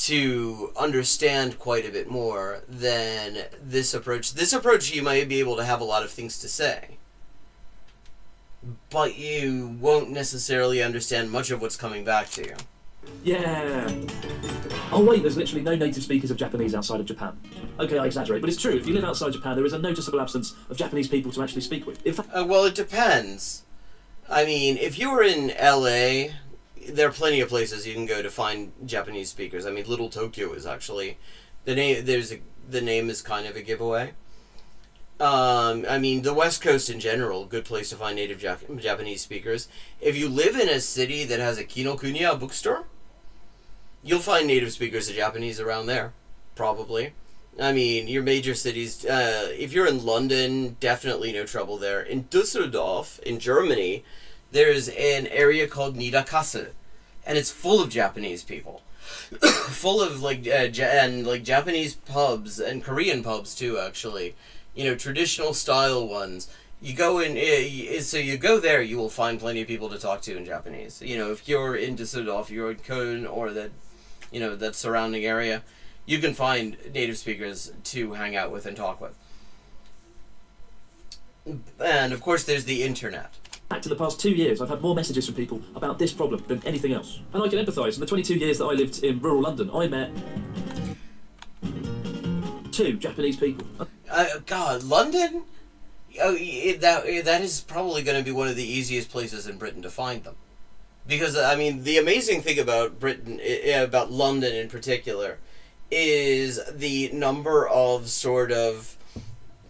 to understand quite a bit more than this approach. This approach, you might be able to have a lot of things to say, but you won't necessarily understand much of what's coming back to you. Yeah. Oh wait, there's literally no native speakers of Japanese outside of Japan. Okay, I exaggerate, but it's true. If you live outside Japan, there is a noticeable absence of Japanese people to actually speak with. In fact, well, it depends. I mean, if you were in LA, there are plenty of places you can go to find Japanese speakers. I mean, Little Tokyo is actually the name. The name is kind of a giveaway. I mean, the West Coast in general, good place to find native Japanese speakers. If you live in a city that has a Kinokuniya bookstore, you'll find native speakers of Japanese around there, probably. I mean, your major cities, if you're in London, definitely no trouble there. In Düsseldorf, in Germany, there's an area called Niederkassel, and it's full of Japanese people. Full of, Japanese pubs, and Korean pubs, too, actually. You know, traditional style ones. You go in, so you go there, you will find plenty of people to talk to in Japanese. You know, if you're in Düsseldorf, you're in Köln, or that surrounding area, you can find native speakers to hang out with and talk with. And, of course, there's the internet. Back to the past 2 years, I've had more messages from people about this problem than anything else. And I can empathise. In the 22 years that I lived in rural London, I met 2 Japanese people. God, London? Oh, that is probably going to be one of the easiest places in Britain to find them. Because, I mean, the amazing thing about Britain, about London in particular, is the number of sort of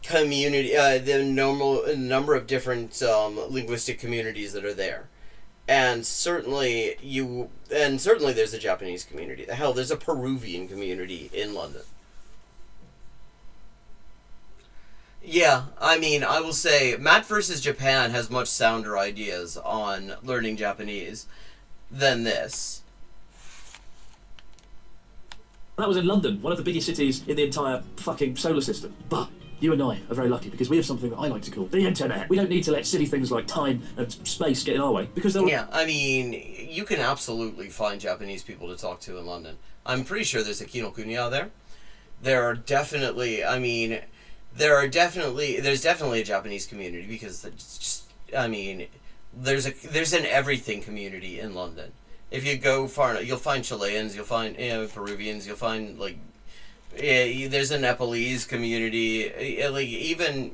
community, the number of different linguistic communities that are there. And certainly there's a Japanese community. Hell, there's a Peruvian community in London. Yeah, I mean, I will say, Matt vs. Japan has much sounder ideas on learning Japanese than this. That was in London, one of the biggest cities in the entire fucking solar system. But you and I are very lucky because we have something that I like to call the internet. We don't need to let silly things like time and space get in our way because they'll... Yeah, I mean, you can absolutely find Japanese people to talk to in London. I'm pretty sure there's a Kinokuniya there. There's definitely a Japanese community because it's just, I mean, there's an everything community in London. If you go far enough, you'll find Chileans, you'll find Peruvians, you'll find there's a Nepalese community, the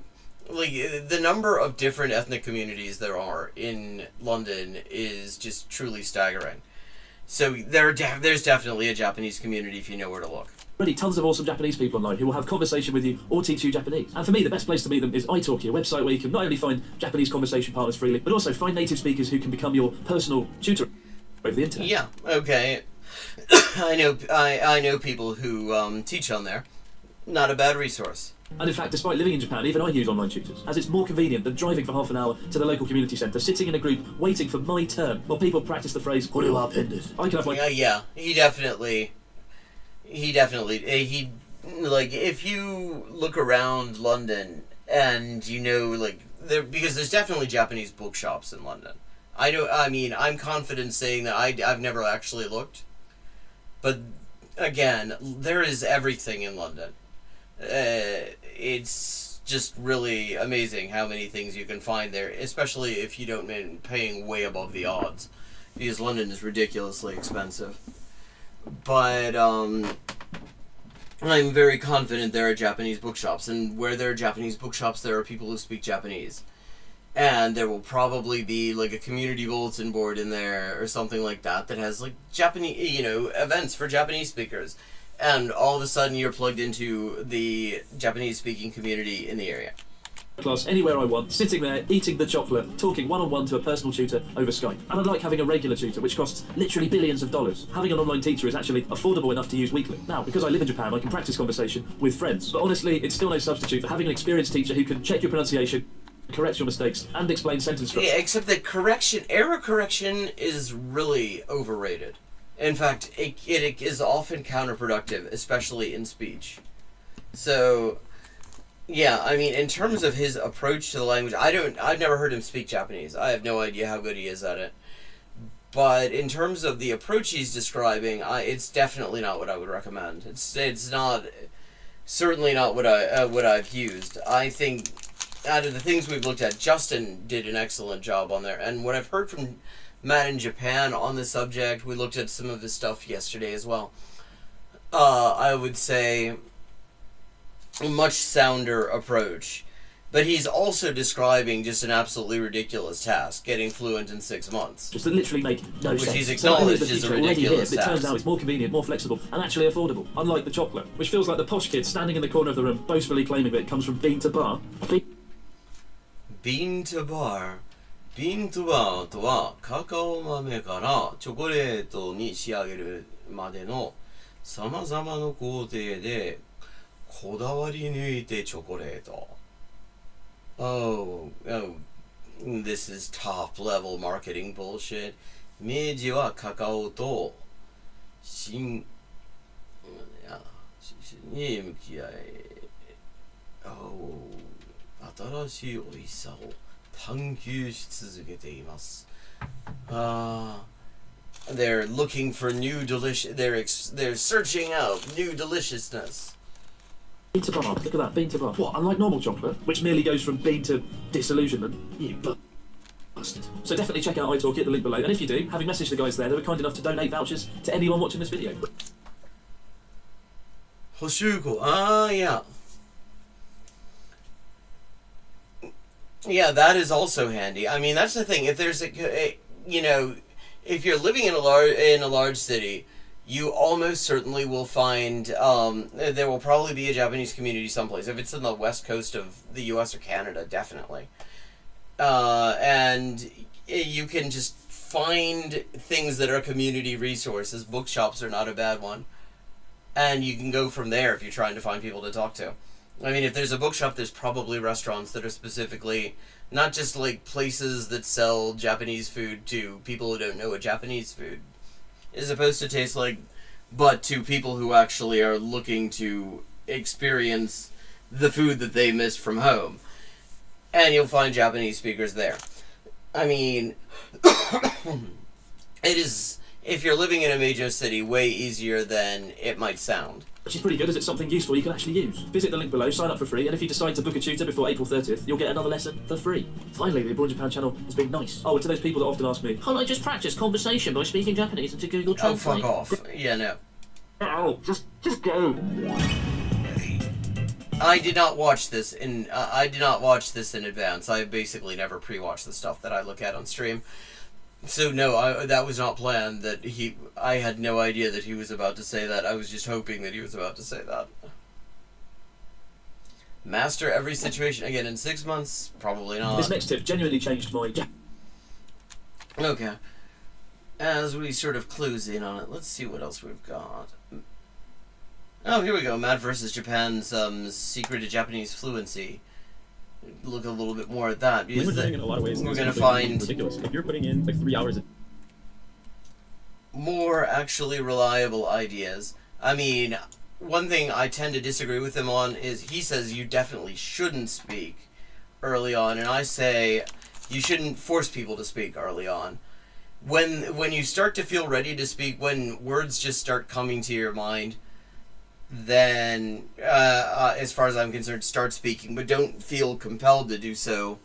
number of different ethnic communities there are in London is just truly staggering. So there's definitely a Japanese community if you know where to look. Already tons of awesome Japanese people online who will have conversation with you or teach you Japanese. And for me, the best place to meet them is italki, a website where you can not only find Japanese conversation partners freely, but also find native speakers who can become your personal tutor over the internet. Yeah, okay. I know people who teach on there. Not a bad resource. And in fact, despite living in Japan, even I use online tutors, as it's more convenient than driving for half an hour to the local community centre, sitting in a group, waiting for my turn, while people practice the phrase, "What do I appended?" I can have my... Yeah, he definitely, if you look around London and because there's definitely Japanese bookshops in London. I'm confident saying that I've never actually looked, but again, there is everything in London. It's just really amazing how many things you can find there, especially if you don't mind paying way above the odds, because London is ridiculously expensive. But I'm very confident there are Japanese bookshops, and where there are Japanese bookshops, there are people who speak Japanese. And there will probably be a community bulletin board in there or something like that has Japanese, events for Japanese speakers. And all of a sudden you're plugged into the Japanese speaking community in the area. Class anywhere I want, sitting there, eating the chocolate, talking one-on-one to a personal tutor over Skype. And I'd like having a regular tutor, which costs literally billions of dollars. Having an online teacher is actually affordable enough to use weekly. Now, because I live in Japan, I can practice conversation with friends. But honestly, it's still no substitute for having an experienced teacher who can check your pronunciation, correct your mistakes, and explain sentence structure. Yeah, except that error correction is really overrated. In fact, it is often counterproductive, especially in speech. So, yeah, I mean, in terms of his approach to the language, I've never heard him speak Japanese. I have no idea how good he is at it. But in terms of the approach he's describing, it's definitely not what I would recommend. It's not, certainly not what I've used. I think out of the things we've looked at, Justin did an excellent job on there. And what I've heard from Matt in Japan on the subject, we looked at some of his stuff yesterday as well. I would say a much sounder approach. But he's also describing just an absolutely ridiculous task, getting fluent in 6 months. Just to literally make no which sense. he's acknowledged So is a already here, ridiculous but it turns task. out it's more convenient, more flexible, and actually affordable. Unlike the chocolate, which feels like the posh kid standing in the corner of the room, boastfully claiming that it comes from bean to bar. Bean to bar. Bean to bar とはカカオ豆からチョコレートに仕上げるまでの様々な工程でこだわり抜いてチョコレート。Oh, this is top level marketing bullshit. 明治はカカオとに向き合い、新しい美味しさを探求し続けています。They're looking for new delicious. They're searching out new deliciousness. Bean to bar, look at that, bean to bar. What, unlike normal chocolate, which merely goes from bean to disillusionment? You bastard. So definitely check out iTalk at the link below, and if you do, having messaged the guys there, they were kind enough to donate vouchers to anyone watching this video. 補修庫、yeah. Yeah, that is also handy. I mean, that's the thing. If there's if you're living in a large city, you almost certainly will find there will probably be a Japanese community someplace. If it's in the west coast of the U.S. or Canada, definitely. And you can just find things that are community resources. Bookshops are not a bad one. And you can go from there if you're trying to find people to talk to. I mean, if there's a bookshop, there's probably restaurants that are specifically not just like places that sell Japanese food to people who don't know what Japanese food is supposed to taste like, but to people who actually are looking to experience the food that they missed from home. And you'll find Japanese speakers there. I mean, it is, if you're living in a major city, way easier than it might sound. Which is pretty good as it's something useful you can actually use. Visit the link below, sign up for free, and if you decide to book a tutor before April 30th, you'll get another lesson for free. Finally, the Abroad Japan channel has been nice. Oh, and to those people that often ask me, can't I just practice conversation by speaking Japanese into Google Translate? Oh, fuck off. Yeah, no. Oh, just go. I did not watch this in advance. I basically never pre-watch the stuff that I look at on stream. So no, that was not planned. I had no idea that he was about to say that. I was just hoping that he was about to say that. Master every situation again in 6 months? Probably not. This next tip genuinely changed my... Okay. As we sort of close in on it, let's see what else we've got. Oh, here we go. Matt versus Japan's secret to Japanese fluency. Look a little bit more at that. Language learning in a lot of ways we're is going to find ridiculous. If you're putting in like 3 hours more actually reliable ideas. I mean, one thing I tend to disagree with him on is he says you definitely shouldn't speak early on, and I say you shouldn't force people to speak early on. When you start to feel ready to speak, when words just start coming to your mind, then, as far as I'm concerned, start speaking, but don't feel compelled to do so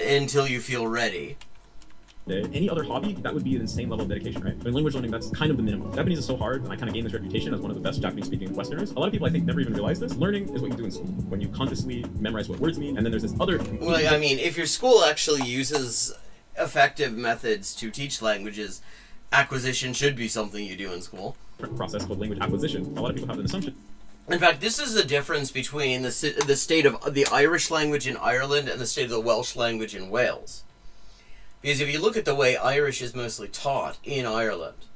until you feel ready. Any other hobby, that would be the same level of dedication, right? In language learning, that's kind of the minimum. Japanese is so hard, and I kind of gained this reputation as one of the best Japanese-speaking Westerners. A lot of people, I think, never even realize this. Learning is what you do in school, when you consciously memorize what words mean, and then there's this other... Well, I mean, if your school actually uses effective methods to teach languages, acquisition should be something you do in school. Process called language acquisition. A lot of people have an assumption. In fact, this is the difference between the state of the Irish language in Ireland and the state of the Welsh language in Wales. Because if you look at the way Irish is mostly taught in Ireland,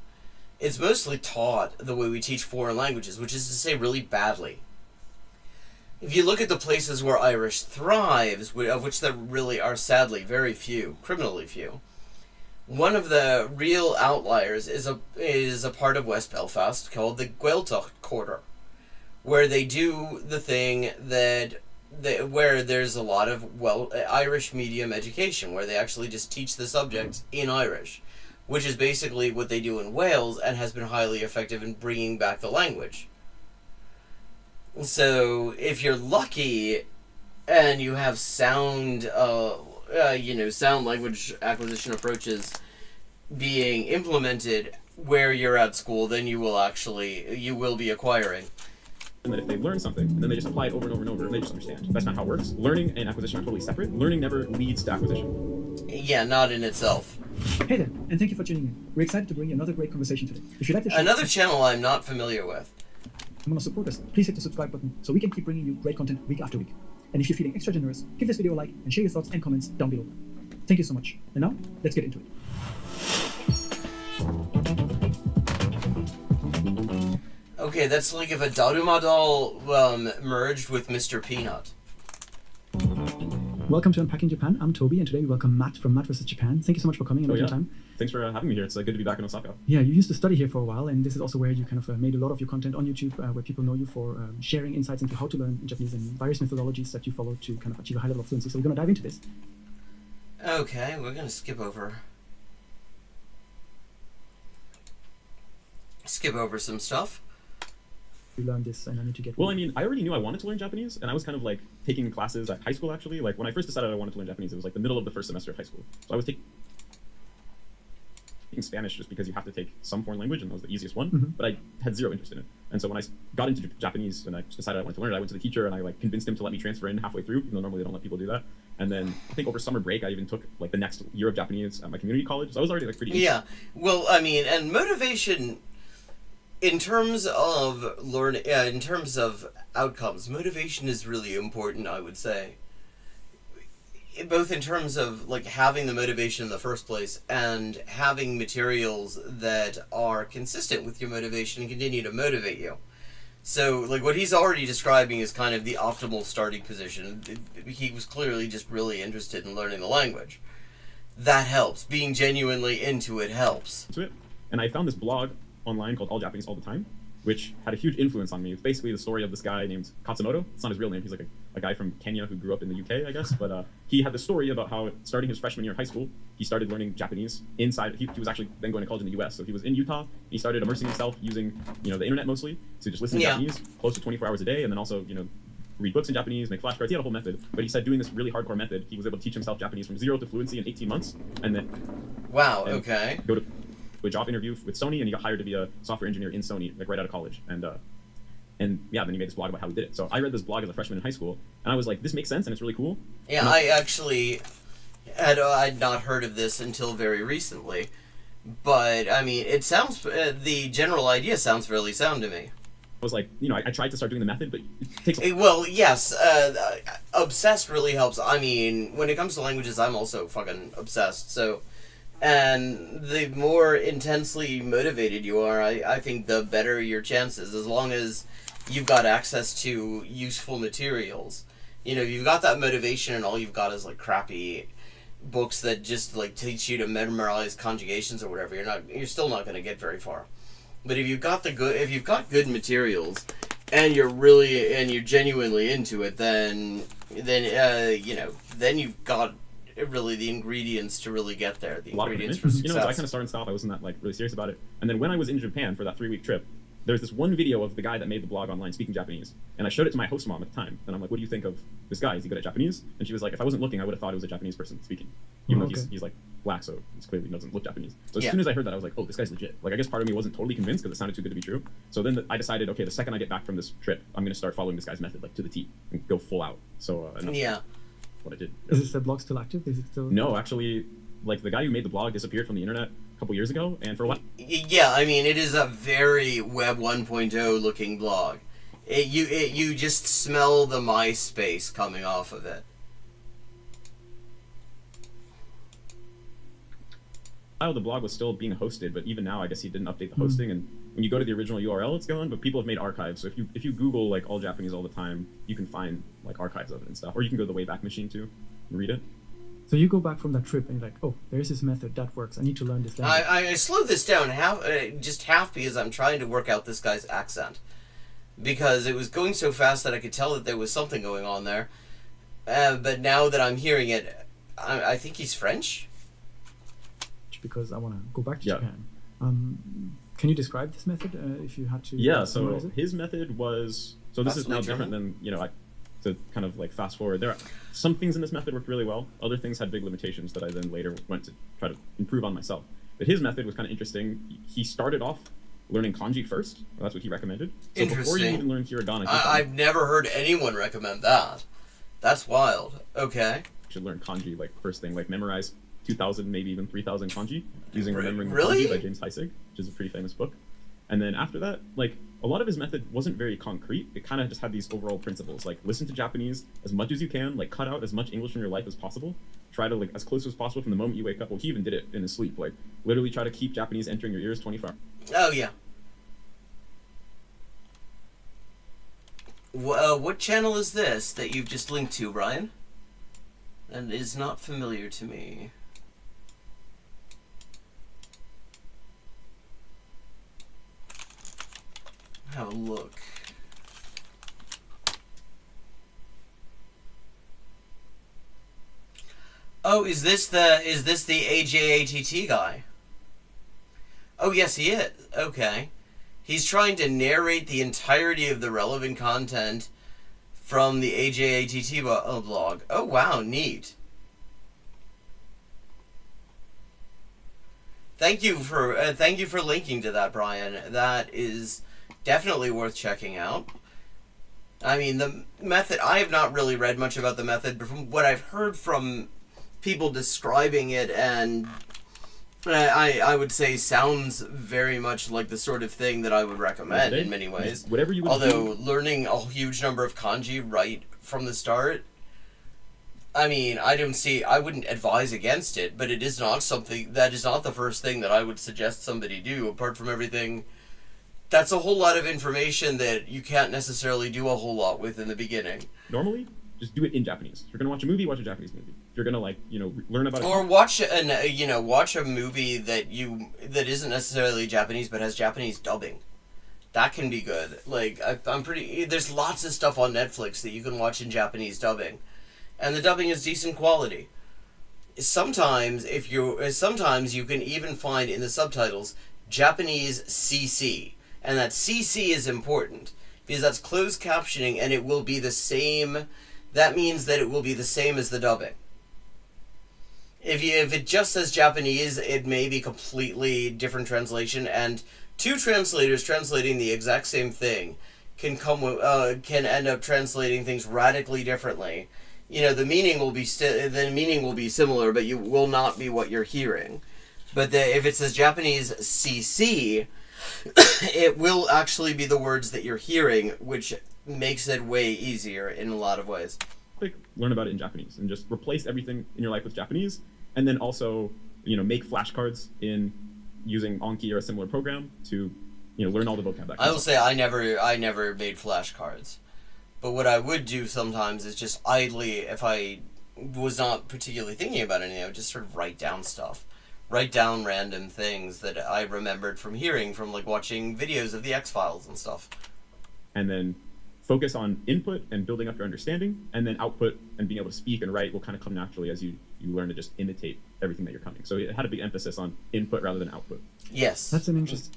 it's mostly taught the way we teach foreign languages, which is to say really badly. If you look at the places where Irish thrives, of which there really are sadly very few, criminally few, one of the real outliers is a part of West Belfast called the Gaeltacht Quarter, where they do the thing that where there's a lot of Irish medium education, where they actually just teach the subject in Irish, which is basically what they do in Wales and has been highly effective in bringing back the language. So if you're lucky and you have sound language acquisition approaches being implemented where you're at school, then you will be acquiring. And that if they learn something and then they just apply it over and over and over, they just understand. That's not how it works. Learning and acquisition are totally separate. Learning never leads to acquisition. Yeah, not in itself. Hey there, and thank you for tuning in. We're excited to bring you another great conversation today. If you like the show, another channel I'm not familiar with. You want to support us, please hit the subscribe button so we can keep bringing you great content week after week. And if you're feeling extra generous, give this video a like and share your thoughts and comments down below. Thank you so much. And now, let's get into it. Okay, that's like if a Darumadal merged with Mr. Peanut. Welcome to Unpacking Japan. I'm Toby, and today we welcome Matt from Matt vs. Japan. Thank you so much for coming and making time. Thanks for having me here. It's good to be back in Osaka. Yeah, you used to study here for a while, and this is also where you kind of made a lot of your content on YouTube, where people know you for sharing insights into how to learn Japanese and various methodologies that you follow to kind of achieve a high level of fluency. So we're going to dive into this. Okay, we're going to skip over some stuff. You learn this, and I need to get. Well, I mean, I already knew I wanted to learn Japanese, and I was kind of like taking classes at high school. Actually, like when I first decided I wanted to learn Japanese, it was like the middle of the first semester of high school. So I was taking Spanish just because you have to take some foreign language, and that was the easiest one. Mm-hmm. But I had zero interest in it, and so when I got into Japanese and I decided I wanted to learn it, I went to the teacher and I like convinced him to let me transfer in halfway through, even though normally they don't let people do that. And then I think over summer break, I even took like the next year of Japanese at my community college. So I was already like pretty. Yeah, well, I mean, and motivation. In terms of in terms of outcomes, motivation is really important, I would say. Both in terms of like having the motivation in the first place and having materials that are consistent with your motivation and continue to motivate you. So, like what he's already describing is kind of the optimal starting position. He was clearly just really interested in learning the language. That helps. Being genuinely into it helps. To it, and I found this blog online called All Japanese All the Time, which had a huge influence on me. It's basically the story of this guy named Katsumoto. It's not his real name. He's like a guy from Kenya who grew up in the UK, I guess. But he had the story about how starting his freshman year of high school, he started learning Japanese inside. He was actually then going to college in the US. So he was in Utah. He started immersing himself using, the internet mostly to just listen to Japanese close to 24 hours a day. And then also, read books in Japanese, make flashcards. He had a whole method. But he said doing this really hardcore method, he was able to teach himself Japanese from 0 to fluency in 18 months. And then go to a job interview with Sony, and he got hired to be a software engineer in Sony, like right out of college. And then he made this blog about how he did it. So I read this blog as a freshman in high school, and I was like, this makes sense and it's really cool. Yeah, I actually had not heard of this until very recently, but I mean, it sounds the general idea sounds fairly sound to me. I was like, I tried to start doing the method, but it takes. Well, yes, obsessed really helps. I mean, when it comes to languages, I'm also fucking obsessed. So. And the more intensely motivated you are, I think the better your chances, as long as you've got access to useful materials. You've got that motivation and all you've got is like crappy books that just like teach you to memorize conjugations or whatever, you're still not going to get very far. But if you've got good materials and you're genuinely into it, then you've got really the ingredients to really get there. The ingredients for success. So I kind of started and stopped. I wasn't that like really serious about it. And then when I was in Japan for that 3-week trip, there's this one video of the guy that made the blog online speaking Japanese, and I showed it to my host mom at the time. And I'm like, "What do you think of this guy? Is he good at Japanese?" And she was like, "If I wasn't looking, I would have thought it was a Japanese person speaking, even though he's like black, so he clearly doesn't look Japanese." So as soon as I heard that, I was like, "Oh, this guy's legit." Like I guess part of me wasn't totally convinced because it sounded too good to be true. So then I decided, okay, the second I get back from this trip, I'm going to start following this guy's method like to the T and go full out. So what I did. Is the blog still active? Is it still? No, actually, like the guy who made the blog disappeared from the internet a couple years ago, and for a while. Yeah, I mean, it is a very Web 1.0 looking blog. You just smell the MySpace coming off of it. The blog was still being hosted, but even now, I guess he didn't update the hosting. And when you go to the original URL, it's gone. But people have made archives. So if you Google like All Japanese All the Time, you can find like archives of it and stuff. Or you can go to the Wayback Machine too and read it. So you go back from that trip and you're like, oh, there's this method that works. I need to learn this language. I slowed this down half because I'm trying to work out this guy's accent, because it was going so fast that I could tell that there was something going on there. But now that I'm hearing it, I think he's French. because I want to go back to Yeah. Japan. Can you describe this method if you had to? Yeah, so summarize it? his method was, so this is now different than, to kind of like fast forward. There are some things in this method worked really well. Other things had big limitations that I then later went to try to improve on myself. But his method was kind of interesting. He started off learning kanji first. Well, that's what he recommended. So before you Interesting. even learn hiragana, I've never heard anyone recommend that. That's wild. Okay. you should learn kanji like first thing, like memorize 2,000, maybe even 3,000 kanji using Remembering the Really? Kanji by James Heisig, which is a pretty famous book. And then after that, like a lot of his method wasn't very concrete. It kind of just had these overall principles, like listen to Japanese as much as you can, like cut out as much English from your life as possible. Try to like as close as possible from the moment you wake up. Well, he even did it in his sleep. Like literally try to keep Japanese entering your ears 24 hours. Oh, yeah. What channel is this that you've just linked to, Brian? That is not familiar to me. Have a look. Oh, is this the AJATT guy? Oh, yes, he is. Okay. He's trying to narrate the entirety of the relevant content from the AJATT blog. Oh, wow, neat. Thank you for linking to that, Brian. That is definitely worth checking out. I mean, the method, I have not really read much about the method, but from what I've heard from people describing it, and I would say sounds very much like the sort of thing that I would recommend in many ways. Whatever you would Although do. learning a huge number of kanji right from the start, I mean, I wouldn't advise against it, but it is not something, that is not the first thing that I would suggest somebody do, apart from everything. That's a whole lot of information that you can't necessarily do a whole lot with in the beginning. Normally, just do it in Japanese. If you're gonna watch a movie, watch a Japanese movie. If you're gonna learn about it. Or watch a movie that isn't necessarily Japanese but has Japanese dubbing. That can be good. Like there's lots of stuff on Netflix that you can watch in Japanese dubbing, and the dubbing is decent quality. Sometimes you can even find in the subtitles Japanese CC, and that CC is important because that's closed captioning, and it will be the same. That means that it will be the same as the dubbing. If it just says Japanese, it may be completely different translation, and two translators translating the exact same thing can end up translating things radically differently. The meaning will be similar, but you will not be what you're hearing. But if it says Japanese CC, it will actually be the words that you're hearing, which makes it way easier in a lot of ways. Learn about it in Japanese and just replace everything in your life with Japanese, and then also make flashcards in using Anki or a similar program to learn all the vocab. I will say I never made flashcards, but what I would do sometimes is just idly, if I was not particularly thinking about anything, I would just sort of write down stuff. Write down random things that I remembered from hearing from watching videos of the X-Files and stuff. And then focus on input and building up your understanding, and then output and being able to speak and write will kind of come naturally as you learn to just imitate everything that you're coming. So it had a big emphasis on input rather than output. Yes. That's an interesting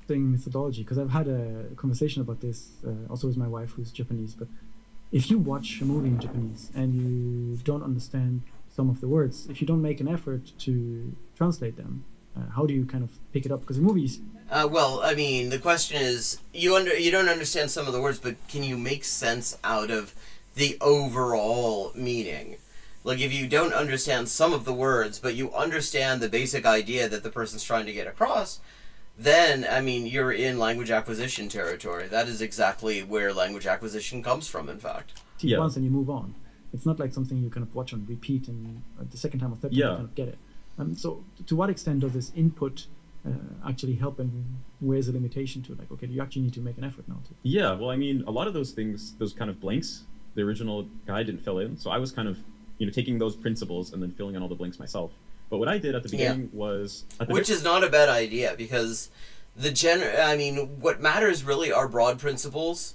methodology, because I've had a conversation about this also with my wife, who's Japanese. But if you watch a movie in Japanese and you don't understand some of the words, if you don't make an effort to translate them, how do you kind of pick it up? Because the movies... Well, I mean, the question is, you don't understand some of the words, but can you make sense out of the overall meaning? Like, if you don't understand some of the words, but you understand the basic idea that the person's trying to get across, then, I mean, you're in language acquisition territory. That is exactly where language acquisition comes from, in fact. Once and you move on. It's not like something you kind of watch on repeat, and the second time or third time you kind of get it. So, to what extent does this input actually help, and where's the limitation to it? Like, okay, you actually need to make an effort now to... Yeah, well, I mean, a lot of those things, those kind of blanks, the original guy didn't fill in, so I was kind of, taking those principles and then filling in all the blanks myself. But what I did at the beginning was... Which is not a bad idea, because what matters really are broad principles,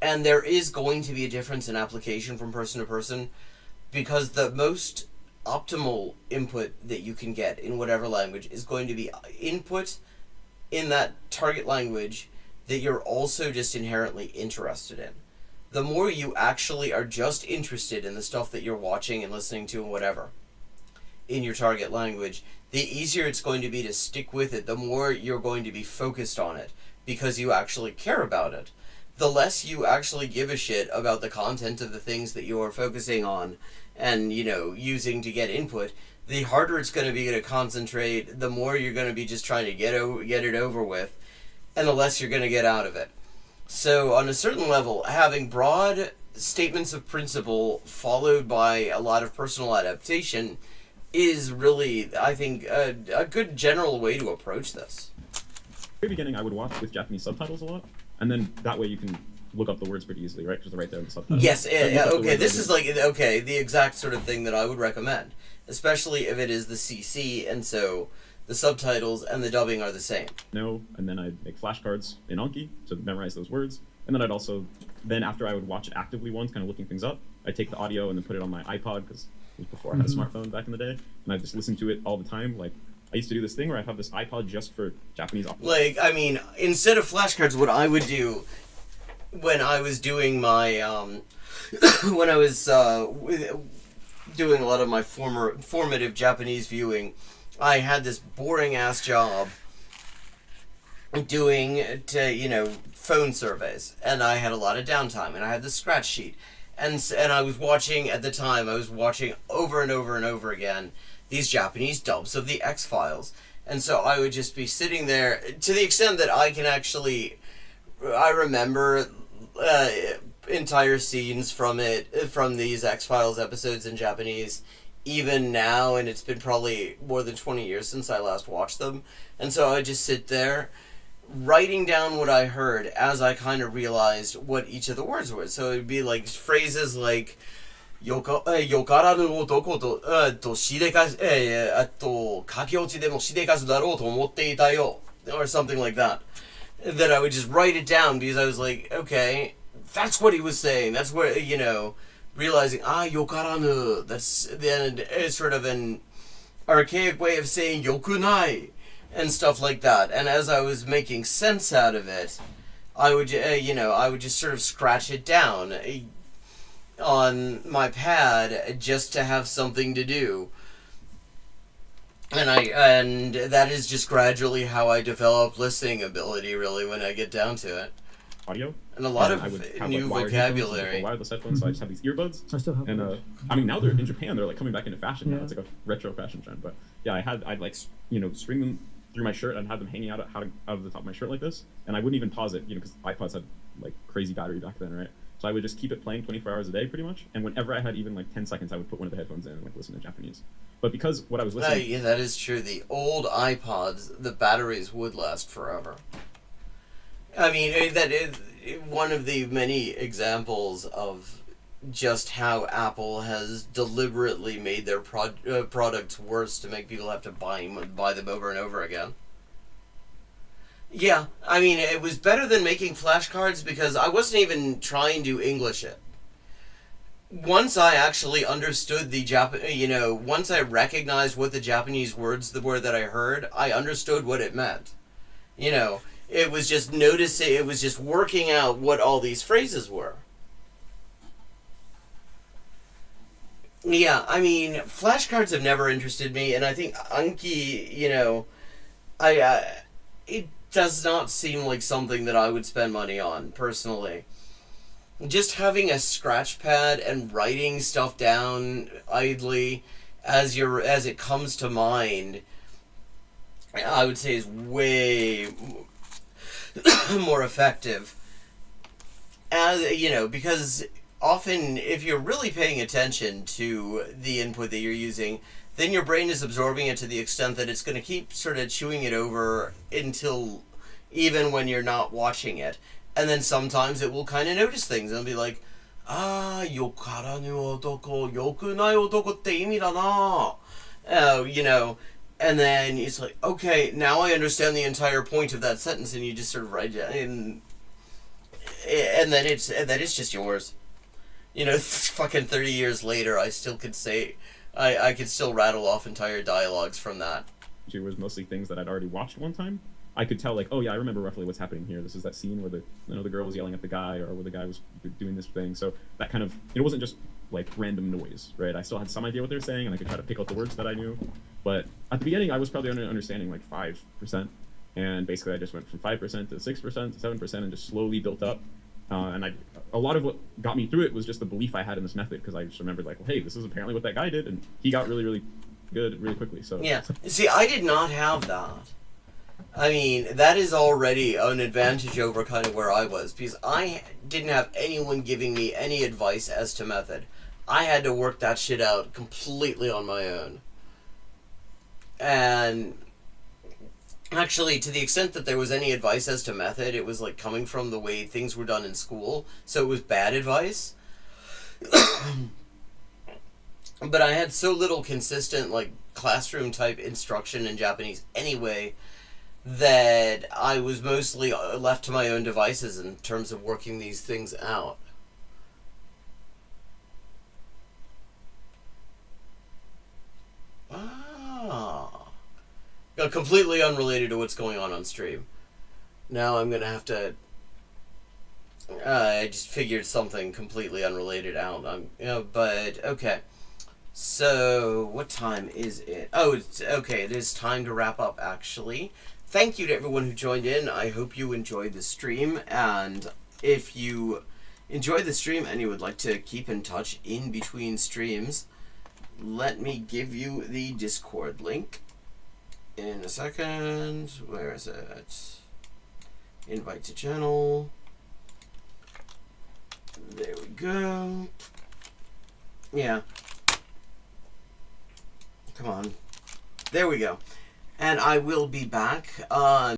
and there is going to be a difference in application from person to person, because the most optimal input that you can get in whatever language is going to be input in that target language that you're also just inherently interested in. The more you actually are just interested in the stuff that you're watching and listening to and whatever in your target language, the easier it's going to be to stick with it, the more you're going to be focused on it because you actually care about it. The less you actually give a shit about the content of the things that you're focusing on and, you know, using to get input, the harder it's going to be to concentrate, the more you're going to be just trying to get it over with, and the less you're going to get out of it. So on a certain level, having broad statements of principle followed by a lot of personal adaptation is really, I think, a good general way to approach this. Very beginning, I would watch with Japanese subtitles a lot, and then that way you can look up the words pretty easily, right? Because they're right there in the subtitles. Yes, okay, this is like, okay, the exact sort of thing that I would recommend, especially if it is the CC, and so the subtitles and the dubbing are the same. No, and then I'd make flashcards in Anki to memorize those words, and then I'd also, then after I would watch it actively once, kind of looking things up, I'd take the audio and then put it on my iPod, because it was before I had a smartphone back in the day, and I'd just listen to it all the time, like, I used to do this thing where I'd have this iPod just for Japanese opera. Like, I mean, instead of flashcards, what I would do when I was doing my, when I was doing a lot of my formative Japanese viewing, I had this boring-ass job doing, phone surveys, and I had a lot of downtime, and I had the scratch sheet, and I was watching, at the time, over and over and over again, these Japanese dubs of the X-Files. And so I would just be sitting there, to the extent that I can actually, I remember entire scenes from these X-Files episodes in Japanese, even now, and it's been probably more than 20 years since I last watched them. And so I would just sit there, writing down what I heard as I kind of realized what each of the words were. So it would be like phrases like, よからぬ男としでかす、駆け落ちでもしでかすだろうと思っていたよ, or something like that. That I would just write it down because I was like, okay, that's what he was saying. That's where, realizing,よからぬ, that's then sort of an archaic way of saying yokunai and stuff like that. And as I was making sense out of it, I would just sort of scratch it down on my pad just to have something to do, and that is just gradually how I develop listening ability, really, when I get down to it. Audio and a lot and of new vocabulary. Wireless headphones, so I just have these earbuds. I still have and those. I mean, now they're in Japan. They're like coming back into fashion now. Yeah. It's like a retro fashion trend. But yeah, I'd like string them through my shirt and have them hanging out of the top of my shirt like this, and I wouldn't even pause it, because iPods had like crazy battery back then, right? So I would just keep it playing 24 hours a day, pretty much. And whenever I had even like 10 seconds, I would put one of the headphones in and like listen to Japanese. But because what I was listening, Yeah, that is true. The old iPods, the batteries would last forever. I mean, that is one of the many examples of just how Apple has deliberately made their products worse to make people have to buy them over and over again. Yeah, I mean, it was better than making flashcards because I wasn't even trying to English it. Once I actually understood once I recognized what the Japanese words were that I heard, I understood what it meant. It was just noticing, it was just working out what all these phrases were. Yeah, I mean, flashcards have never interested me, and I think Anki, it does not seem like something that I would spend money on, personally. Just having a scratch pad and writing stuff down idly as it comes to mind, I would say is way more effective. Because often if you're really paying attention to the input that you're using, then your brain is absorbing it to the extent that it's going to keep sort of chewing it over until even when you're not watching it. And then sometimes it will kind of notice things and be like, よからぬ男、よくない男って意味だな. And then it's like, okay, now I understand the entire point of that sentence, and you just sort of write it in, and then it's just yours. Fucking 30 years later, I still could say I could still rattle off entire dialogues from that. It was mostly things that I'd already watched one time. I could tell, like, oh yeah, I remember roughly what's happening here. This is that scene where the girl was yelling at the guy, or where the guy was doing this thing. So that kind of, it wasn't just like random noise, right? I still had some idea what they were saying, and I could try to pick out the words that I knew. But at the beginning, I was probably understanding like 5%, and basically I just went from 5% to 6% to 7%, and just slowly built up. And a lot of what got me through it was just the belief I had in this method, because I just remembered, like, well, hey, this is apparently what that guy did, and he got really, really good really quickly. So yeah, see, I did not have that. I mean, that is already an advantage over kind of where I was, because I didn't have anyone giving me any advice as to method. I had to work that shit out completely on my own. And actually, to the extent that there was any advice as to method, it was like coming from the way things were done in school, so it was bad advice. But I had so little consistent, like, classroom type instruction in Japanese anyway, that I was mostly left to my own devices in terms of working these things out. Completely unrelated to what's going on stream. Now I'm gonna have to. I just figured something completely unrelated out. But okay. So what time is it? Oh, it's okay. It is time to wrap up. Actually, thank you to everyone who joined in. I hope you enjoyed the stream, and if you enjoyed the stream and you would like to keep in touch in between streams, let me give you the Discord link. In a second. Where is it? Invite to channel. There we go. Yeah. Come on. There we go. And I will be back on